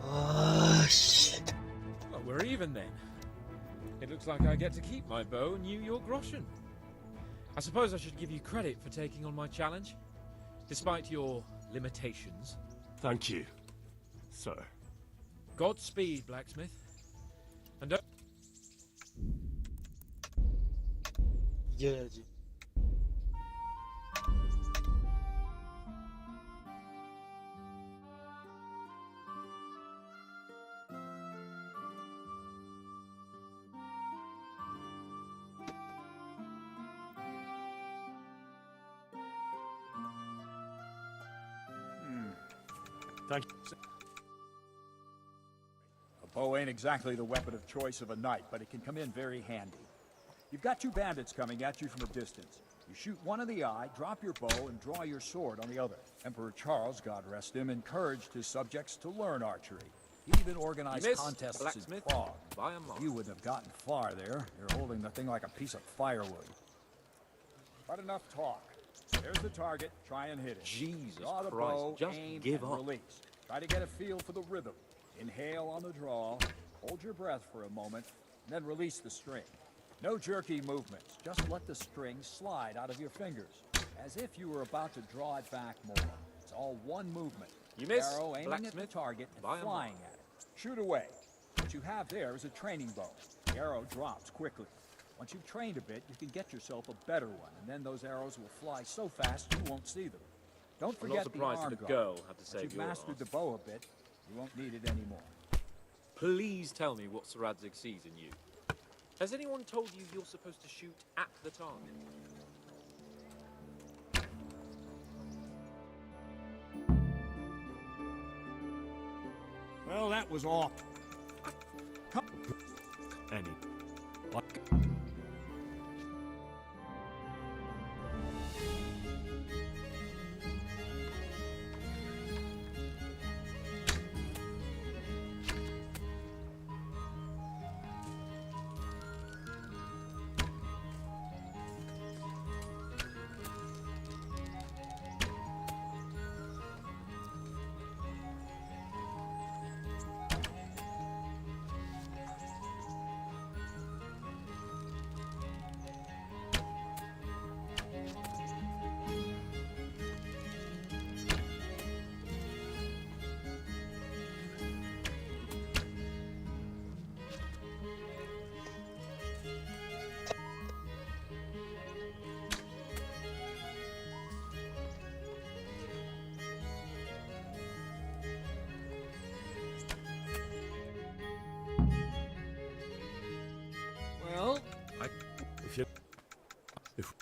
Oh, shit. Well, we're even then. It looks like I get to keep my bow and you your groschen. I suppose I should give you credit for taking on my challenge, despite your limitations. Thank you, sir. Godspeed, blacksmith. And don't... Yeah. Thank you. A bow ain't exactly the weapon of choice of a knight, but it can come in very handy. You've got two bandits coming at you from a distance. You shoot one in the eye, drop your bow, and draw your sword on the other. Emperor Charles, God rest him, encouraged his subjects to learn archery. He even organized You miss, contests in blacksmith, Prague. by a mile. You wouldn't have gotten far there. You're holding the thing like a piece of firewood. But enough talk. There's the target. Try and hit it. Jesus Draw the Christ, bow, just aim, give and up. release. Try to get a feel for the rhythm. Inhale on the draw, hold your breath for a moment, and then release the string. No jerky movements. Just let the string slide out of your fingers, as if you were about to draw it back more. It's all one movement. You miss, Arrow aiming at the blacksmith, target by and a flying mile. at it. Shoot away. What you have there is a training bow. The arrow drops quickly. Once you've trained a bit, you can get yourself a better one, and then those arrows will fly so fast you won't see them. Don't I'm forget not surprised the arm that a guard. girl had to Once save you've your mastered arse. the bow a bit, you won't need it anymore. Please tell me what Sir Radzig sees in you. Has anyone told you you're supposed to shoot at the target? Well, that was awful. Any. Well, If you... If...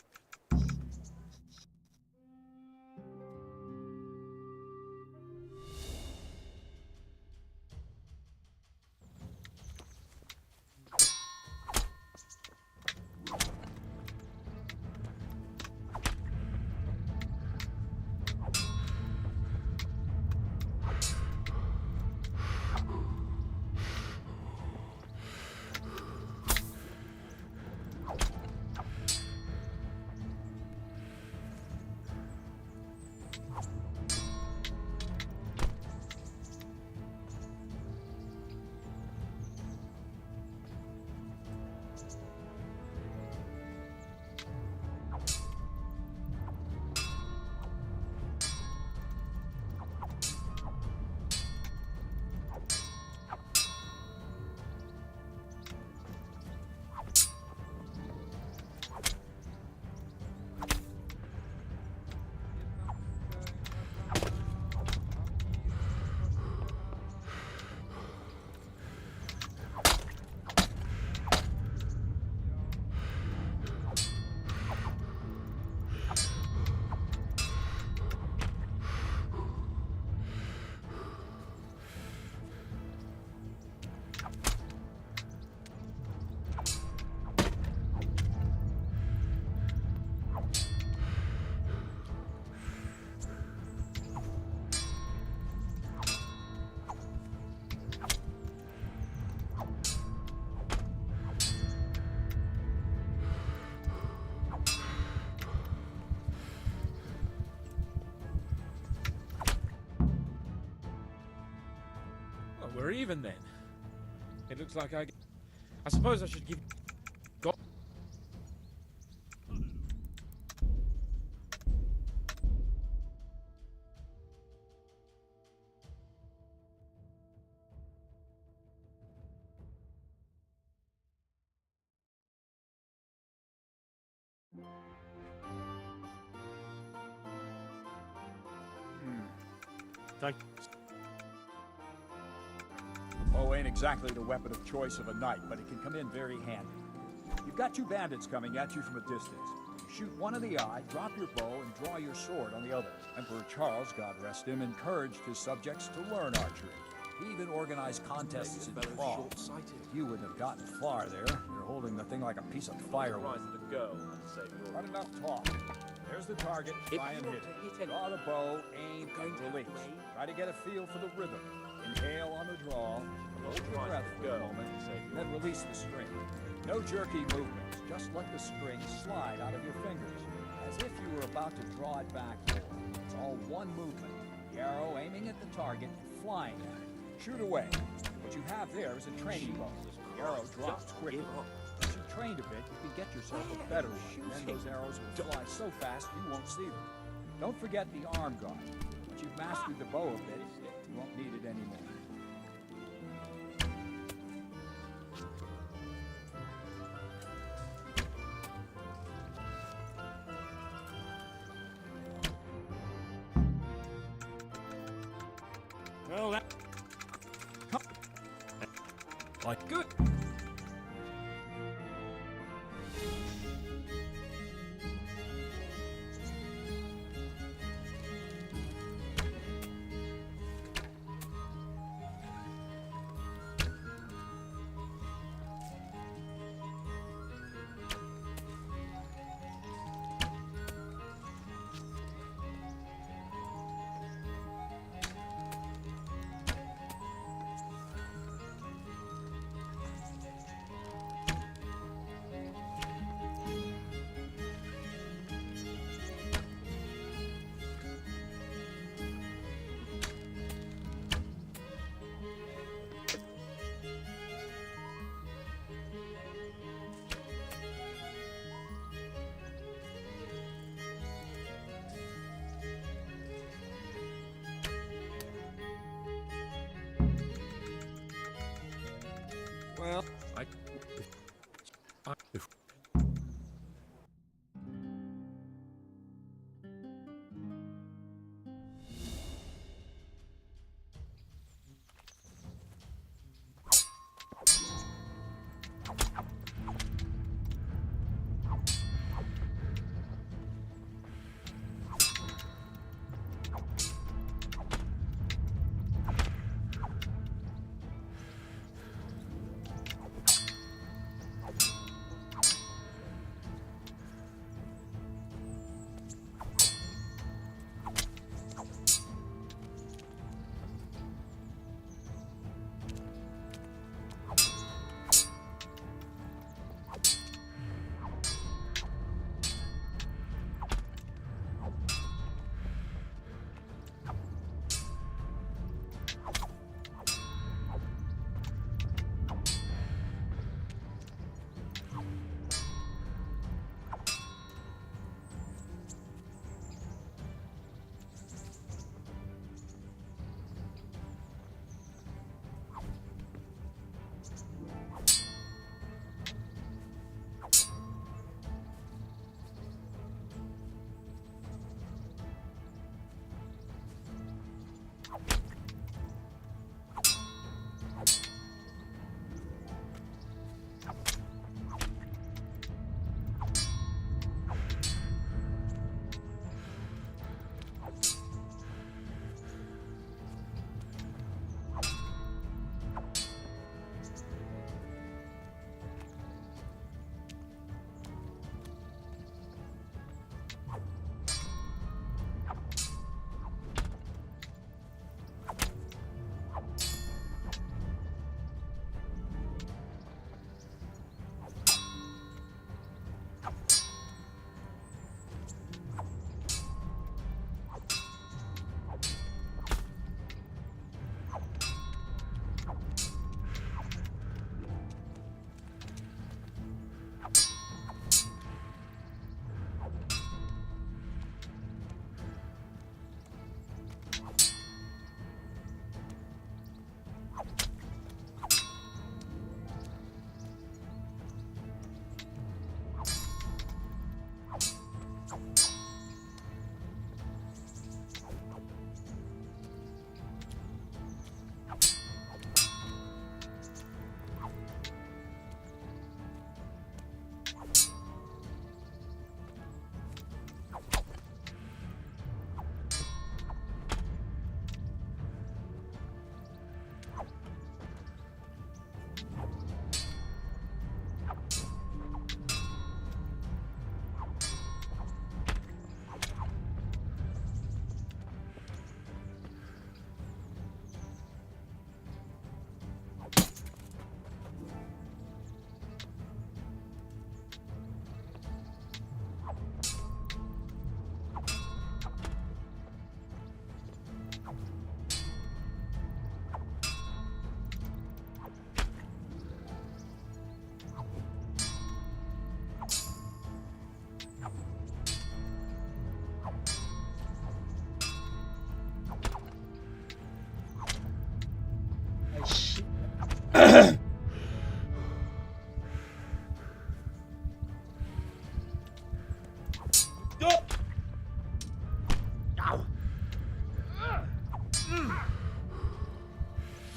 even then. It looks like I suppose I should give... God. Thank Bow ain't exactly the weapon of choice of a knight, but it can come in very handy. You've got two bandits coming at you from a distance. You shoot one in the eye, drop your bow, and draw your sword on the other. Emperor Charles, God rest him, encouraged his subjects to learn archery. He even organized contests in Prague. You wouldn't have gotten far there. You're holding the thing like a piece of firewood. Not enough talk. There's the target. Try and hit it. Draw the bow, aim, and release. Try to get a feel for the rhythm. Inhale on the draw. Hold your breath for a moment, then release the string. No jerky movements. Just let the string slide out of your fingers, as if you were about to draw it back more. It's all one movement. The arrow aiming at the target and flying at it. Shoot away. What you have there is a training bow. The arrow drops quickly. As you trained a bit, you can get yourself a better one. Then those arrows will fly so fast you won't see them. Don't forget the arm guard. Once you've mastered the bow a bit, you won't need it anymore. Well, that... Like, good.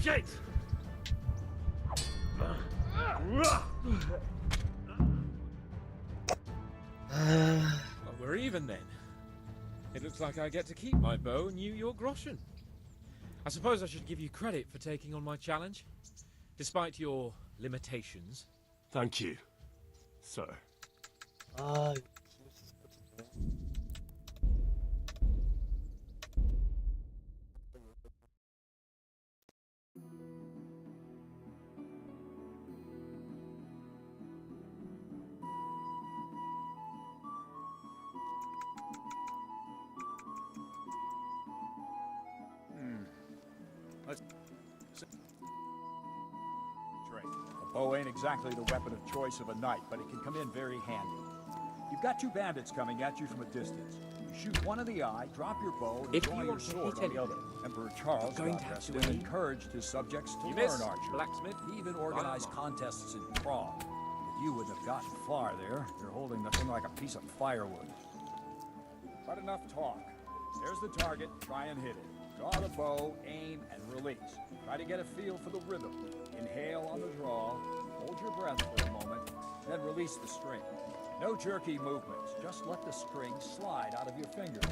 Shit! Well, we're even then. It looks like I get to keep my bow and you your groschen. I suppose I should give you credit for taking on my challenge, despite your limitations. Thank you, sir. A bow ain't exactly the weapon of choice of a knight, but it can come in very handy. You've got two bandits coming at you from a distance. You shoot one in the eye, drop your bow, and draw your sword on the other. Emperor Charles got rested and encouraged his subjects to learn archery. Blacksmith. He even organized contests in Prague. But you wouldn't have gotten far there. You're holding the thing like a piece of firewood. But enough talk. There's the target. Try and hit it. Draw the bow, aim, and release. Try to get a feel for the rhythm. Inhale on the draw, hold your breath for a moment, then release the string. No jerky movements, just let the string slide out of your fingers,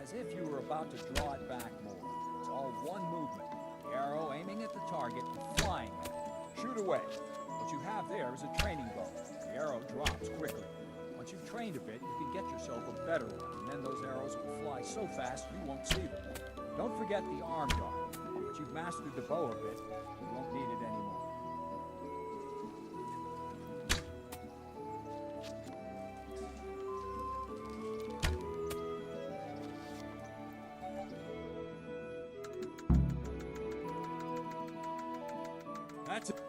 as if you were about to draw it back more. It's all one movement, the arrow aiming at the target and flying at it. Shoot away. What you have there is a training bow. The arrow drops quickly. Once you've trained a bit, you can get yourself a better one, and then those arrows will fly so fast you won't see them. Don't forget the arm guard. Once you've mastered the bow a bit, you won't need it anymore. That's it.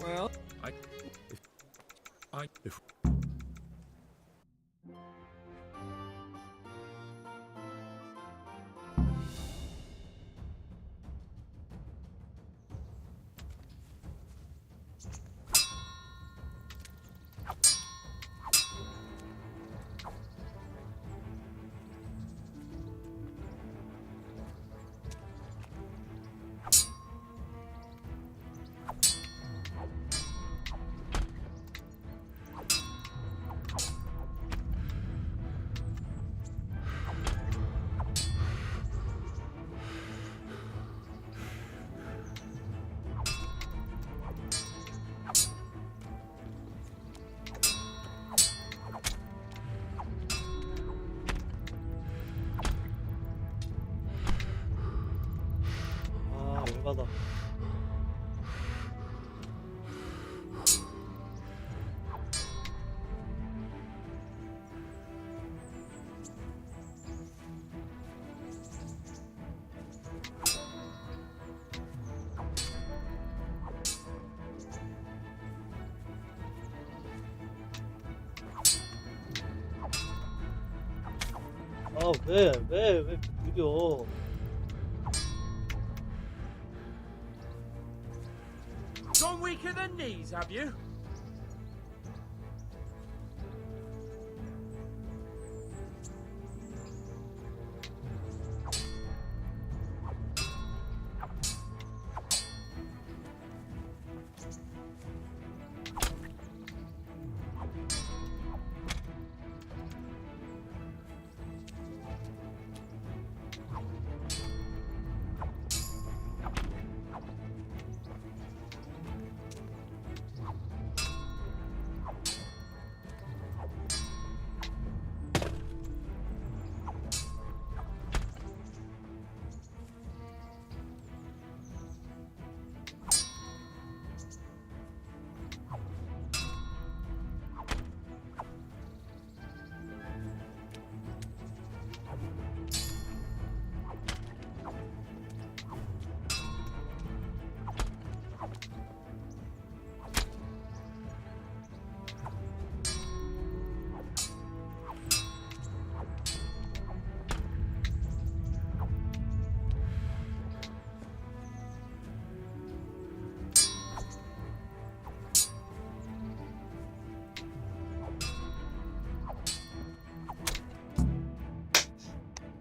Well, If 대단하다. 아, 왜 느려? Gone weaker than knees, have you?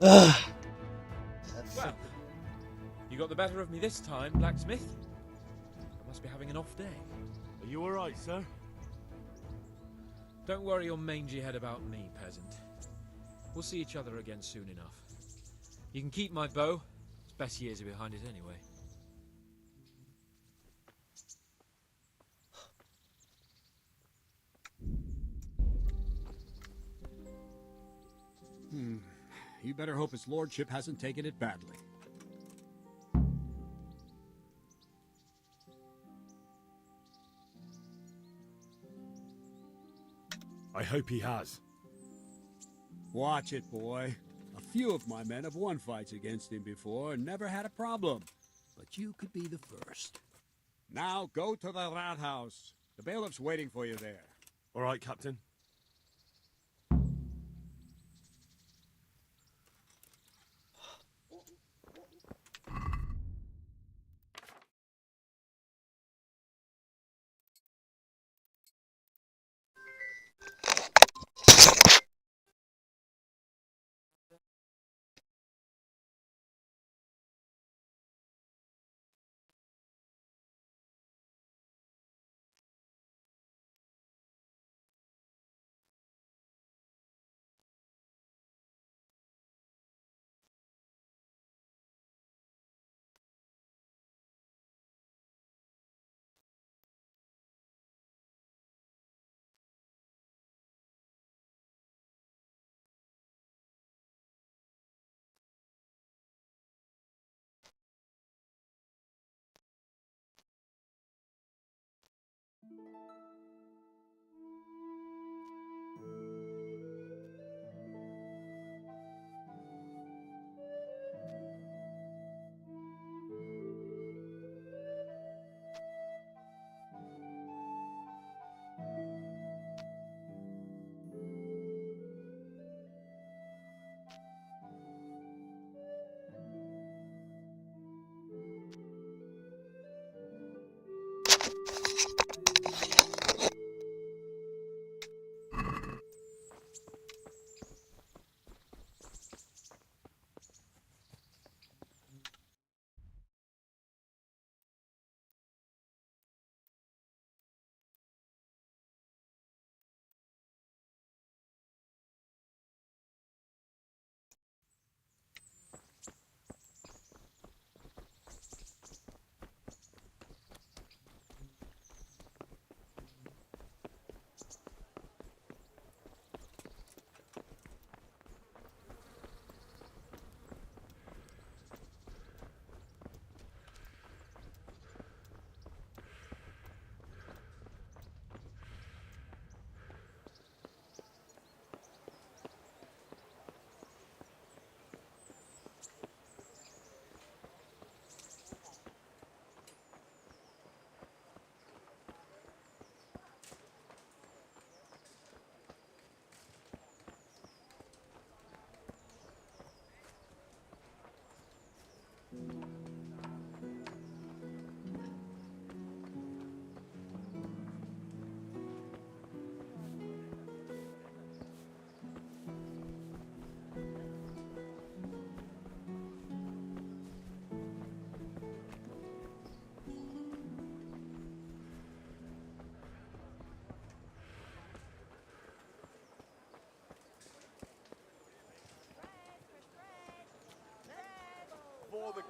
Well, you got the better of me this time, blacksmith. I must be having an off day. Are you alright, sir? Don't worry your mangy head about me, peasant. We'll see each other again soon enough. You can keep my bow. Its best years are behind it anyway. You better hope his lordship hasn't taken it badly. I hope he has. Watch it, boy. A few of my men have won fights against him before and never had a problem. But you could be the first. Now go to the rat house. The bailiff's waiting for you there. All right, Captain.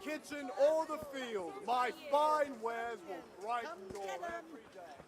kitchen or the field, my fine wares will brighten your every day.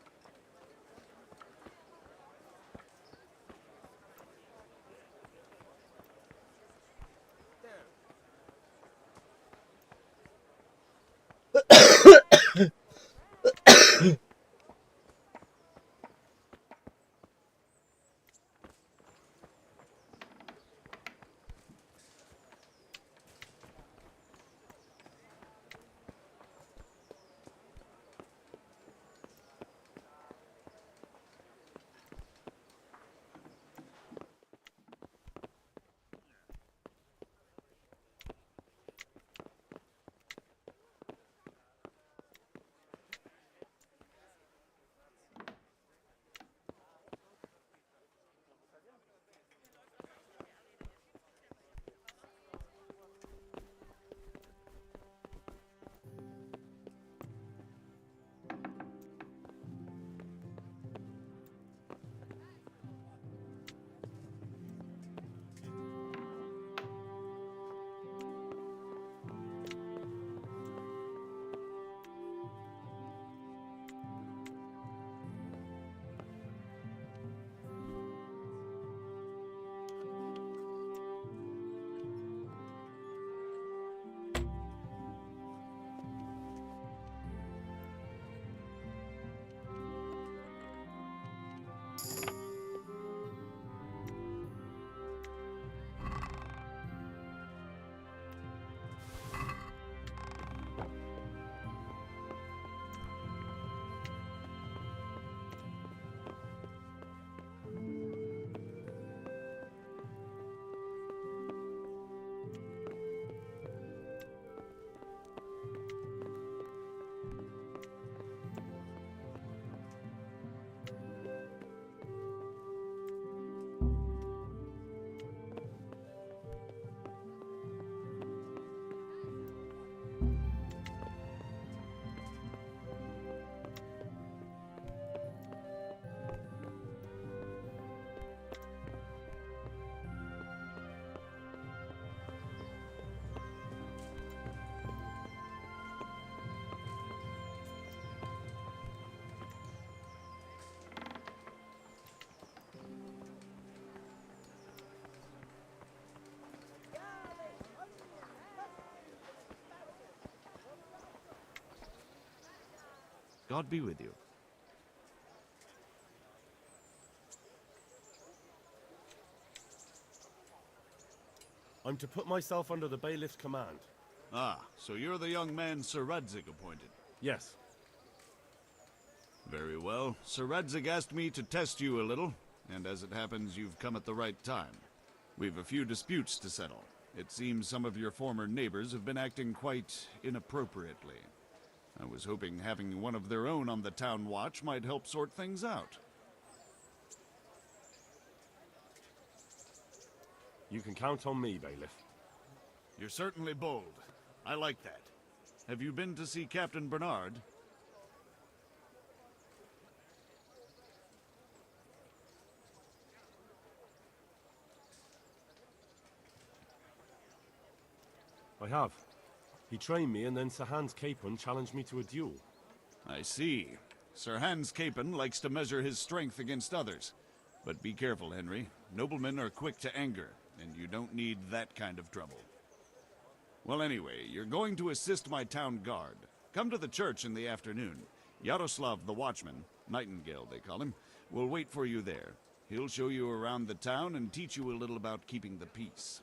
God be with you. I'm to put myself under the bailiff's command. Ah, so you're the young man Sir Radzig appointed? Yes. Very well. Sir Radzig asked me to test you a little, and as it happens, you've come at the right time. We've a few disputes to settle. It seems some of your former neighbors have been acting quite inappropriately. I was hoping having one of their own on the town watch might help sort things out. You can count on me, bailiff. You're certainly bold. I like that. Have you been to see Captain Bernard? I have. He trained me, and then Sir Hans Capon challenged me to a duel. I see. Sir Hans Capon likes to measure his strength against others. But be careful, Henry. Noblemen are quick to anger, and you don't need that kind of trouble. Well, anyway, you're going to assist my town guard. Come to the church in the afternoon. Yaroslav the watchman, Nightingale they call him, will wait for you there. He'll show you around the town and teach you a little about keeping the peace.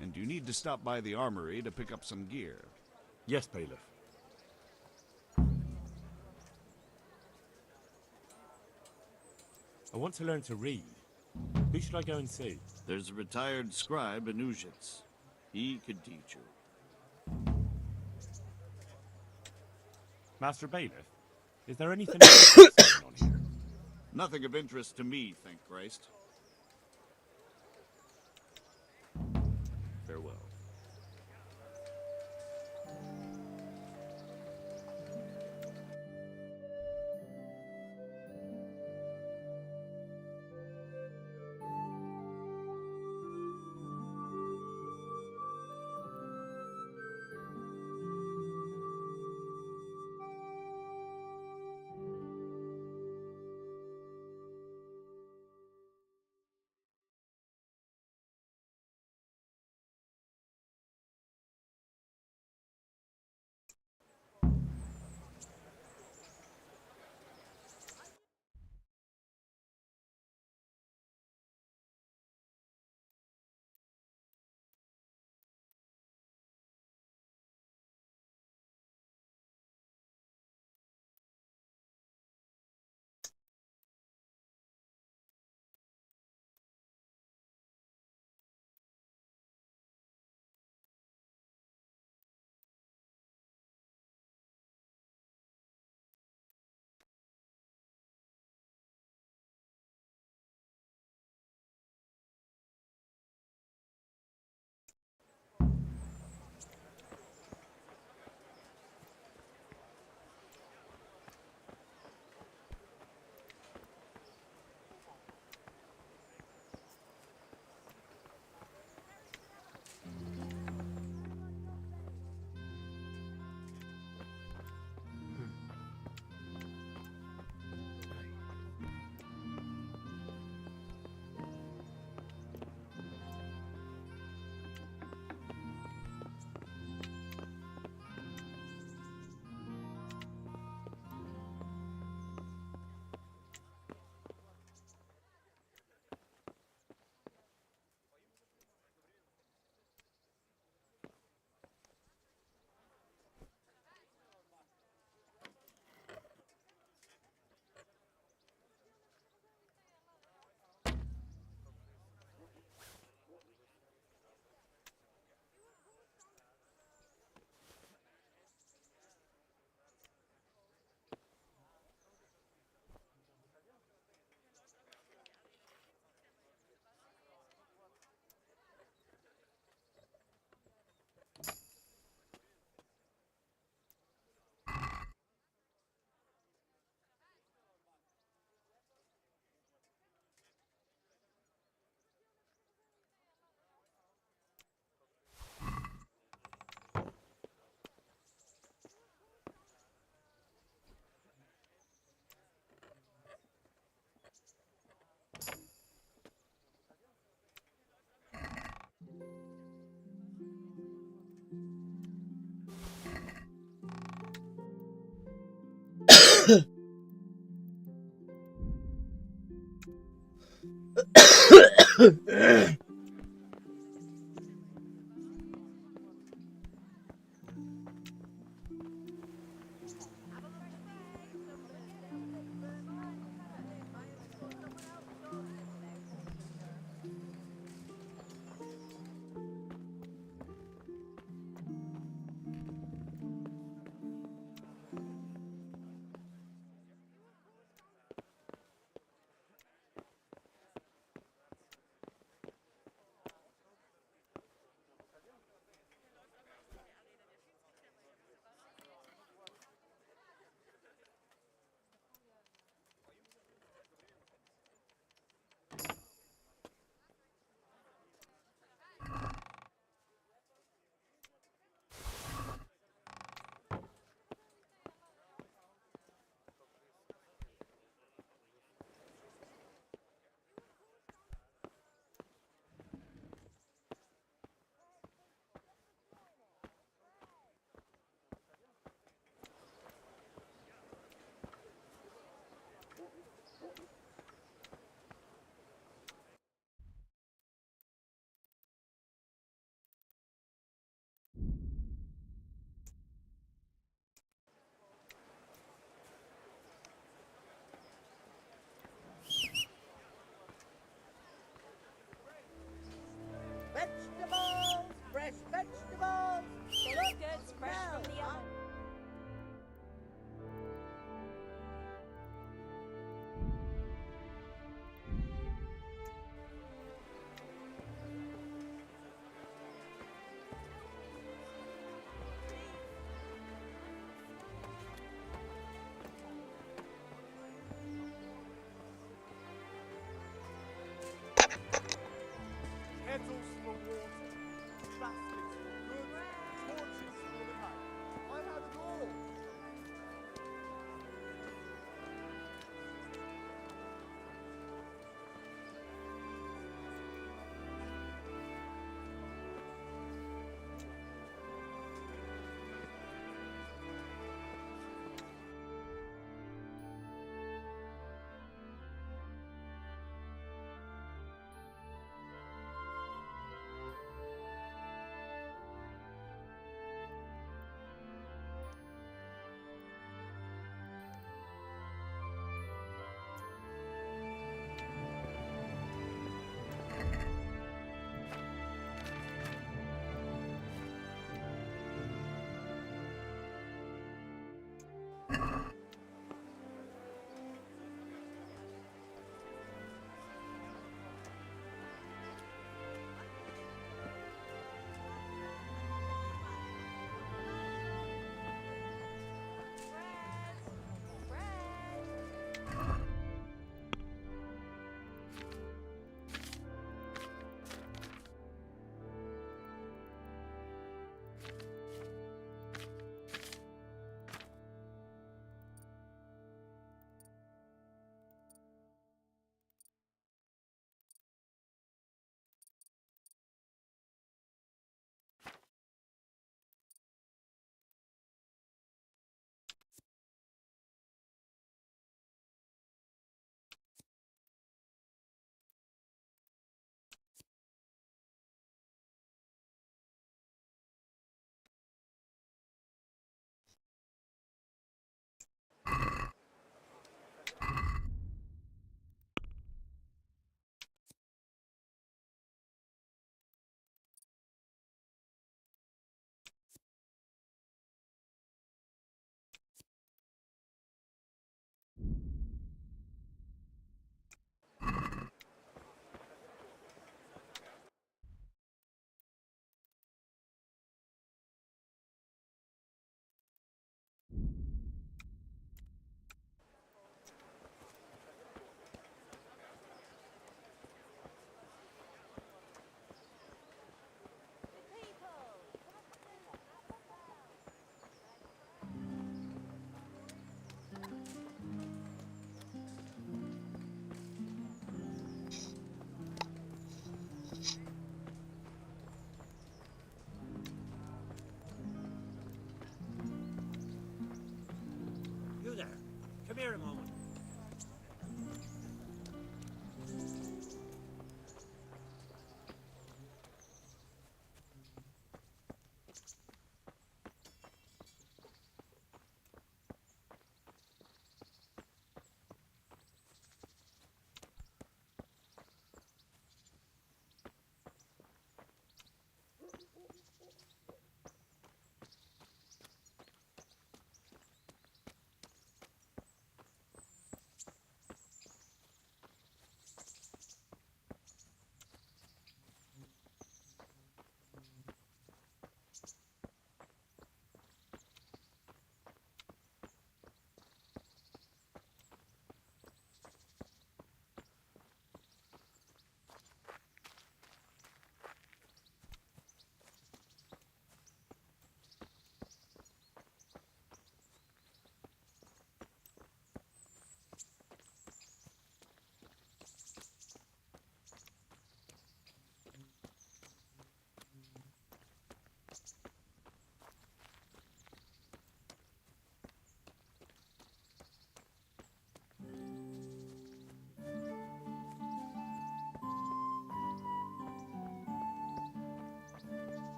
And you need to stop by the armory to pick up some gear. Yes, bailiff. I want to learn to read. Who should I go and see? There's a retired scribe in Uzhitz. He could teach you. Master Bailiff, is there anything going on here? Nothing of interest to me, thank Christ. Farewell.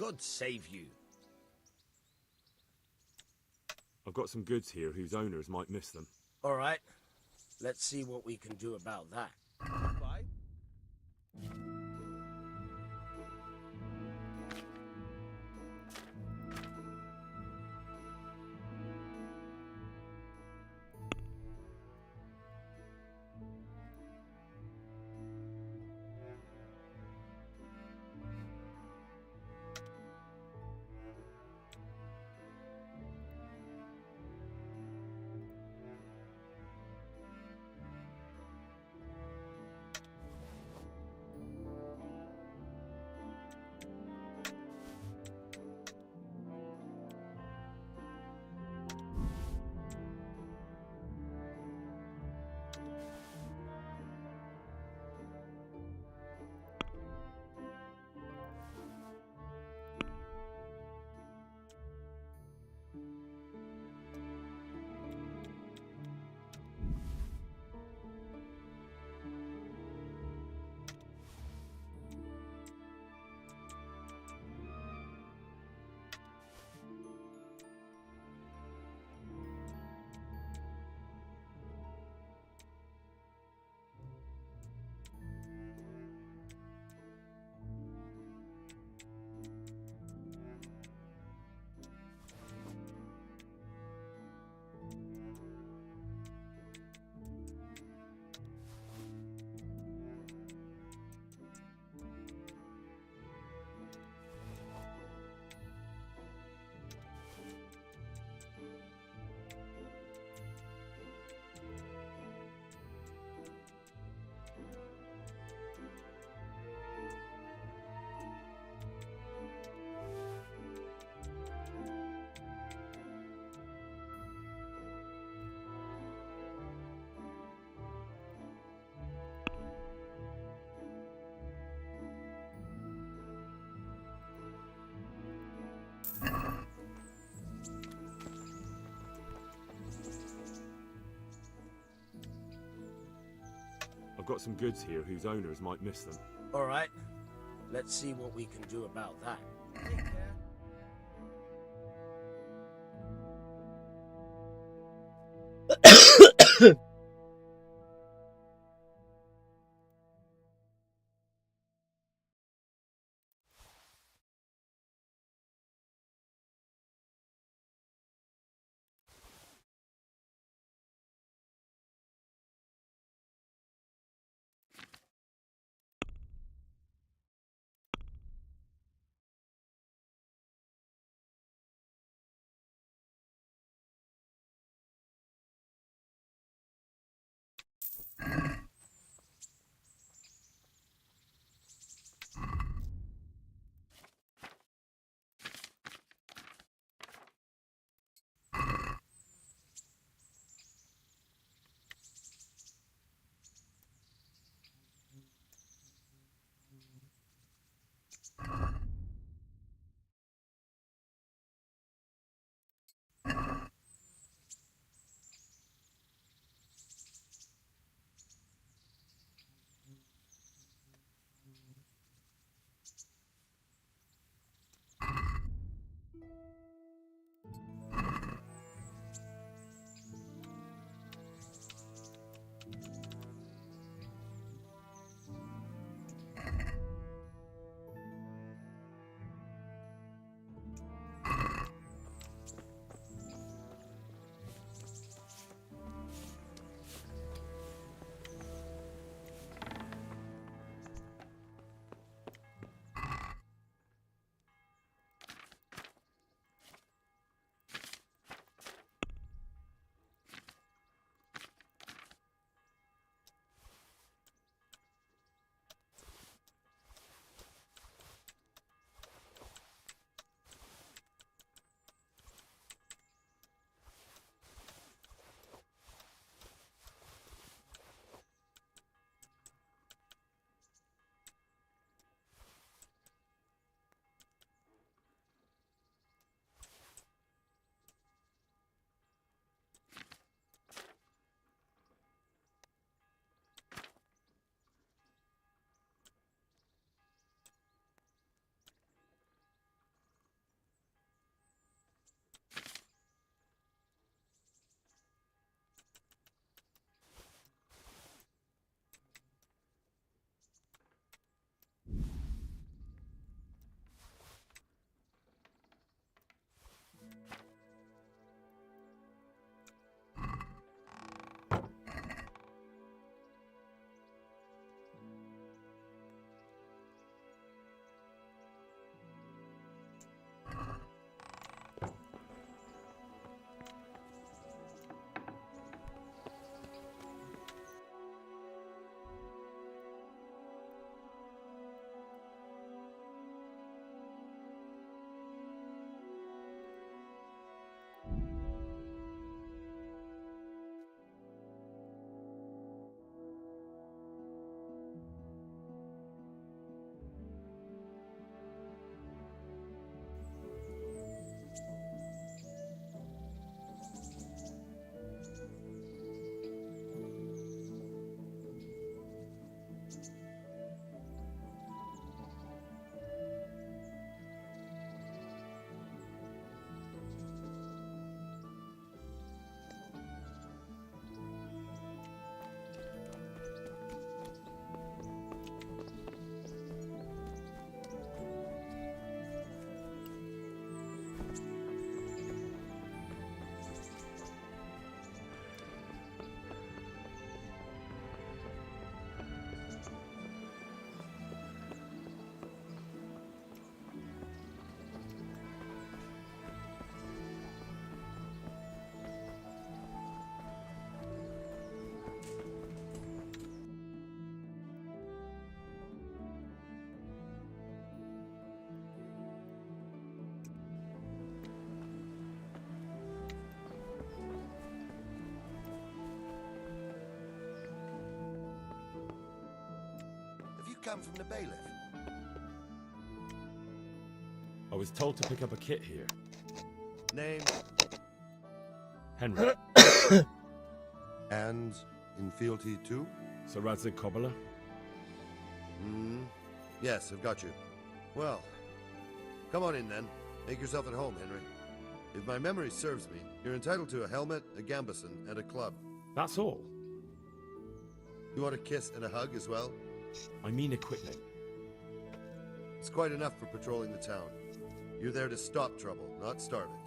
God save you. I've got some goods here whose owners might miss them. All right. Let's see what we can do about that. I've got some goods here whose owners might miss them. All right. Let's see what we can do about that. Take care. you come from the bailiff? I was told to pick up a kit here. Name? Henry. And in fealty too? Sir Radzig Cobbler. Hmm. Yes, I've got you. Well, come on in then. Make yourself at home, Henry. If my memory serves me, you're entitled to a helmet, a gambeson, and a club. That's all. You want a kiss and a hug as well? I mean equipment. It's quite enough for patrolling the town. You're there to stop trouble, not start it.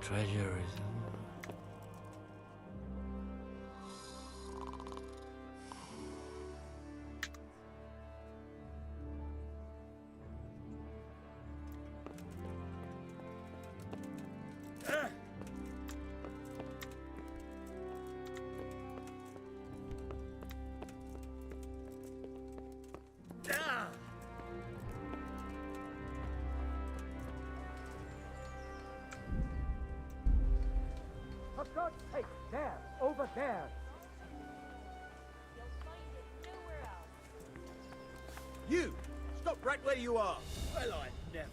Treasure is... For God's sake, there, over there. You! Stop right where you are! Well, I never.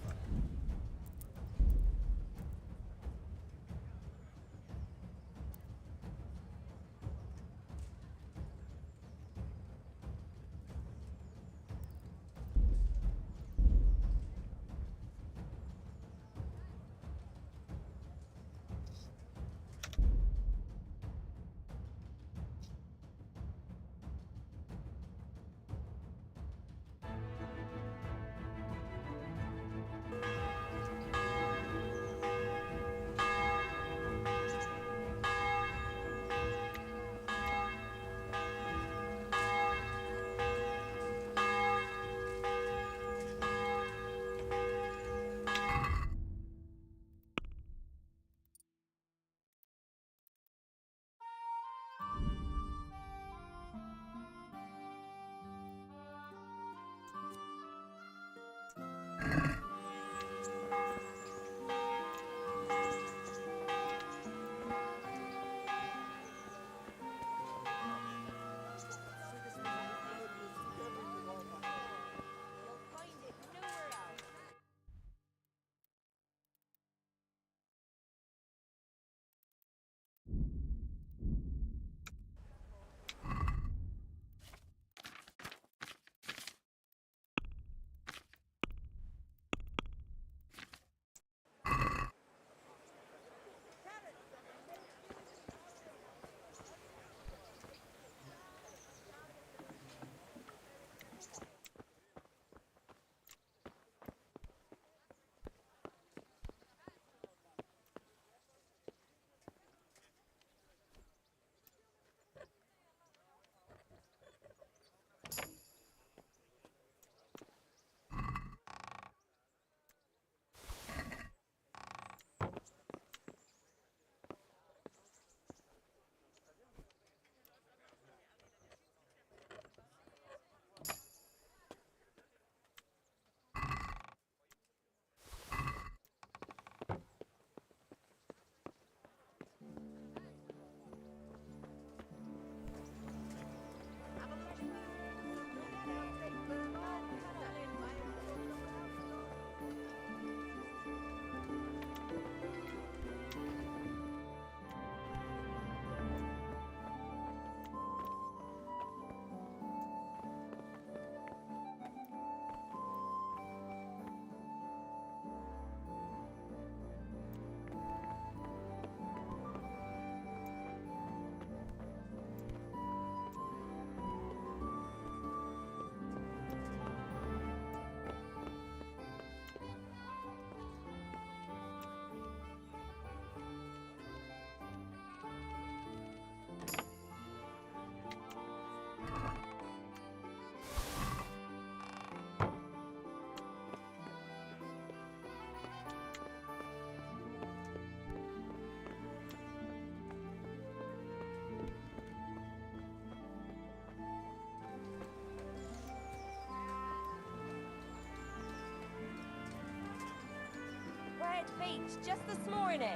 Kent Beach just this morning.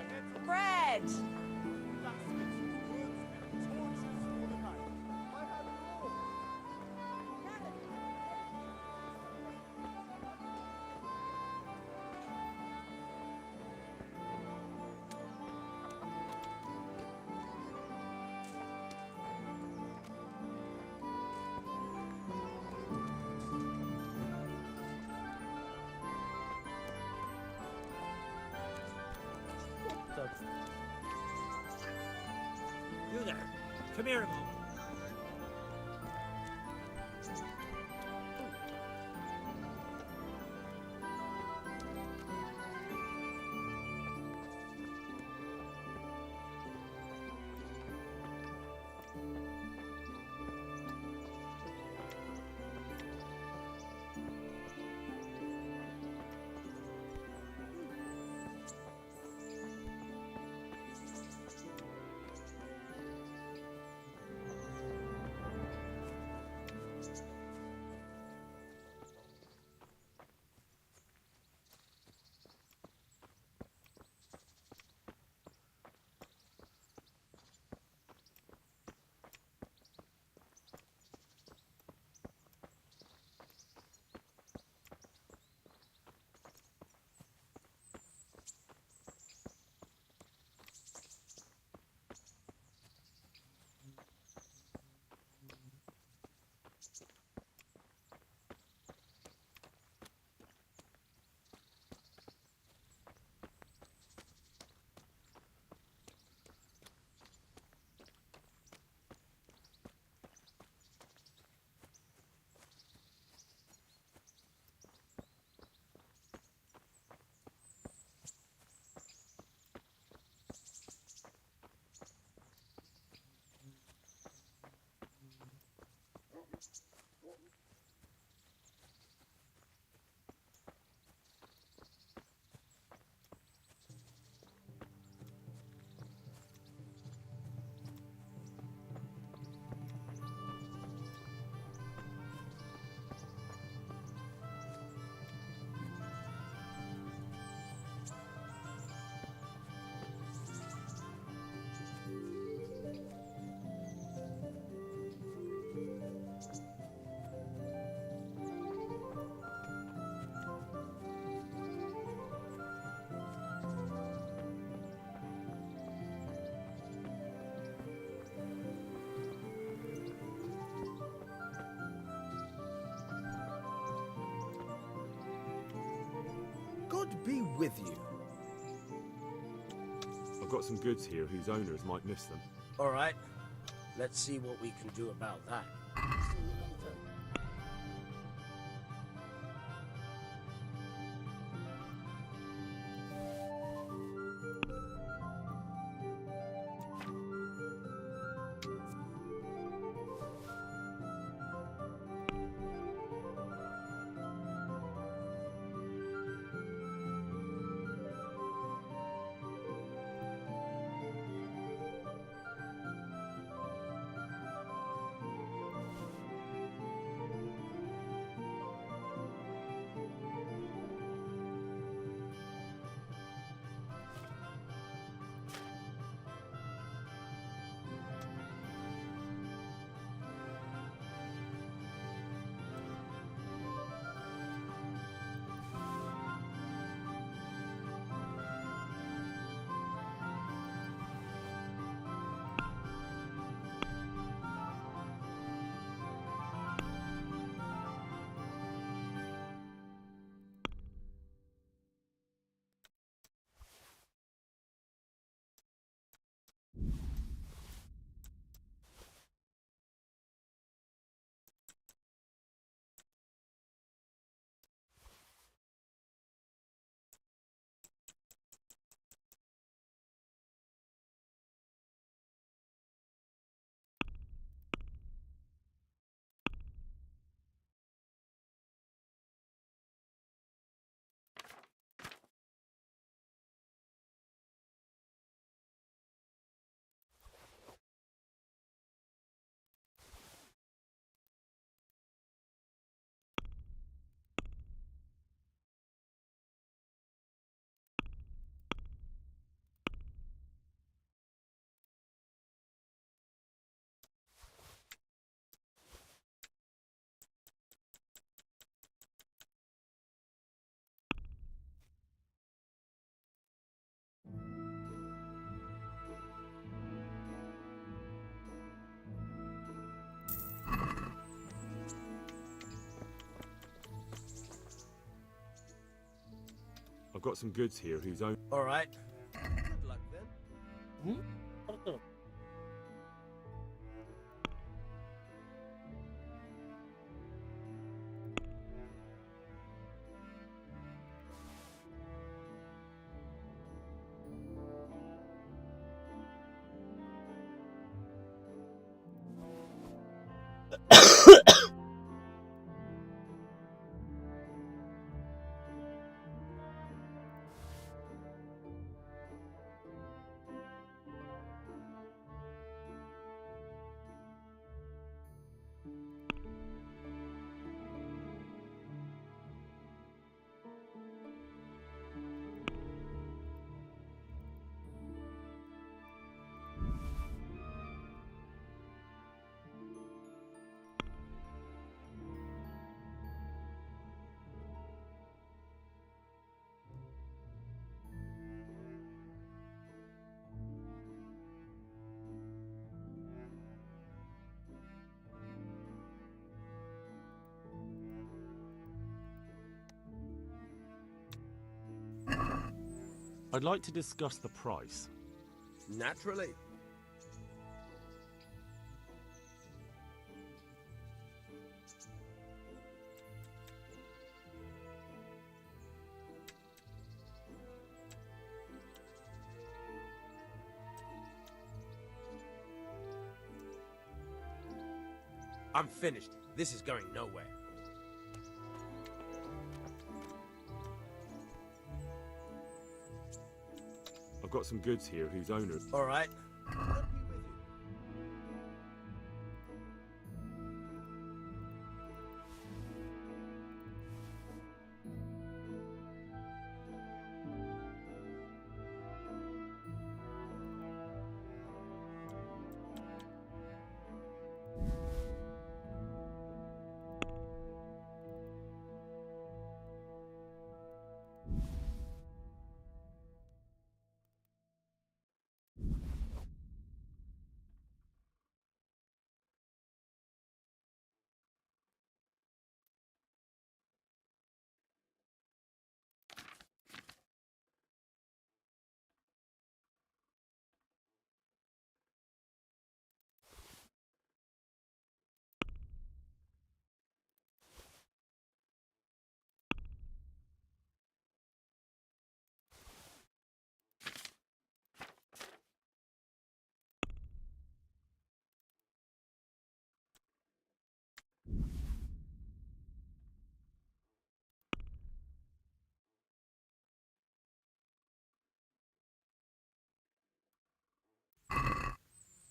Bread. You there. Come here a moment. God be with you. I've got some goods here whose owners might miss them. All right. Let's see what we can do about that. I've got some goods here whose own. All right. Good luck then. 응? 알았잖아. I'd like to discuss the price. Naturally. I'm finished. This is going nowhere. I've got some goods here whose owner. All right.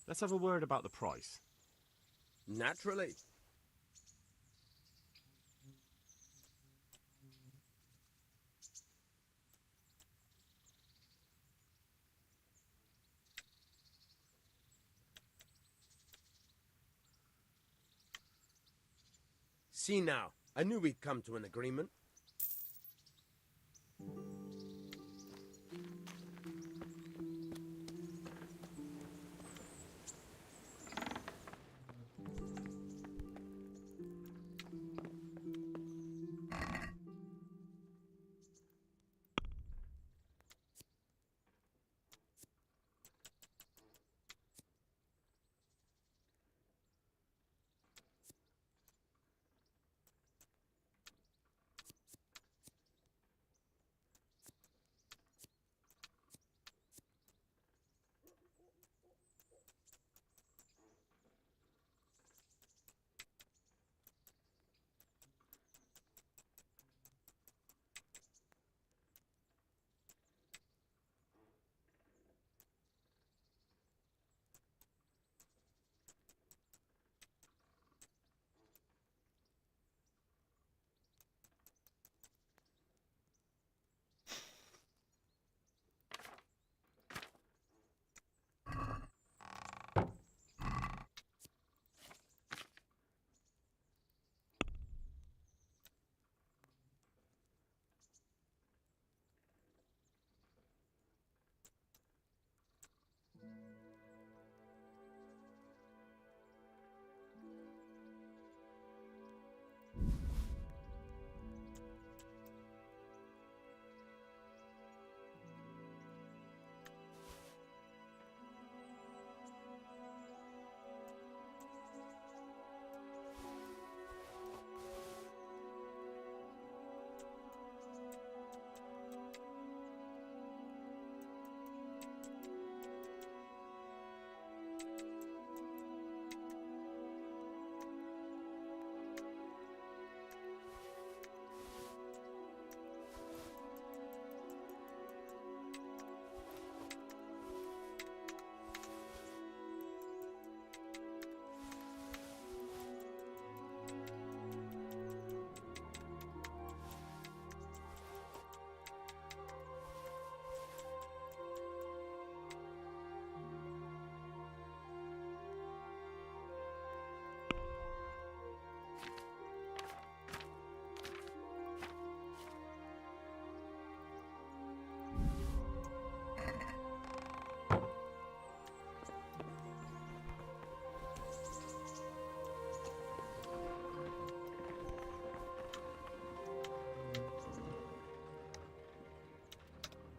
Let's have a word about the price. Naturally. See now, I knew we'd come to an agreement.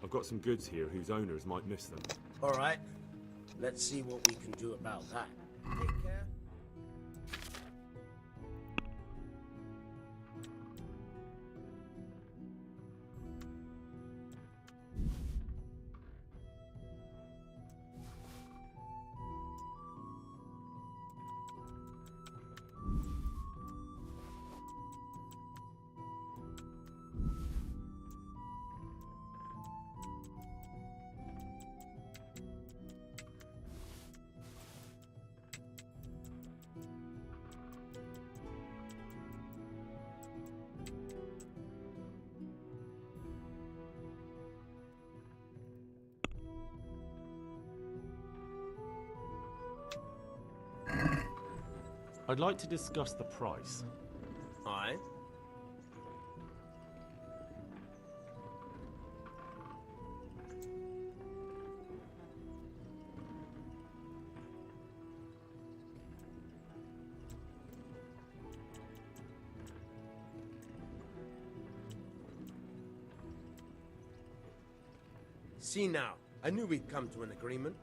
I've got some goods here whose owners might miss them. All right. Let's see what we can do about that. Take care. I'd like to discuss the price. Aye. See now, I knew we'd come to an agreement.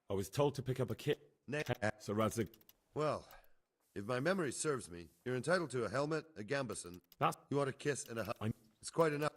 I was told to pick up a kit. So Radzig. Well, if my memory serves me, you're entitled to a helmet, a gambeson. You want a kiss and a hug. It's quite enough.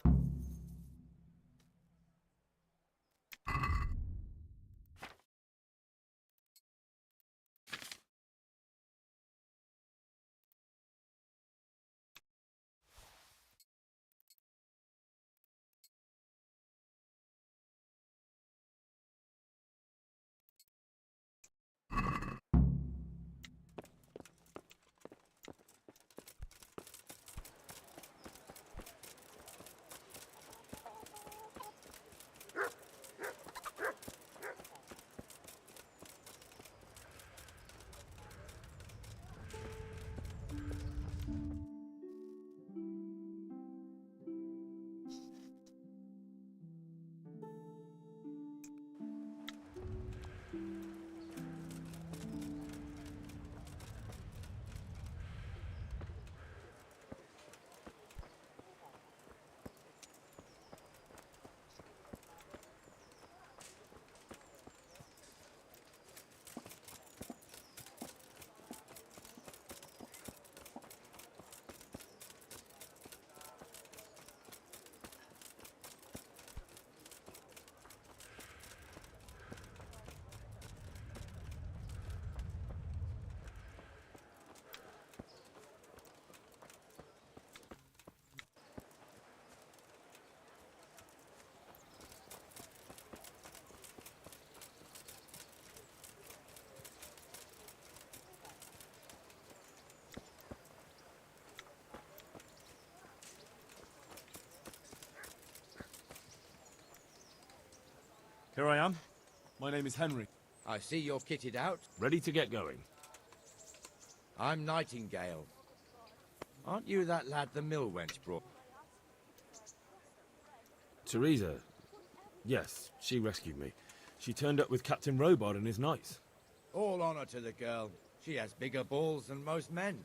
Here I am. My name is Henry. I see you're kitted out. Ready to get going. I'm Nightingale. Aren't you that lad the mill wench brought? Teresa. Yes, she rescued me. She turned up with Captain Robard and his knights. All honor to the girl. She has bigger balls than most men.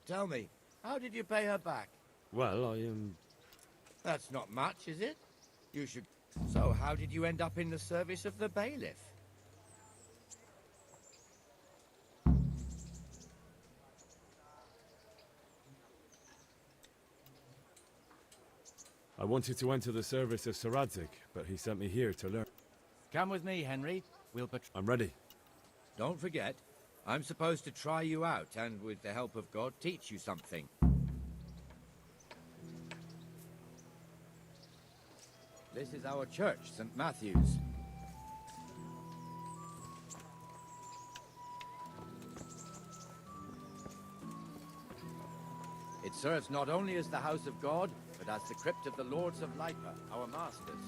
Tell me, how did you pay her back? Well, That's not much, is it? You should... So, how did you end up in the service of the bailiff? I wanted to enter the service of Sir Radzig, but he sent me here to learn. Come with me, Henry. I'm ready. Don't forget, I'm supposed to try you out and, with the help of God, teach you something. This is our church, St. Matthew's. It serves not only as the house of God, but as the crypt of the Lords of Lipa, our masters.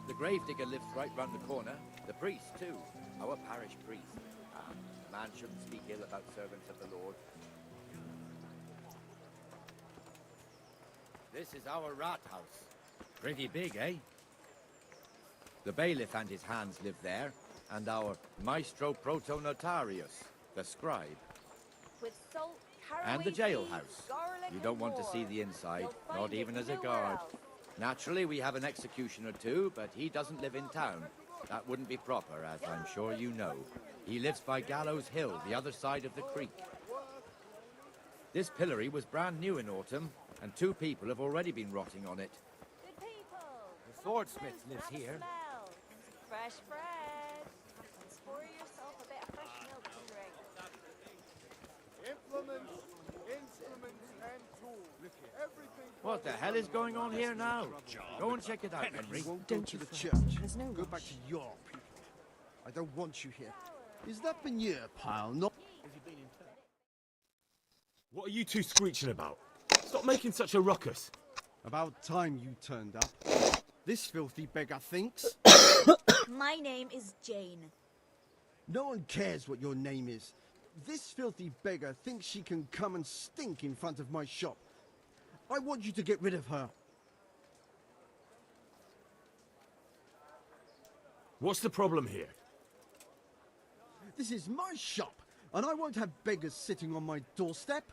The gravedigger lives right round the corner. The priest, too. Our parish priest. A man shouldn't speak ill about servants of the Lord. This is our rat house. Pretty big, eh? The bailiff and his hands live there, and our maestro protonotarius, the scribe. With salt, And the caraway jailhouse. seeds, garlic, You don't and want to more. see the inside, You'll find not it even as a nowhere guard. else. Naturally, we have an executioner too, but he doesn't live in town. That wouldn't be proper, as I'm sure you know. He lives by Gallows Hill, the other side of the creek. This pillory was brand new in autumn, and 2 people have already been rotting on it. Good people. The swordsmith lives Have a here. smell. Fresh bread. And pour yourself a bit of fresh milk to drink. Implements, instruments, and tools. Everything. What the hell is going on here now? Go and check it out, Henry. Go to the church. There's no Go back to your people. I don't want you here. Is that manure pile not... What are you two screeching about? Stop making such a ruckus. About time you turned up. This filthy beggar thinks... My name is Jane. No one cares what your name is. This filthy beggar thinks she can come and stink in front of my shop. I want you to get rid of her. What's the problem here? This is my shop, and I won't have beggars sitting on my doorstep.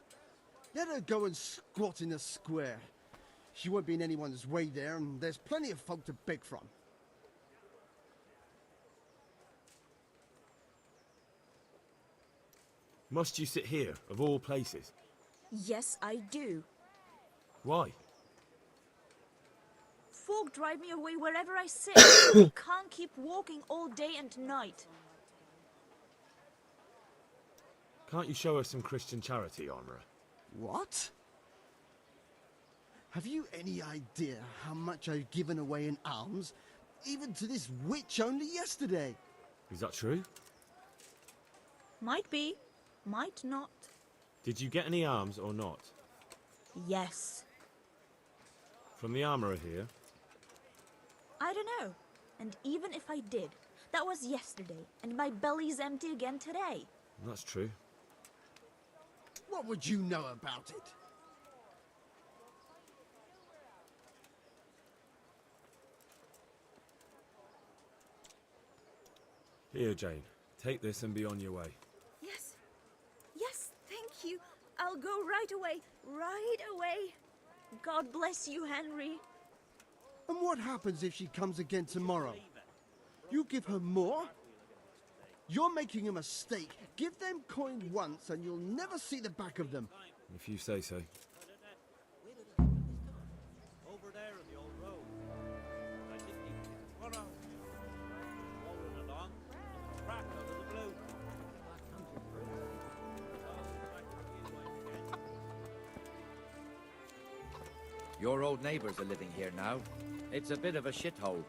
Let her go and squat in the square. She won't be in anyone's way there, and there's plenty of folk to beg from. Must you sit here, of all places? Yes, I do. Why? Folk drive me away wherever I sit. I can't keep walking all day and night. Can't you show us some Christian charity, Armourer? What? Have you any idea how much I've given away in alms, even to this witch only yesterday? Is that true? Might be, might not. Did you get any alms or not? Yes. From the Armourer here? I don't know. And even if I did, that was yesterday, and my belly's empty again today. That's true. What would you know about it? Here, Jane. Take this and be on your way. Yes. Yes, thank you. I'll go right away. Right away. God bless you, Henry. And what happens if she comes again tomorrow? You give her more? You're making a mistake. Give them coin once and you'll never see the back of them. If you say so. Over there on the old road. I didn't even run out. Rolling along, and a crack out of the blue. Your old neighbours are living here now. It's a bit of a shithole.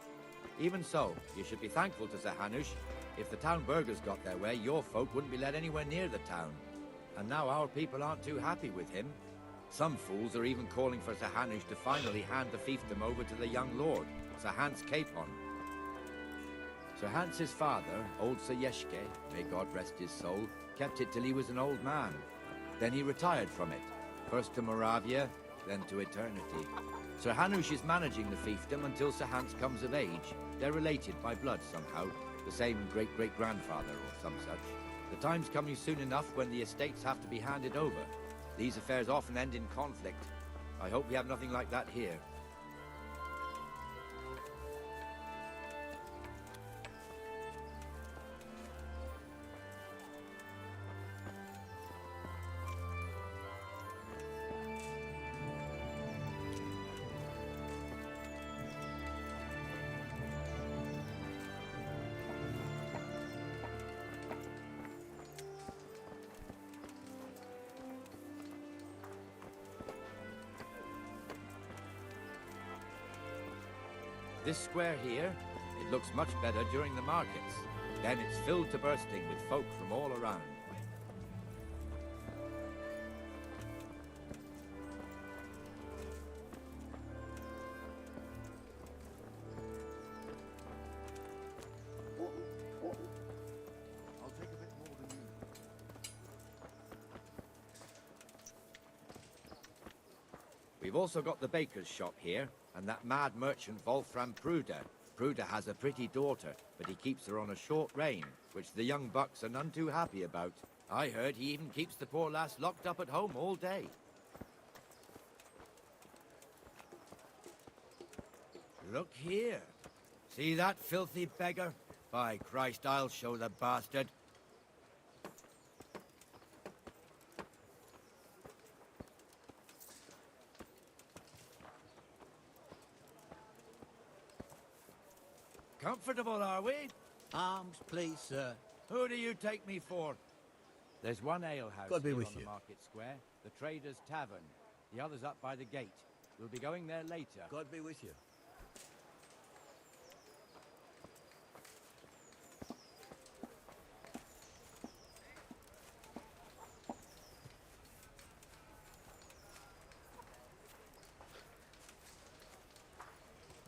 Even so, you should be thankful to Sir Hanush. If the town burghers got their way, your folk wouldn't be let anywhere near the town. And now our people aren't too happy with him. Some fools are even calling for Sir Hanush to finally hand the fiefdom over to the young lord, Sir Hans Capon. Sir Hans's father, old Sir Yeshke, may God rest his soul, kept it till he was an old man. Then he retired from it, first to Moravia, then to eternity. Sir Hanush is managing the fiefdom until Sir Hans comes of age. They're related by blood somehow, the same great-great-grandfather or some such. The time's coming soon enough when the estates have to be handed over. These affairs often end in conflict. I hope we have nothing like that here. This square here, it looks much better during the markets. Then it's filled to bursting with folk from all around. I'll take a bit more than you. We've also got the baker's shop here, and that mad merchant Wolfram Pruder. Pruder has a pretty daughter, but he keeps her on a short rein, which the young bucks are none too happy about. I heard he even keeps the poor lass locked up at home all day. Look here. See that filthy beggar? By Christ, I'll show the bastard. Comfortable, are we? Arms, please, sir. Who do you take me for? There's one alehouse God be here with on you. the market square, the Trader's Tavern. The other's up by the gate. We'll be going there later. God be with you.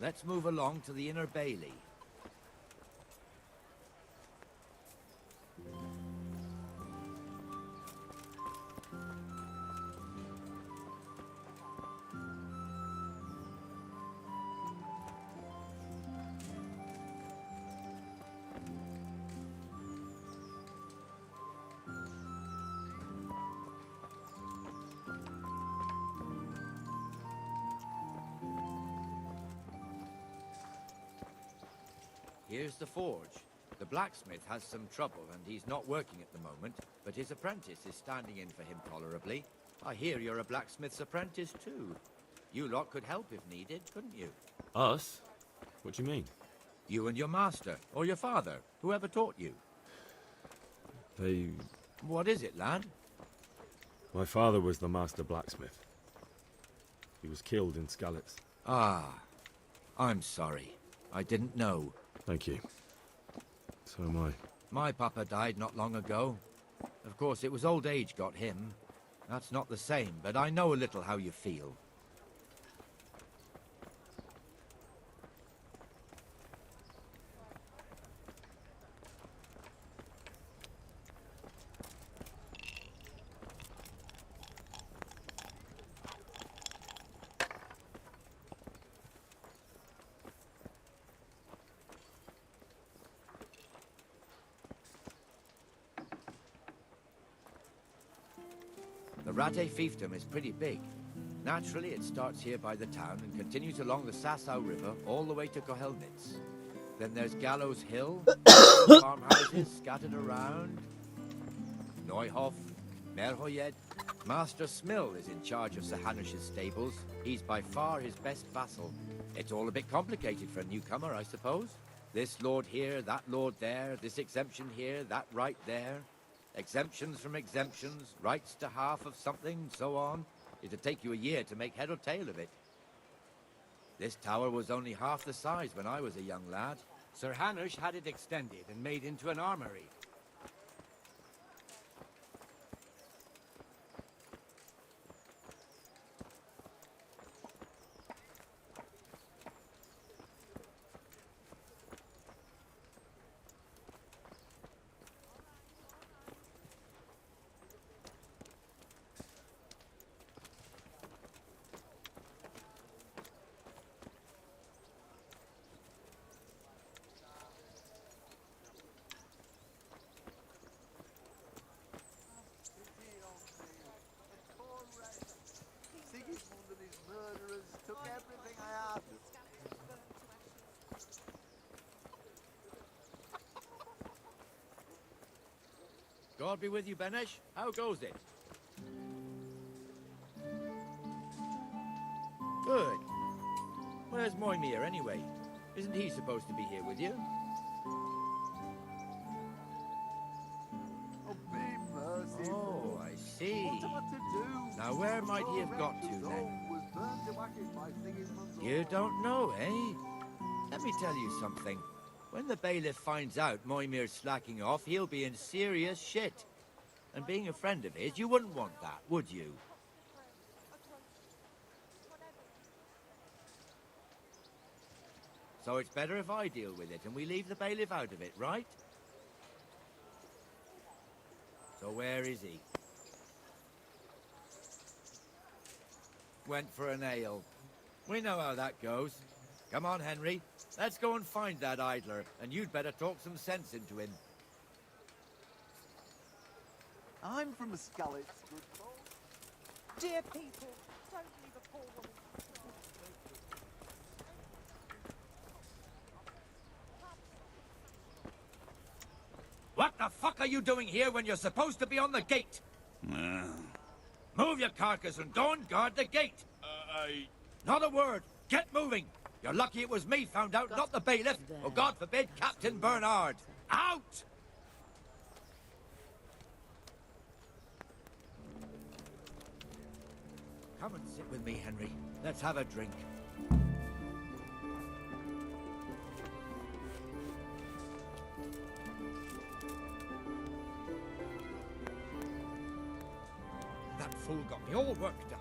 Let's move along to the Inner Bailey. Here's the forge. The blacksmith has some trouble and he's not working at the moment, but his apprentice is standing in for him tolerably. I hear you're a blacksmith's apprentice too. You lot could help if needed, couldn't you? Us? What do you mean? You and your master, or your father, whoever taught you. They... What is it, lad? My father was the master blacksmith. He was killed in Skalitz. Ah, I'm sorry. I didn't know. Thank you. So am I. My papa died not long ago. Of course, it was old age got him. That's not the same, but I know a little how you feel. The Rate fiefdom is pretty big. Naturally, it starts here by the town and continues along the Sasau River all the way to Kohelnitz. Then there's Gallows Hill, farmhouses scattered around, Neuhof, Merhoyed. Master Smill is in charge of Sir Hanush's stables. He's by far his best vassal. It's all a bit complicated for a newcomer, I suppose. This lord here, that lord there, this exemption here, that right there. Exemptions from exemptions, rights to half of something, so on. It'd take you a year to make head or tail of it. This tower was only half the size when I was a young lad. Sir Hanush had it extended and made into an armory. God be with you, Benesh. How goes it? Good. Where's Moimir, anyway? Isn't he supposed to be here with you? Oh, be merciful. Oh, I see. What am I to do? Now, where might he have got to, then? You don't know, eh? Let me tell you something. When the bailiff finds out Moimir's slacking off, he'll be in serious shit. And being a friend of his, you wouldn't want that, would you? So it's better if I deal with it and we leave the bailiff out of it, right? So where is he? Went for an ale. We know how that goes. Come on, Henry. Let's go and find that idler, and you'd better talk some sense into him. I'm from the Scullets, good folk. Dear people, don't leave a poor woman. What the fuck are you doing here when you're supposed to be on the gate? Move your carcass and go and guard the gate. Not a word. Get moving. You're lucky it was me found out, not the bailiff, or God forbid, Captain Bernard. Out! Come and sit with me, Henry. Let's have a drink. That fool got me all worked up.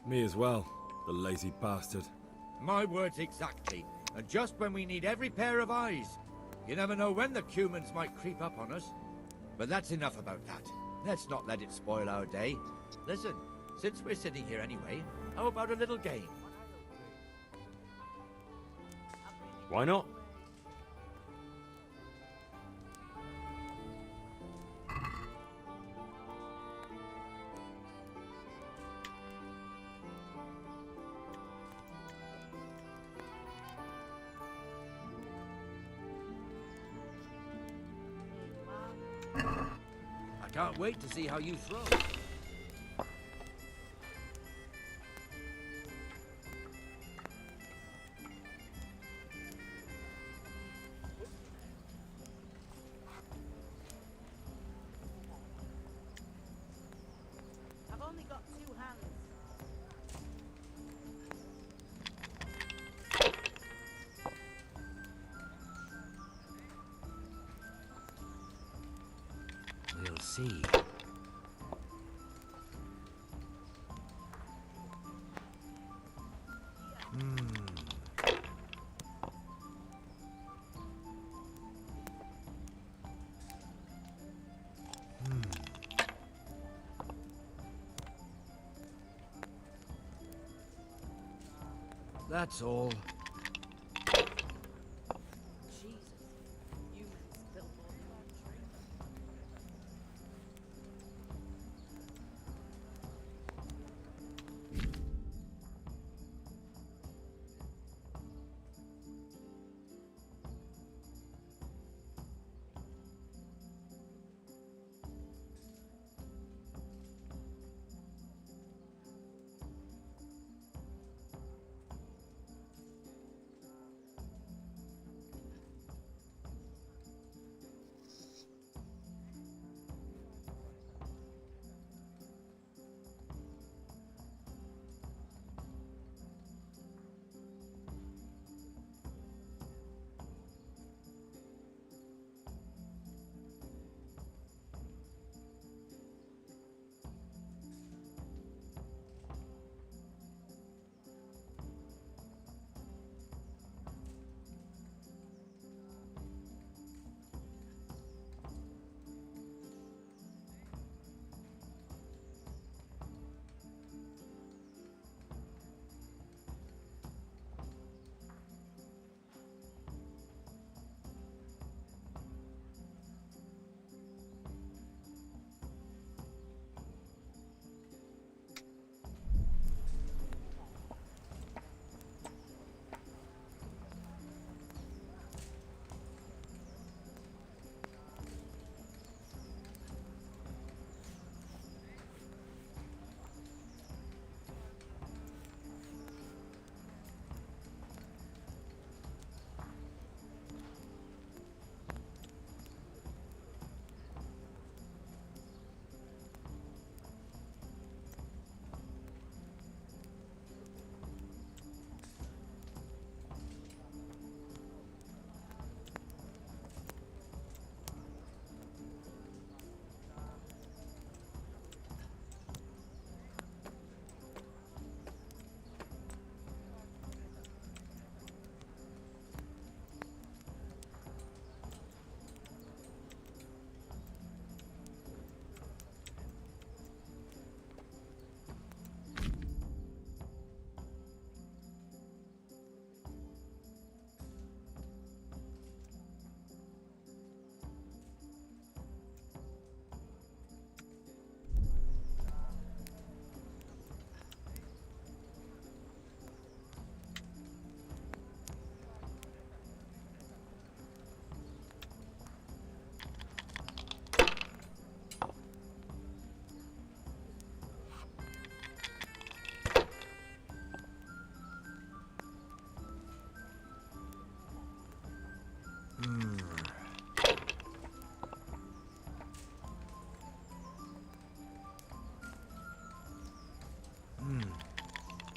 Me as well, the lazy bastard. My words exactly. And just when we need every pair of eyes. You never know when the Cumans might creep up on us. But that's enough about that. Let's not let it spoil our day. Listen, since we're sitting here anyway, how about a little game? Why not? I can't wait to see how you throw. I've only got 2 hands. We'll see. That's all.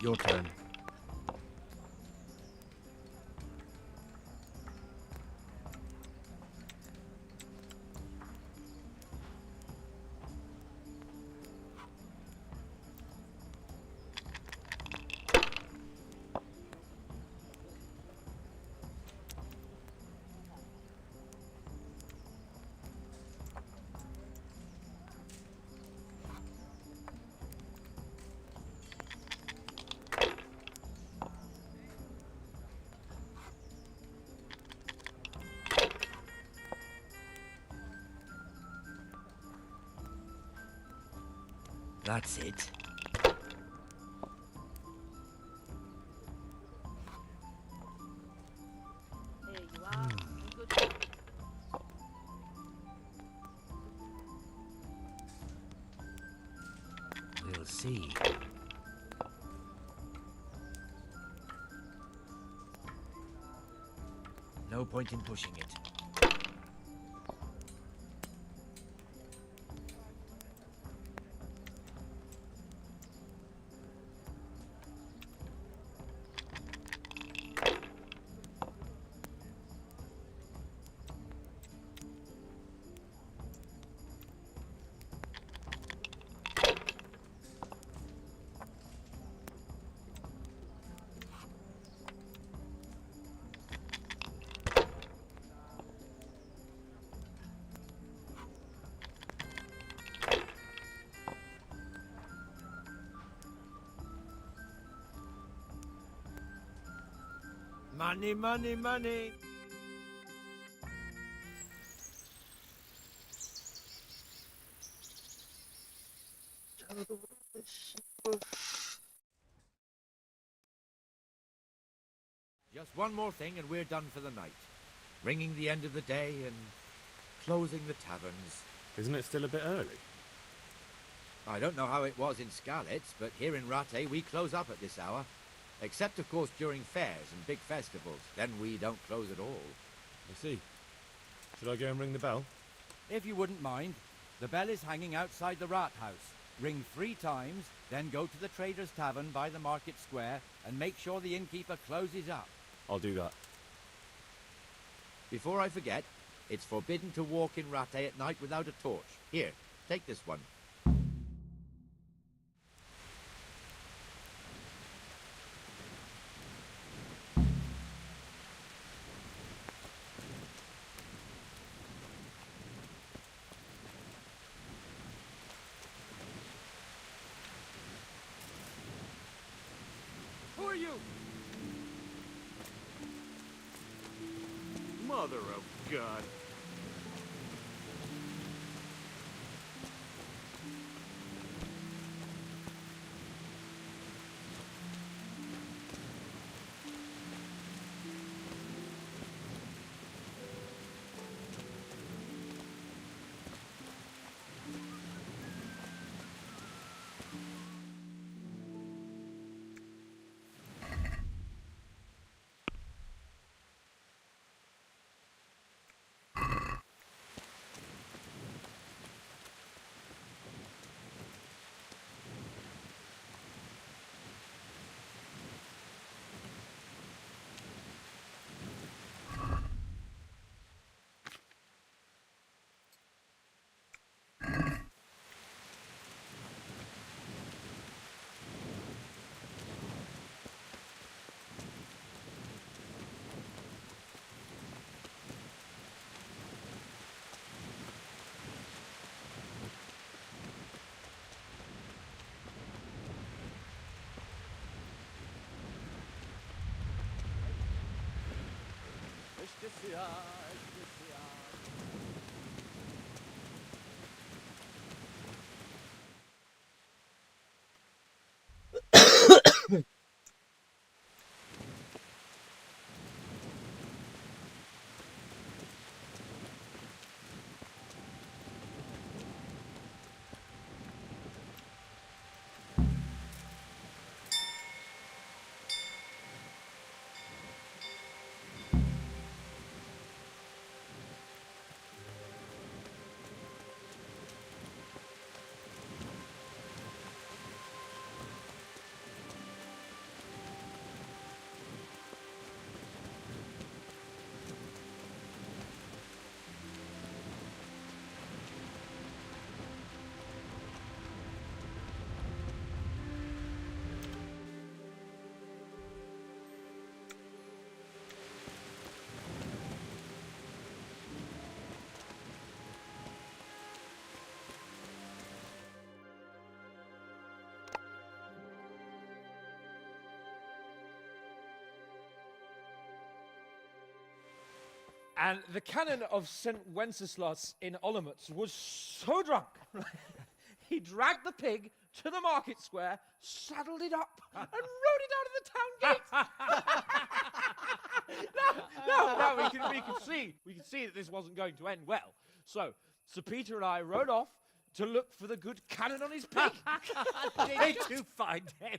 Your turn. That's it. Here you are. Good. We'll see. No point in pushing it. Money, money, money. Just one more thing and we're done for the night. Ringing the end of the day and closing the taverns. Isn't it still a bit early? I don't know how it was in Skalitz, but here in Rattay we close up at this hour. Except, of course, during fairs and big festivals. Then we don't close at all. I see. Should I go and ring the bell? If you wouldn't mind, the bell is hanging outside the Rat House. Ring 3 times, then go to the Trader's Tavern by the Market Square and make sure the innkeeper closes up. I'll do that. Before I forget, it's forbidden to walk in Rattay at night without a torch. Here, take this one. Who are you? Mother of God. And the canon of St. Wenceslas in Olomouc was so drunk, he dragged the pig to the market square, saddled it up, and rode it out of the town gate. No, we can see that this wasn't going to end well. So, Sir Peter and I rode off to look for the good canon on his pig. Did you find him?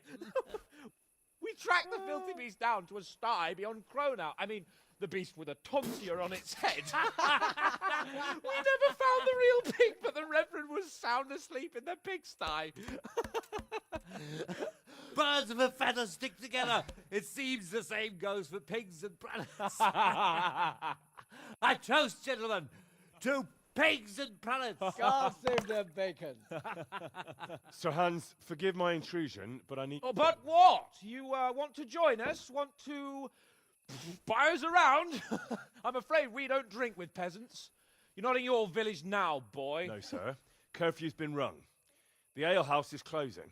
We tracked the filthy beast down to a sty beyond Cronau. I mean, the beast with a tonsure on its head. We never found the real pig, but the Reverend was sound asleep in the pigsty. Birds of a feather stick together. It seems the same goes for pigs and prelates. I toast, gentlemen, to pigs and prelates. God save the bacon. Sir Hans, forgive my intrusion, but I need... Oh, but what? You want to join us? Want to buy us around? I'm afraid we don't drink with peasants. You're not in your village now, boy. No, sir. Curfew's been rung. The alehouse is closing.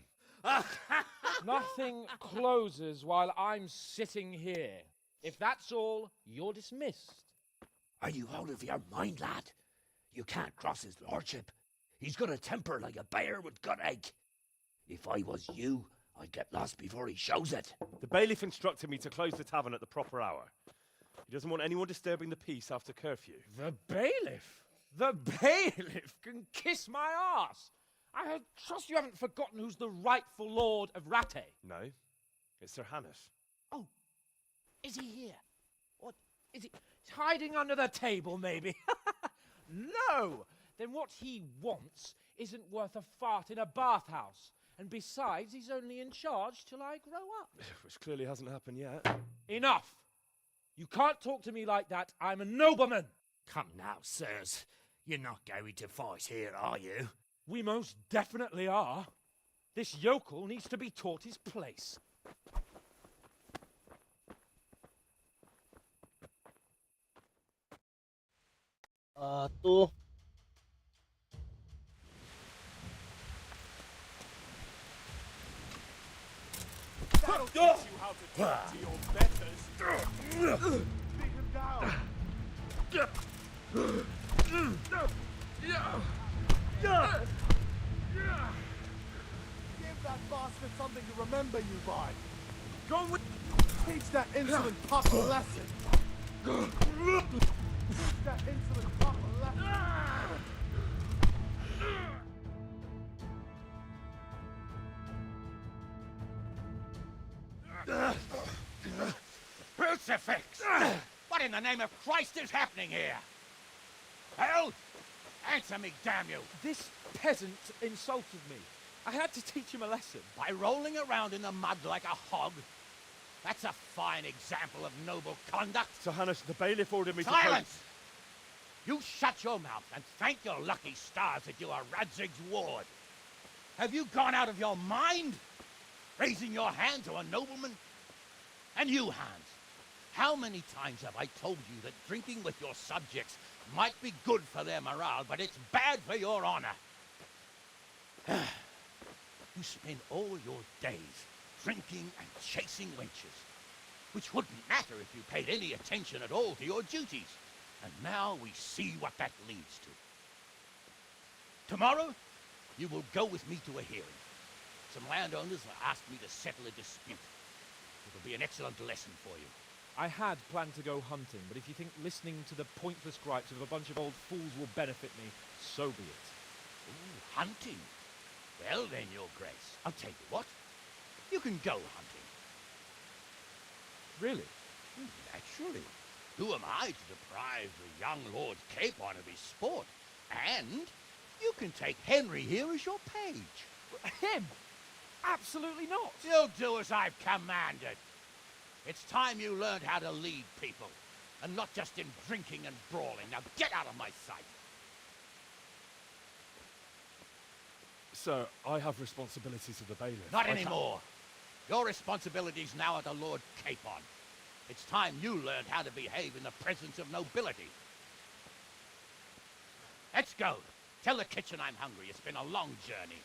Nothing closes while I'm sitting here. If that's all, you're dismissed. Are you out of your mind, lad? You can't cross his lordship. He's got a temper like a bear with gut ache. If I was you, I'd get lost before he shows it. The bailiff instructed me to close the tavern at the proper hour. He doesn't want anyone disturbing the peace after curfew. The bailiff? The bailiff can kiss my arse. I trust you haven't forgotten who's the rightful lord of Rattay. No, it's Sir Hannes. Oh, is he here? What, is he hiding under the table, maybe? No! Then what he wants isn't worth a fart in a bathhouse. And besides, he's only in charge till I grow up. Which clearly hasn't happened yet. Enough! You can't talk to me like that. I'm a nobleman. Come now, sirs. You're not going to fight here, are you? We most definitely are. This yokel needs to be taught his place. Tuh. That'll teach you how to talk to your betters. Beat him down. Give that bastard something to remember you by. Go with. Teach that insolent pup a lesson. Teach that insolent pup a lesson. Crucifix! What in the name of Christ is happening here? Hell? Answer me, damn you! This peasant insulted me. I had to teach him a lesson. By rolling around in the mud like a hog? That's a fine example of noble conduct. Sir Hannes, the bailiff ordered me to... Silence! You shut your mouth and thank your lucky stars that you are Radzig's ward. Have you gone out of your mind? Raising your hand to a nobleman? And you, Hans, how many times have I told you that drinking with your subjects might be good for their morale, but it's bad for your honor? You spend all your days drinking and chasing wenches, which wouldn't matter if you paid any attention at all to your duties. And now we see what that leads to. Tomorrow, you will go with me to a hearing. Some landowners have asked me to settle a dispute. It'll be an excellent lesson for you. I had planned to go hunting, but if you think listening to the pointless gripes of a bunch of old fools will benefit me, so be it. Ooh, hunting? Well then, your grace, I'll tell you what. You can go hunting. Really? Naturally. Who am I to deprive the young Lord Capon of his sport? And you can take Henry here as your page. Him? Absolutely not. You'll do as I've commanded. It's time you learned how to lead people, and not just in drinking and brawling. Now get out of my sight. Sir, I have responsibilities of the bailiff. Not anymore. Your responsibilities now are the Lord Capon. It's time you learned how to behave in the presence of nobility. Let's go. Tell the kitchen I'm hungry. It's been a long journey.